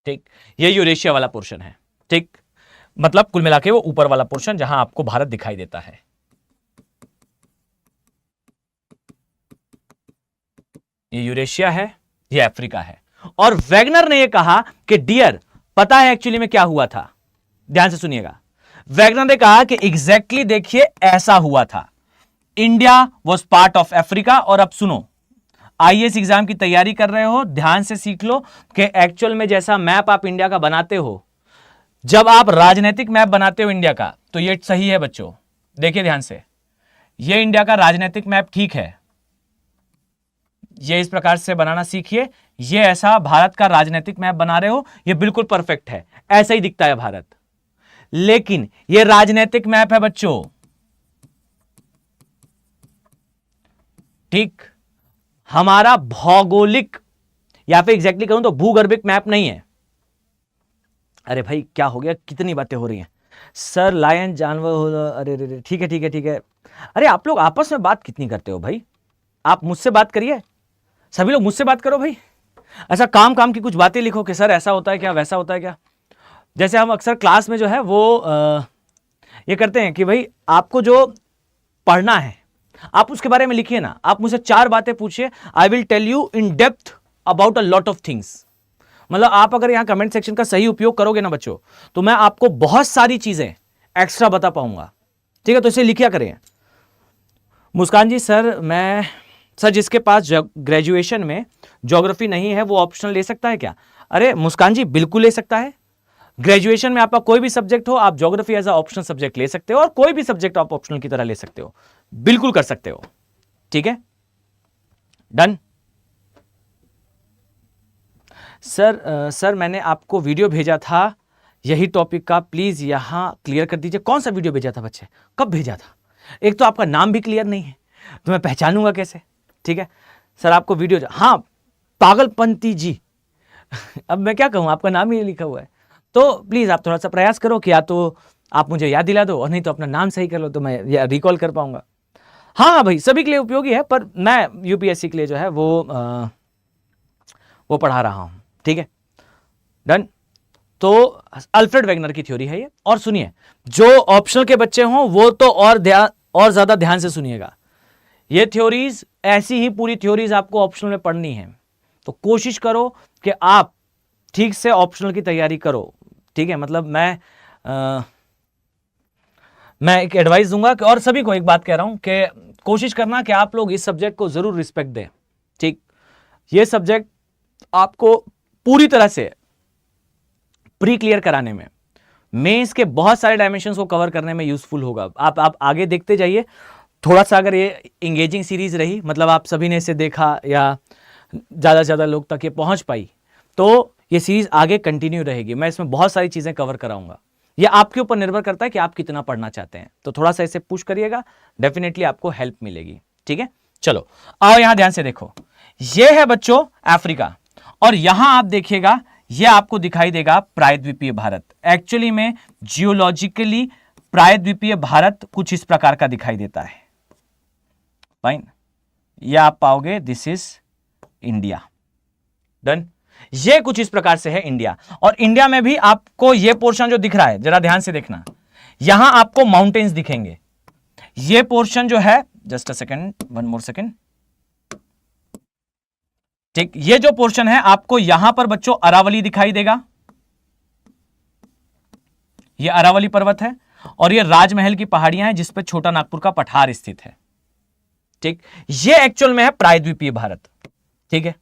ठीक, ये यूरेशिया वाला पोर्शन है। ठीक, मतलब कुल मिला के वो ऊपर वाला पोर्शन जहां आपको भारत दिखाई देता है। ये यूरेशिया है, ये अफ्रीका है। और वैगनर ने ये कहा कि डियर, पता है एक्चुअली में क्या हुआ था? ध्यान से सुनिएगा। वैगनर ने कहा कि एग्जैक्टली देखिए ऐसा हुआ था। India was part of Africa. और अब सुनो, आईएएस एग्जाम की तैयारी कर रहे हो, ध्यान से सीख लो कि एक्चुअल में जैसा मैप आप इंडिया का बनाते हो, जब आप राजनीतिक मैप बनाते हो इंडिया का, तो ये सही है बच्चों। देखिए ध्यान से, ये इंडिया का राजनीतिक मैप ठीक है, ये इस प्रकार से बनाना सीखिए। ये ऐसा भारत का राजनीतिक मैप बना रहे हो, ये बिल्कुल परफेक्ट है, ऐसा ही दिखता है भारत। लेकिन ये राजनीतिक मैप है बच्चों, ठीक, हमारा भौगोलिक या फिर एग्जैक्टली कहूं तो भूगर्भिक मैप नहीं है। अरे भाई क्या हो गया, कितनी बातें हो रही हैं सर, लायन जानवर हो, अरे ठीक है ठीक है ठीक है। अरे आप लोग आपस में बात कितनी करते हो भाई? आप मुझसे बात करिए, सभी लोग मुझसे बात करो भाई। ऐसा काम काम की कुछ बातें लिखो कि सर ऐसा होता है क्या, वैसा होता है क्या। जैसे हम अक्सर क्लास में जो है वो ये करते हैं कि भाई आपको जो पढ़ना है आप उसके बारे में लिखिए ना। आप मुझसे 4 बातें पूछिए, I will tell you in depth about a lot of things. मतलब आप अगर यहां कमेंट सेक्शन का सही उपयोग करोगे ना बच्चों, तो मैं आपको बहुत सारी चीजें एक्स्ट्रा बता पाऊंगा। ठीक है, तो इसे लिखिया करें। मुस्कान जी, सर जिसके पास ग्रेजुएशन में ज्योग्राफी नहीं है वो ऑप्शनल ले सकता है क्या? अरे मुस्कान जी, बिल्कुल ले सकता है। ग्रेजुएशन में आपका कोई भी सब्जेक्ट हो, आप geography as a optional subject ले सकते हो, और कोई भी सब्जेक्ट आप ऑप्शनल की तरह ले सकते हो, बिल्कुल कर सकते हो। ठीक है, डन। सर मैंने आपको वीडियो भेजा था यही टॉपिक का, प्लीज यहां क्लियर कर दीजिए। कौन सा वीडियो भेजा था बच्चे, कब भेजा था? एक तो आपका नाम भी क्लियर नहीं है, तो मैं पहचानूंगा कैसे? ठीक है सर, आपको वीडियो, हाँ पागलपंती जी अब मैं क्या कहूं, आपका नाम ही लिखा हुआ है। तो प्लीज आप थोड़ा सा प्रयास करो कि या तो आप मुझे याद दिला दो, और नहीं तो अपना नाम सही कर लो, तो मैं रिकॉल कर पाऊंगा। हाँ भाई, सभी के लिए उपयोगी है, पर मैं यूपीएससी के लिए जो है वो पढ़ा रहा हूं। ठीक है, डन। तो अल्फ्रेड वेगनर की थ्योरी है ये। और सुनिए, जो ऑप्शनल के बच्चे हों वो तो और ज्यादा ध्यान से सुनिएगा। ये थ्योरीज, ऐसी ही पूरी थ्योरीज आपको ऑप्शनल में पढ़नी है, तो कोशिश करो कि आप ठीक से ऑप्शनल की तैयारी करो। ठीक है, मतलब मैं एक एडवाइस दूंगा कि, और सभी को एक बात कह रहा हूं कि कोशिश करना कि आप लोग इस सब्जेक्ट को जरूर रिस्पेक्ट दें। ठीक, ये सब्जेक्ट आपको पूरी तरह से प्री क्लियर कराने में, मेंस के बहुत सारे डायमेंशंस को कवर करने में यूजफुल होगा। आप आगे देखते जाइए। थोड़ा सा अगर ये इंगेजिंग सीरीज रही, मतलब आप सभी ने इसे देखा या ज़्यादा से ज़्यादा लोग तक ये पहुंच पाई, तो ये सीरीज आगे कंटिन्यू रहेगी। मैं इसमें बहुत सारी चीज़ें कवर कराऊंगा। ये आपके ऊपर निर्भर करता है कि आप कितना पढ़ना चाहते हैं। तो थोड़ा सा इसे पुश करिएगा, डेफिनेटली आपको हेल्प मिलेगी। ठीक है, चलो आओ यहां ध्यान से देखो। ये है बच्चों अफ्रीका, और यहां आप देखिएगा ये आपको दिखाई देगा प्रायद्वीपीय भारत। एक्चुअली में जियोलॉजिकली प्रायद्वीपीय भारत कुछ इस प्रकार का दिखाई देता है। फाइन, ये आप पाओगे, दिस इज इंडिया। डन। ये कुछ इस प्रकार से है इंडिया। और इंडिया में भी आपको ये पोर्शन जो दिख रहा है, जरा ध्यान से देखना, यहां आपको माउंटेन्स दिखेंगे। ये पोर्शन जो है, just a second, one more second, ठीक, ये जो पोर्शन है आपको यहां पर बच्चों अरावली दिखाई देगा, ये अरावली पर्वत है, और ये राजमहल की पहाड़ियां हैं जिस पे छोटा नागपुर का पठार स्थित है। ठीक, ये एक्चुअल में है प्रायद्वीपीय भारत। ठीक है,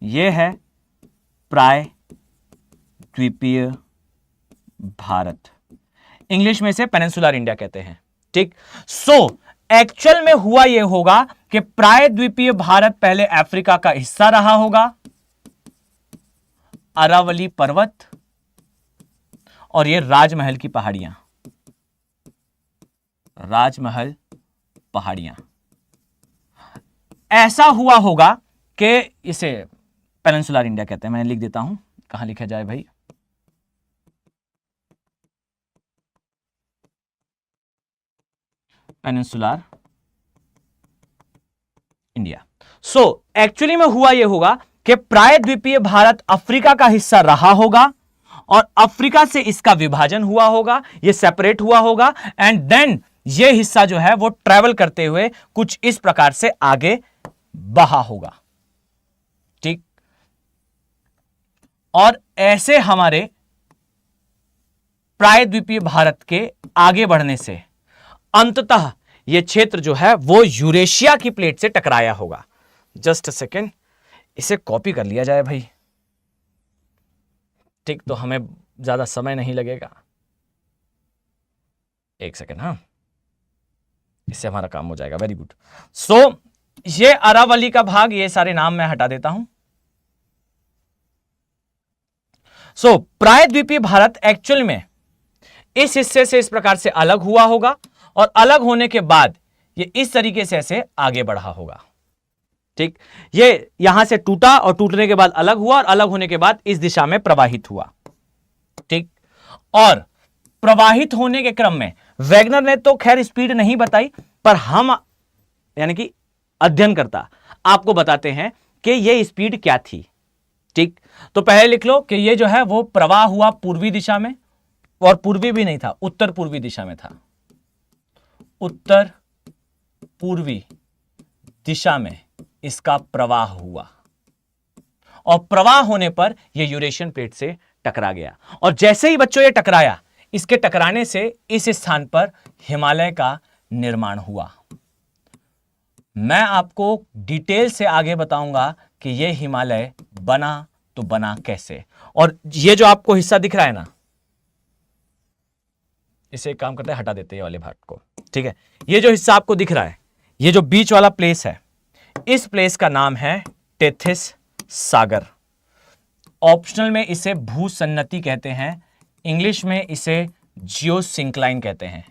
ये है प्रायद्वीपीय भारत, इंग्लिश में इसे पेनिनसुलर इंडिया कहते हैं। ठीक, सो एक्चुअल में हुआ यह होगा कि प्रायद्वीपीय भारत पहले अफ्रीका का हिस्सा रहा होगा, अरावली पर्वत और ये राजमहल की पहाड़ियां, राजमहल पहाड़ियां, ऐसा हुआ होगा कि इसे पेनिनसुलर इंडिया कहते हैं। मैं लिख देता हूं, कहां लिखा जाए भाई, पेनिनसुलर इंडिया। सो एक्चुअली में हुआ यह होगा कि प्रायद्वीपीय भारत अफ्रीका का हिस्सा रहा होगा और अफ्रीका से इसका विभाजन हुआ होगा, ये सेपरेट हुआ होगा, एंड देन ये हिस्सा जो है वो ट्रेवल करते हुए कुछ इस प्रकार से आगे बहा होगा। ठीक, और ऐसे हमारे प्रायद्वीपीय भारत के आगे बढ़ने से अंततः यह क्षेत्र जो है वो यूरेशिया की प्लेट से टकराया होगा। जस्ट अ सेकेंड, इसे कॉपी कर लिया जाए भाई। ठीक, तो हमें ज्यादा समय नहीं लगेगा, एक सेकेंड, हाँ, इससे हमारा काम हो जाएगा। Very good. सो ये अरावली का भाग, ये सारे नाम मैं हटा देता हूं। सो प्रायद्वीपीय भारत एक्चुअल में इस हिस्से से इस प्रकार से अलग हुआ होगा और अलग होने के बाद ये इस तरीके से ऐसे आगे बढ़ा होगा। ठीक, ये यहां से टूटा और टूटने के बाद अलग हुआ और अलग होने के बाद इस दिशा में प्रवाहित हुआ। ठीक, और प्रवाहित होने के क्रम में वैगनर ने तो खैर स्पीड नहीं बताई, पर हम यानी कि अध्ययनकर्ता आपको बताते हैं कि ये स्पीड क्या थी। ठीक, तो पहले लिख लो कि ये जो है वो प्रवाह हुआ पूर्वी दिशा में, और पूर्वी भी नहीं था, उत्तर पूर्वी दिशा में था, उत्तर पूर्वी दिशा में इसका प्रवाह हुआ, और प्रवाह होने पर यह यूरेशियन प्लेट से टकरा गया। और जैसे ही बच्चों ये टकराया, इसके टकराने से इस स्थान पर हिमालय का निर्माण हुआ। मैं आपको डिटेल से आगे बताऊंगा कि यह हिमालय बना तो बना कैसे। और ये जो आपको हिस्सा दिख रहा है ना, इसे एक काम करते हैं, हटा देते हैं ये वाले भाग को। ठीक है, ये जो हिस्सा आपको दिख रहा है, ये जो बीच वाला प्लेस है, इस प्लेस का नाम है टेथिस सागर। ऑप्शनल में इसे भूसन्नति कहते हैं, इंग्लिश में इसे जियोसिंक्लाइन कहते हैं।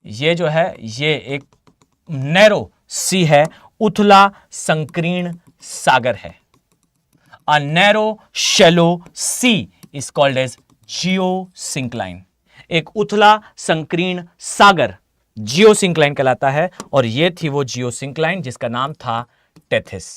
ये जो है ये एक नैरो सी है, उथला संकीर्ण सागर है। A narrow shallow sea is called as geosyncline. एक उथला संकीर्ण सागर जियोसिंक्लाइन कहलाता है, और यह थी वो जियोसिंक्लाइन जिसका नाम था टेथिस।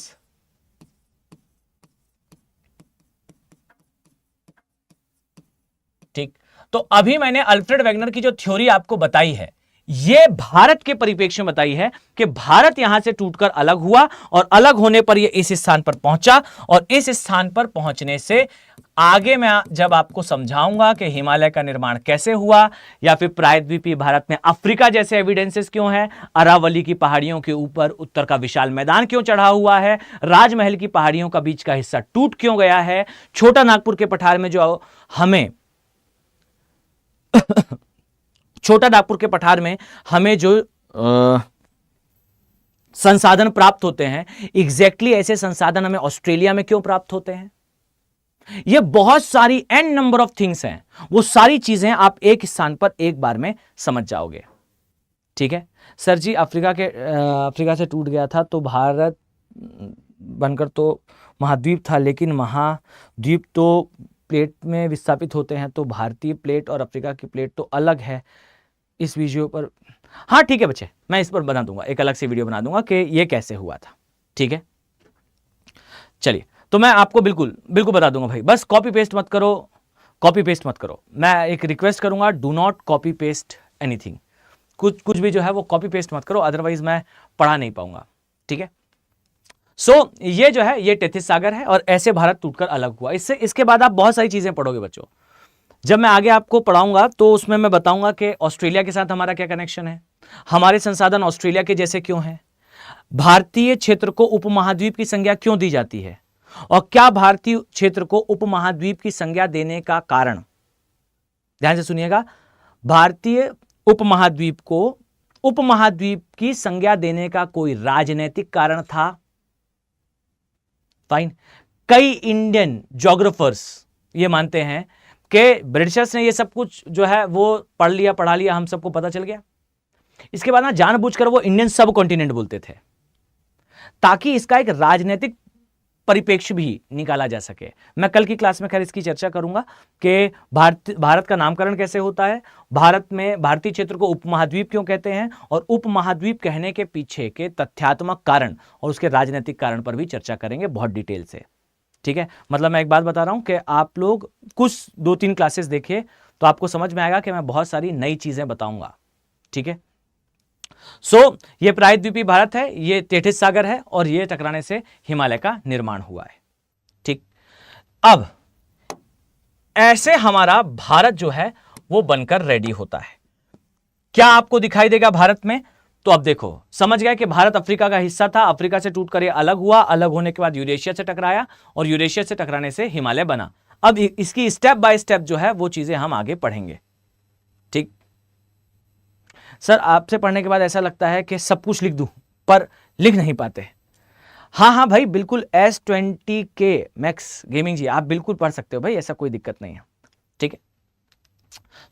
ठीक, तो अभी मैंने अल्फ्रेड वेगनर की जो थ्योरी आपको बताई है, यह भारत के परिप्रेक्ष्य में बताई है कि भारत यहां से टूटकर अलग हुआ और अलग होने पर यह इस स्थान पर पहुंचा, और इस स्थान पर पहुंचने से आगे मैं जब आपको समझाऊंगा कि हिमालय का निर्माण कैसे हुआ, या फिर प्रायद्वीपीय भारत में अफ्रीका जैसे एविडेंसेस क्यों हैं, अरावली की पहाड़ियों के ऊपर उत्तर का विशाल मैदान क्यों चढ़ा हुआ है, राजमहल की पहाड़ियों का बीच का हिस्सा टूट क्यों गया है, छोटा नागपुर के पठार में जो हमें छोटा नागपुर के पठार में हमें जो संसाधन प्राप्त होते हैं, एग्जैक्टली ऐसे संसाधन हमें ऑस्ट्रेलिया में क्यों प्राप्त होते हैं। ये बहुत सारी एन नंबर ऑफ थिंग्स हैं, वो सारी चीजें आप एक स्थान पर एक बार में समझ जाओगे। ठीक है सर जी, अफ्रीका से टूट गया था तो भारत बनकर तो महाद्वीप था, लेकिन महाद्वीप तो प्लेट में विस्थापित होते हैं, तो भारतीय प्लेट और अफ्रीका की प्लेट तो अलग है। इस वीडियो पर, हाँ ठीक है बच्चे, मैं इस पर बना दूंगा, एक अलग से वीडियो बना दूंगा कि ये कैसे हुआ था। ठीक है, चलिए, तो मैं आपको बिल्कुल बिल्कुल बता दूंगा भाई, बस कॉपी पेस्ट मत करो, कॉपी पेस्ट मत करो। मैं एक रिक्वेस्ट करूंगा, do not copy paste anything, कुछ भी जो है वो कॉपी पेस्ट मत करो, अदरवाइज मैं पढ़ा नहीं पाऊंगा, ठीक है। सो ये जो है ये टेथिस सागर है और ऐसे भारत टूटकर अलग हुआ। इसके बाद आप बहुत सारी चीजें पढ़ोगे बच्चों, जब मैं आगे आपको पढ़ाऊंगा तो उसमें मैं बताऊंगा कि ऑस्ट्रेलिया के साथ हमारा क्या कनेक्शन है, हमारे संसाधन ऑस्ट्रेलिया के जैसे क्यों हैं, भारतीय क्षेत्र को उपमहाद्वीप की संज्ञा क्यों दी जाती है, और क्या भारतीय क्षेत्र को उपमहाद्वीप की संज्ञा देने का कारण, ध्यान से सुनिएगा, भारतीय उपमहाद्वीप को उपमहाद्वीप की संज्ञा देने का कोई राजनीतिक कारण था। फाइन। कई इंडियन ज्योग्राफर्स ये मानते हैं कि ब्रिटिशर्स ने ये सब कुछ जो है वो पढ़ लिया पढ़ा लिया, हम सबको पता चल गया। इसके बाद ना जानबूझकर वो इंडियन सब कॉन्टिनेंट बोलते थे ताकि इसका एक राजनीतिक परिप्रेक्ष्य भी निकाला जा सके। मैं कल की क्लास में खैर इसकी चर्चा करूंगा कि भारत का नामकरण कैसे होता है, भारत में भारतीय क्षेत्र को उपमहाद्वीप क्यों कहते हैं, और उपमहाद्वीप कहने के पीछे के तथ्यात्मक कारण और उसके राजनीतिक कारण पर भी चर्चा करेंगे बहुत डिटेल से, ठीक है। मतलब मैं एक बात बता रहा हूं कि आप लोग कुछ 2-3 क्लासेस देखिए तो आपको समझ में आएगा कि मैं बहुत सारी नई चीजें बताऊंगा, ठीक है। सो ये प्रायद्वीपीय भारत है, ये टेथिस सागर है और ये टकराने से हिमालय का निर्माण हुआ है, ठीक। अब ऐसे हमारा भारत जो है वो बनकर रेडी होता है। क्या आपको दिखाई देगा भारत में? तो अब देखो, समझ गया कि भारत अफ्रीका का हिस्सा था, अफ्रीका से टूटकर ये अलग हुआ, अलग होने के बाद यूरेशिया से टकराया और यूरेशिया से टकराने से हिमालय बना। अब इसकी स्टेप बाय स्टेप जो है वो चीजें हम आगे पढ़ेंगे, ठीक। सर आपसे पढ़ने के बाद ऐसा लगता है कि सब कुछ लिख दूं, पर लिख नहीं पाते। हाँ हाँ भाई बिल्कुल, S20K मैक्स गेमिंग जी आप बिल्कुल पढ़ सकते हो भाई, ऐसा कोई दिक्कत नहीं है, ठीक है।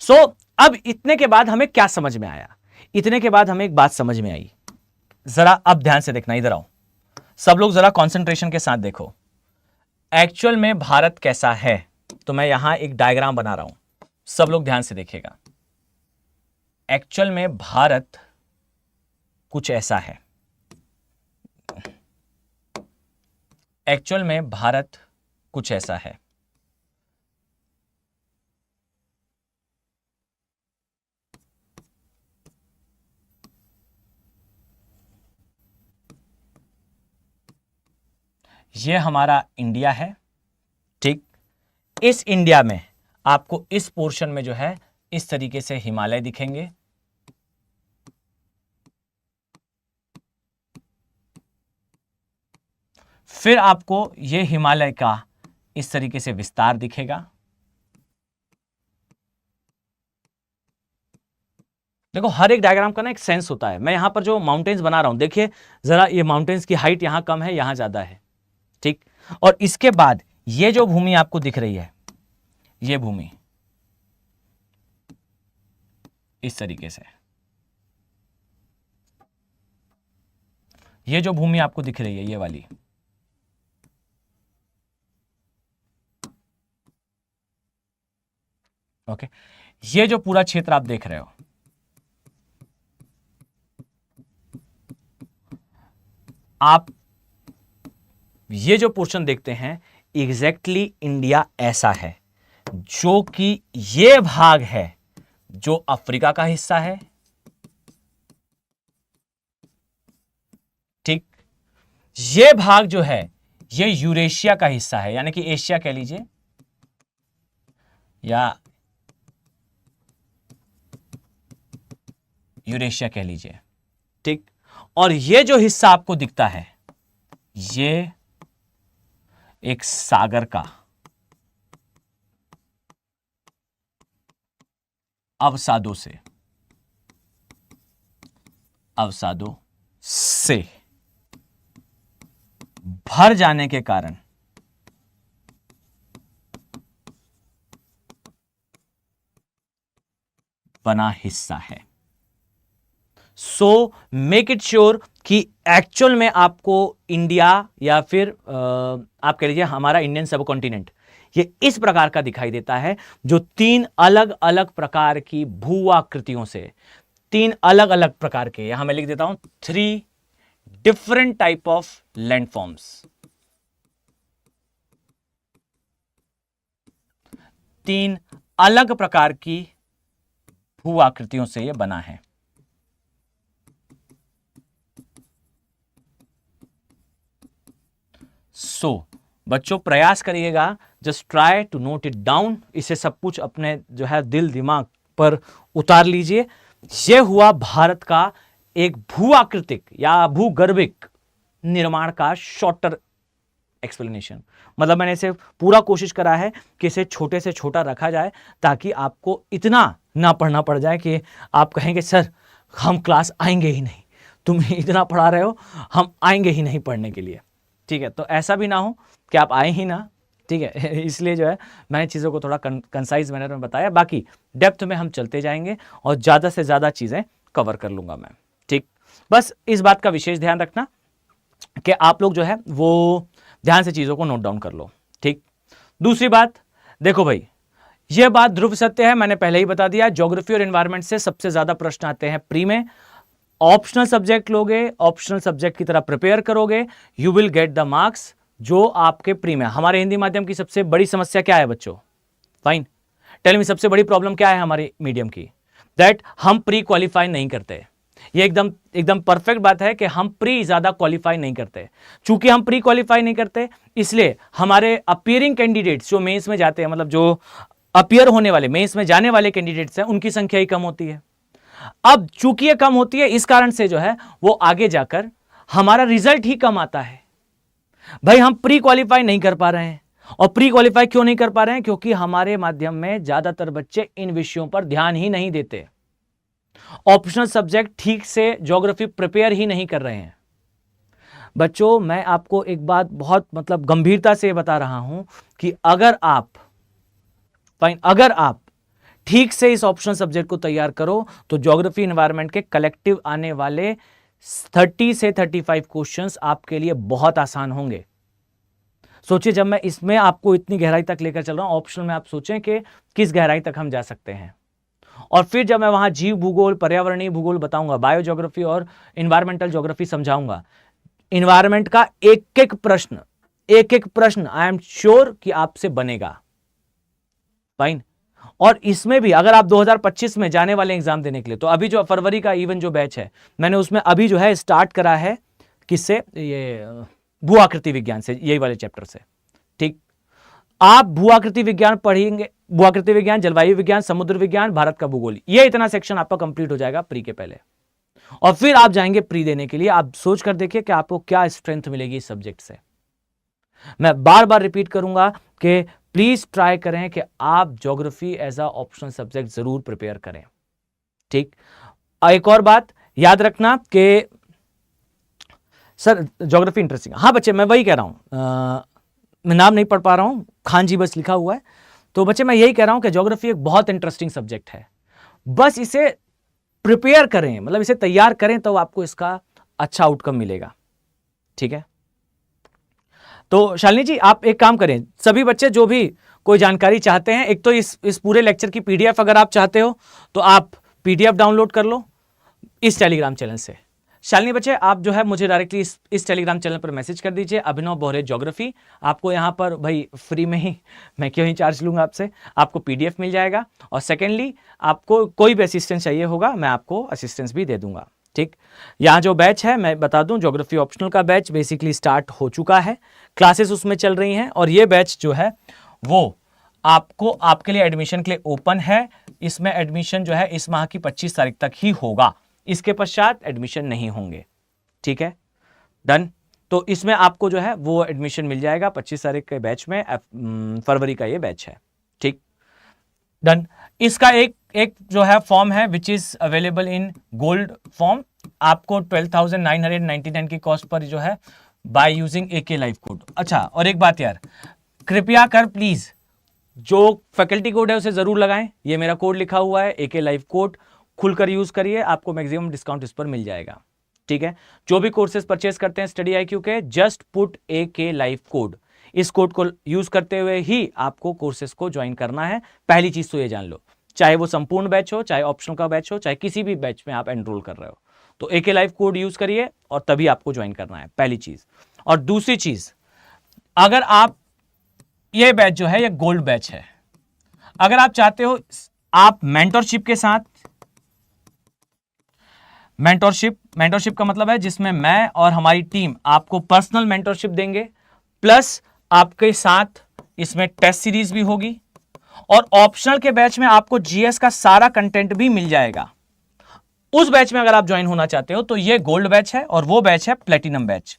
सो अब इतने के बाद हमें क्या समझ में आया, इतने के बाद हमें एक बात समझ में आई, जरा अब ध्यान से देखना, इधर आओ सब लोग, जरा कंसंट्रेशन के साथ देखो एक्चुअल में भारत कैसा है। तो मैं यहां एक डायग्राम बना रहा हूं, सब लोग ध्यान से देखिएगा। एक्चुअल में भारत कुछ ऐसा है, एक्चुअल में भारत कुछ ऐसा है। ये हमारा इंडिया है, ठीक। इस इंडिया में आपको इस पोर्शन में जो है इस तरीके से हिमालय दिखेंगे, फिर आपको ये हिमालय का इस तरीके से विस्तार दिखेगा। देखो हर एक डायग्राम का ना एक सेंस होता है। मैं यहां पर जो माउंटेन्स बना रहा हूं, देखिए जरा, ये माउंटेन्स की हाइट यहां कम है, यहां ज्यादा है, ठीक। और इसके बाद ये जो भूमि आपको दिख रही है, ये भूमि इस तरीके से, ये जो भूमि आपको दिख रही है ये वाली, ओके। ये जो पूरा क्षेत्र आप देख रहे हो, आप ये जो पोर्शन देखते हैं एग्जैक्टली इंडिया ऐसा है, जो कि ये भाग है जो अफ्रीका का हिस्सा है, ठीक। ये भाग जो है ये यूरेशिया का हिस्सा है, यानी कि एशिया कह लीजिए या यूरेशिया कह लीजिए, ठीक। और ये जो हिस्सा आपको दिखता है ये एक सागर का अवसादों से भर जाने के कारण बना हिस्सा है। सो मेक इट श्योर कि एक्चुअल में आपको इंडिया या फिर आप कह लीजिए हमारा इंडियन सब कॉन्टिनेंट ये इस प्रकार का दिखाई देता है, जो 3 अलग अलग प्रकार की भूआकृतियों से, 3 अलग अलग प्रकार के, यहां मैं लिख देता हूं 3 डिफरेंट टाइप ऑफ लैंडफॉर्म्स, 3 अलग प्रकार की भू आकृतियों से यह बना है। बच्चों प्रयास करिएगा, just try to note it down, इसे सब कुछ अपने जो है दिल दिमाग पर उतार लीजिए। यह हुआ भारत का एक भू आकृतिक या भूगर्भिक निर्माण का शॉर्टर एक्सप्लेनेशन। मतलब मैंने इसे पूरा कोशिश करा है कि इसे छोटे से छोटा रखा जाए ताकि आपको इतना ना पढ़ना पड़ जाए कि आप कहेंगे सर हम क्लास आएंगे ही नहीं, तुम इतना पढ़ा रहे हो, हम आएंगे ही नहीं पढ़ने के लिए। ठीक है, तो ऐसा भी ना हो कि आप आए ही ना। ठीक है, इसलिए जो है मैंने चीज़ों को थोड़ा कंसाइज मैनर में बताया। बाकी डेप्थ में हम चलते जाएंगे और ज़्यादा से ज़्यादा चीज़ें कवर कर लूँगा मैं। ठीक, बस इस बात का विशेष ध्यान रखना कि आप लोग जो है वो ध्यान से चीज़ों को नोट डाउन कर लो। ठीक, दूसरी बात देखो भाई, यह बात ध्रुव सत्य है, मैंने पहले ही बता दिया, ज्योग्राफी और एनवायरमेंट से सबसे ज़्यादा प्रश्न आते हैं प्री में। ऑप्शनल सब्जेक्ट लोगे, ऑप्शनल सब्जेक्ट की तरह प्रिपेयर करोगे, you will get the marks जो आपके प्री में। हमारे हिंदी माध्यम की सबसे बड़ी समस्या क्या है बच्चों? फाइन, टेल मी, सबसे बड़ी प्रॉब्लम क्या है हमारे मीडियम की? दैट हम प्री क्वालिफाई नहीं करते। ये एकदम परफेक्ट बात है कि हम प्री ज्यादा क्वालिफाई नहीं करते। चूंकि हम प्री क्वालिफाई नहीं करते, इसलिए हमारे अपीयरिंग कैंडिडेट्स जो मेंस में जाते हैं, मतलब जो अपीयर होने वाले मेंस में जाने वाले कैंडिडेट्स हैं, उनकी संख्या ही कम होती है। अब चूंकि ये कम होती है, इस कारण से जो है वो आगे जाकर हमारा रिजल्ट ही कम आता है। भाई हम प्री क्वालिफाई नहीं कर पा रहे हैं, और प्री क्वालिफाई क्यों नहीं कर पा रहे हैं? क्योंकि हमारे माध्यम में ज्यादातर बच्चे इन विषयों पर ध्यान ही नहीं देते, ऑप्शनल सब्जेक्ट ठीक से ज्योग्राफी प्रिपेयर ही नहीं कर रहे हैं। बच्चों मैं आपको एक बात बहुत मतलब गंभीरता से बता रहा हूं कि अगर आप ठीक से इस ऑप्शनल सब्जेक्ट को तैयार करो तो ज्योग्राफी एनवायरनमेंट के कलेक्टिव आने वाले 30 से 35 क्वेश्चंस आपके लिए बहुत आसान होंगे। सोचिए, जब मैं इसमें आपको इतनी गहराई तक लेकर चल रहा हूं, ऑप्शनल में आप सोचें कि किस गहराई तक हम जा सकते हैं। और फिर जब मैं वहां जीव भूगोल, पर्यावरणीय भूगोल बताऊंगा, बायो ज्योग्राफी और इन्वायरमेंटल ज्योग्राफी समझाऊंगा, इन्वायरमेंट का एक एक प्रश्न आई एम श्योर कि आपसे बनेगा। फाइन, और इसमें भी अगर आप 2025 में जाने वाले एग्जाम देने के लिए, तो अभी जो फरवरी का इवन जो बैच है, मैंने उसमें अभी जो है स्टार्ट करा है किससे? ये भू आकृति विज्ञान से, यही वाले चैप्टर से। ठीक, आप भू आकृति विज्ञान पढ़ेंगे, भू आकृति विज्ञान, जलवायु विज्ञान, समुद्र विज्ञान, भारत का भूगोल, ये इतना सेक्शन आपका कंप्लीट हो जाएगा प्री के पहले, और फिर आप जाएंगे प्री देने के लिए। आप सोच कर देखिए कि आपको क्या स्ट्रेंथ मिलेगी इस सब्जेक्ट से। मैं बार बार रिपीट करूंगा कि प्लीज ट्राई करें कि आप geography as a optional subject जरूर प्रिपेयर करें। ठीक, एक और बात याद रखना कि सर ज्योग्राफी इंटरेस्टिंग, हाँ बच्चे मैं वही कह रहा हूं, मैं नाम नहीं पढ़ पा रहा हूं, खान जी बस लिखा हुआ है। तो बच्चे मैं यही कह रहा हूं कि ज्योग्राफी एक बहुत इंटरेस्टिंग सब्जेक्ट है, बस इसे प्रिपेयर करें, मतलब इसे तैयार करें तो आपको इसका अच्छा आउटकम मिलेगा। ठीक है, तो शालिनी जी आप एक काम करें, सभी बच्चे जो भी कोई जानकारी चाहते हैं, एक तो इस पूरे लेक्चर की पीडीएफ अगर आप चाहते हो तो आप पीडीएफ डाउनलोड कर लो इस टेलीग्राम चैनल से। शालिनी बच्चे आप जो है मुझे डायरेक्टली इस टेलीग्राम चैनल पर मैसेज कर दीजिए, अभिनव बोहरे ज्योग्राफी। आपको यहाँ पर भाई फ्री में ही, मैं क्यों ही चार्ज लूंगा आपसे, आपको पीडीएफ मिल जाएगा। और सेकेंडली आपको कोई भी असिस्टेंस चाहिए होगा, मैं आपको असिस्टेंस भी दे दूंगा। ठीक, यहाँ जो बैच है मैं बता दूं, ज्योग्राफी ऑप्शनल का बैच बेसिकली स्टार्ट हो चुका है, क्लासेस उसमें चल रही हैं, और ये बैच जो है वो आपको आपके लिए एडमिशन के लिए ओपन है। इसमें एडमिशन जो है इस माह की 25 तारीख तक ही होगा, इसके पश्चात एडमिशन नहीं होंगे। ठीक है, डन। तो इसमें आपको जो है वो एडमिशन मिल जाएगा 25 तारीख के बैच में, फरवरी का ये बैच है। ठीक, डन। इसका एक जो है फॉर्म है which is available in gold form, आपको 12,999 की कॉस्ट पर जो है by using AK live code. अच्छा, और एक बात यार, कृपया कर प्लीज जो फैकल्टी कोड है उसे जरूर लगाएं, ये मेरा कोड लिखा हुआ है AK लाइव कोड, खुलकर यूज करिए, आपको मैक्सिमम डिस्काउंट इस पर मिल जाएगा। ठीक है, जो भी कोर्सेज परचेस करते हैं स्टडी IQ के, just put AK live code, इस कोड को यूज करते हुए ही आपको कोर्सेज को ज्वाइन करना है। पहली चीज तो ये जान लो, चाहे वो संपूर्ण बैच हो, चाहे ऑप्शनल का बैच हो, चाहे किसी भी बैच में आप एनरोल कर रहे हो, तो AK लाइव कोड यूज करिए और तभी आपको ज्वाइन करना है, पहली चीज। और दूसरी चीज, अगर आप ये बैच जो है ये गोल्ड बैच है, अगर आप चाहते हो आप मेंटरशिप के साथ, मेंटरशिप का मतलब है जिसमें मैं और हमारी टीम आपको पर्सनल मेंटरशिप देंगे, प्लस आपके साथ इसमें टेस्ट सीरीज भी होगी और ऑप्शनल के बैच में आपको जीएस का सारा कंटेंट भी मिल जाएगा। उस बैच में अगर आप ज्वाइन होना चाहते हो तो ये गोल्ड बैच है और वो बैच है प्लेटिनम बैच।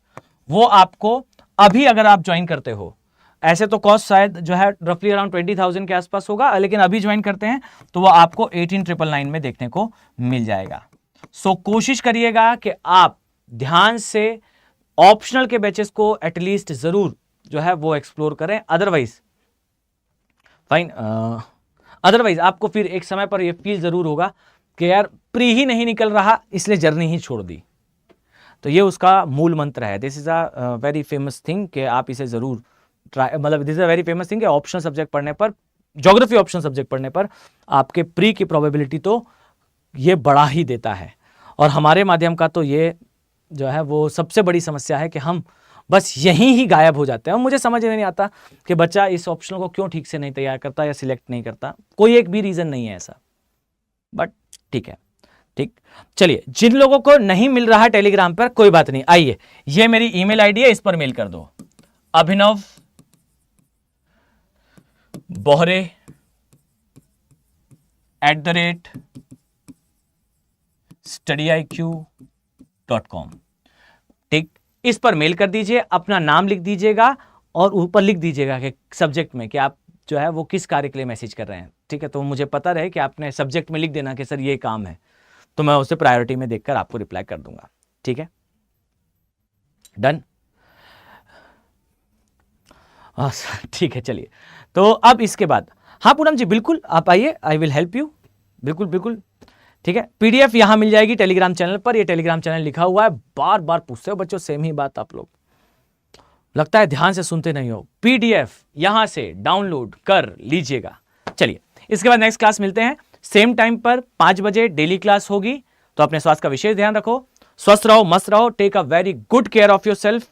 वो आपको अभी अगर आप ज्वाइन करते हो, ऐसे तो कॉस्ट शायद जो है रफली अराउंड 20,000 के आसपास होगा, लेकिन अभी ज्वाइन करते हैं तो वो आपको 18,999 में देखने को मिल जाएगा। सो कोशिश करिएगा कि आप ध्यान से ऑप्शनल के बैचेस को एटलीस्ट जरूर जो है वो एक्सप्लोर करें, अदरवाइज फाइन, अदरवाइज आपको फिर एक समय पर ये फील जरूर होगा कि यार प्री ही नहीं निकल रहा इसलिए जर्नी ही छोड़ दी। तो ये उसका मूल मंत्र है। This is a very famous thing कि आप इसे जरूर ट्राई, मतलब this is a very famous thing कि ऑप्शनल सब्जेक्ट पढ़ने पर, ज्योग्राफी ऑप्शनल सब्जेक्ट पढ़ने पर आपके प्री की प्रोबेबिलिटी तो ये बढ़ा ही देता है। और हमारे माध्यम का तो ये जो है वो सबसे बड़ी समस्या है कि हम बस यहीं ही गायब हो जाते हैं। और मुझे समझ में नहीं आता कि बच्चा इस ऑप्शनल को क्यों ठीक से नहीं तैयार करता या सिलेक्ट नहीं करता। कोई एक भी रीजन नहीं है ऐसा, बट ठीक है, ठीक। चलिए, जिन लोगों को नहीं मिल रहा है टेलीग्राम पर, कोई बात नहीं, आइए ये मेरी ईमेल आईडी है, इस पर मेल कर दो, abhinavbohre@studiiq.com, ठीक। इस पर मेल कर दीजिए, अपना नाम लिख दीजिएगा और ऊपर लिख दीजिएगा कि सब्जेक्ट में कि आप जो है वो किस कार्य के लिए मैसेज कर रहे हैं, ठीक है। तो मुझे पता रहे कि आपने सब्जेक्ट में लिख देना कि सर ये काम है, तो मैं उसे प्रायोरिटी में देखकर आपको रिप्लाई कर दूंगा, ठीक है। डन, ठीक है। चलिए, तो अब इसके बाद, हाँ पूनम जी बिल्कुल आप आइए, आई विल हेल्प यू, बिल्कुल बिल्कुल, ठीक है। पीडीएफ यहां मिल जाएगी टेलीग्राम चैनल पर, ये टेलीग्राम चैनल लिखा हुआ है। बार बार पूछते हो बच्चों सेम ही बात, आप लोग लगता है ध्यान से सुनते नहीं हो। पीडीएफ यहां से डाउनलोड कर लीजिएगा। चलिए, इसके बाद नेक्स्ट क्लास मिलते हैं सेम टाइम पर 5 बजे डेली क्लास होगी। तो अपने स्वास्थ्य का विशेष ध्यान रखो, स्वस्थ रहो, मस्त रहो, take a very good care of your self.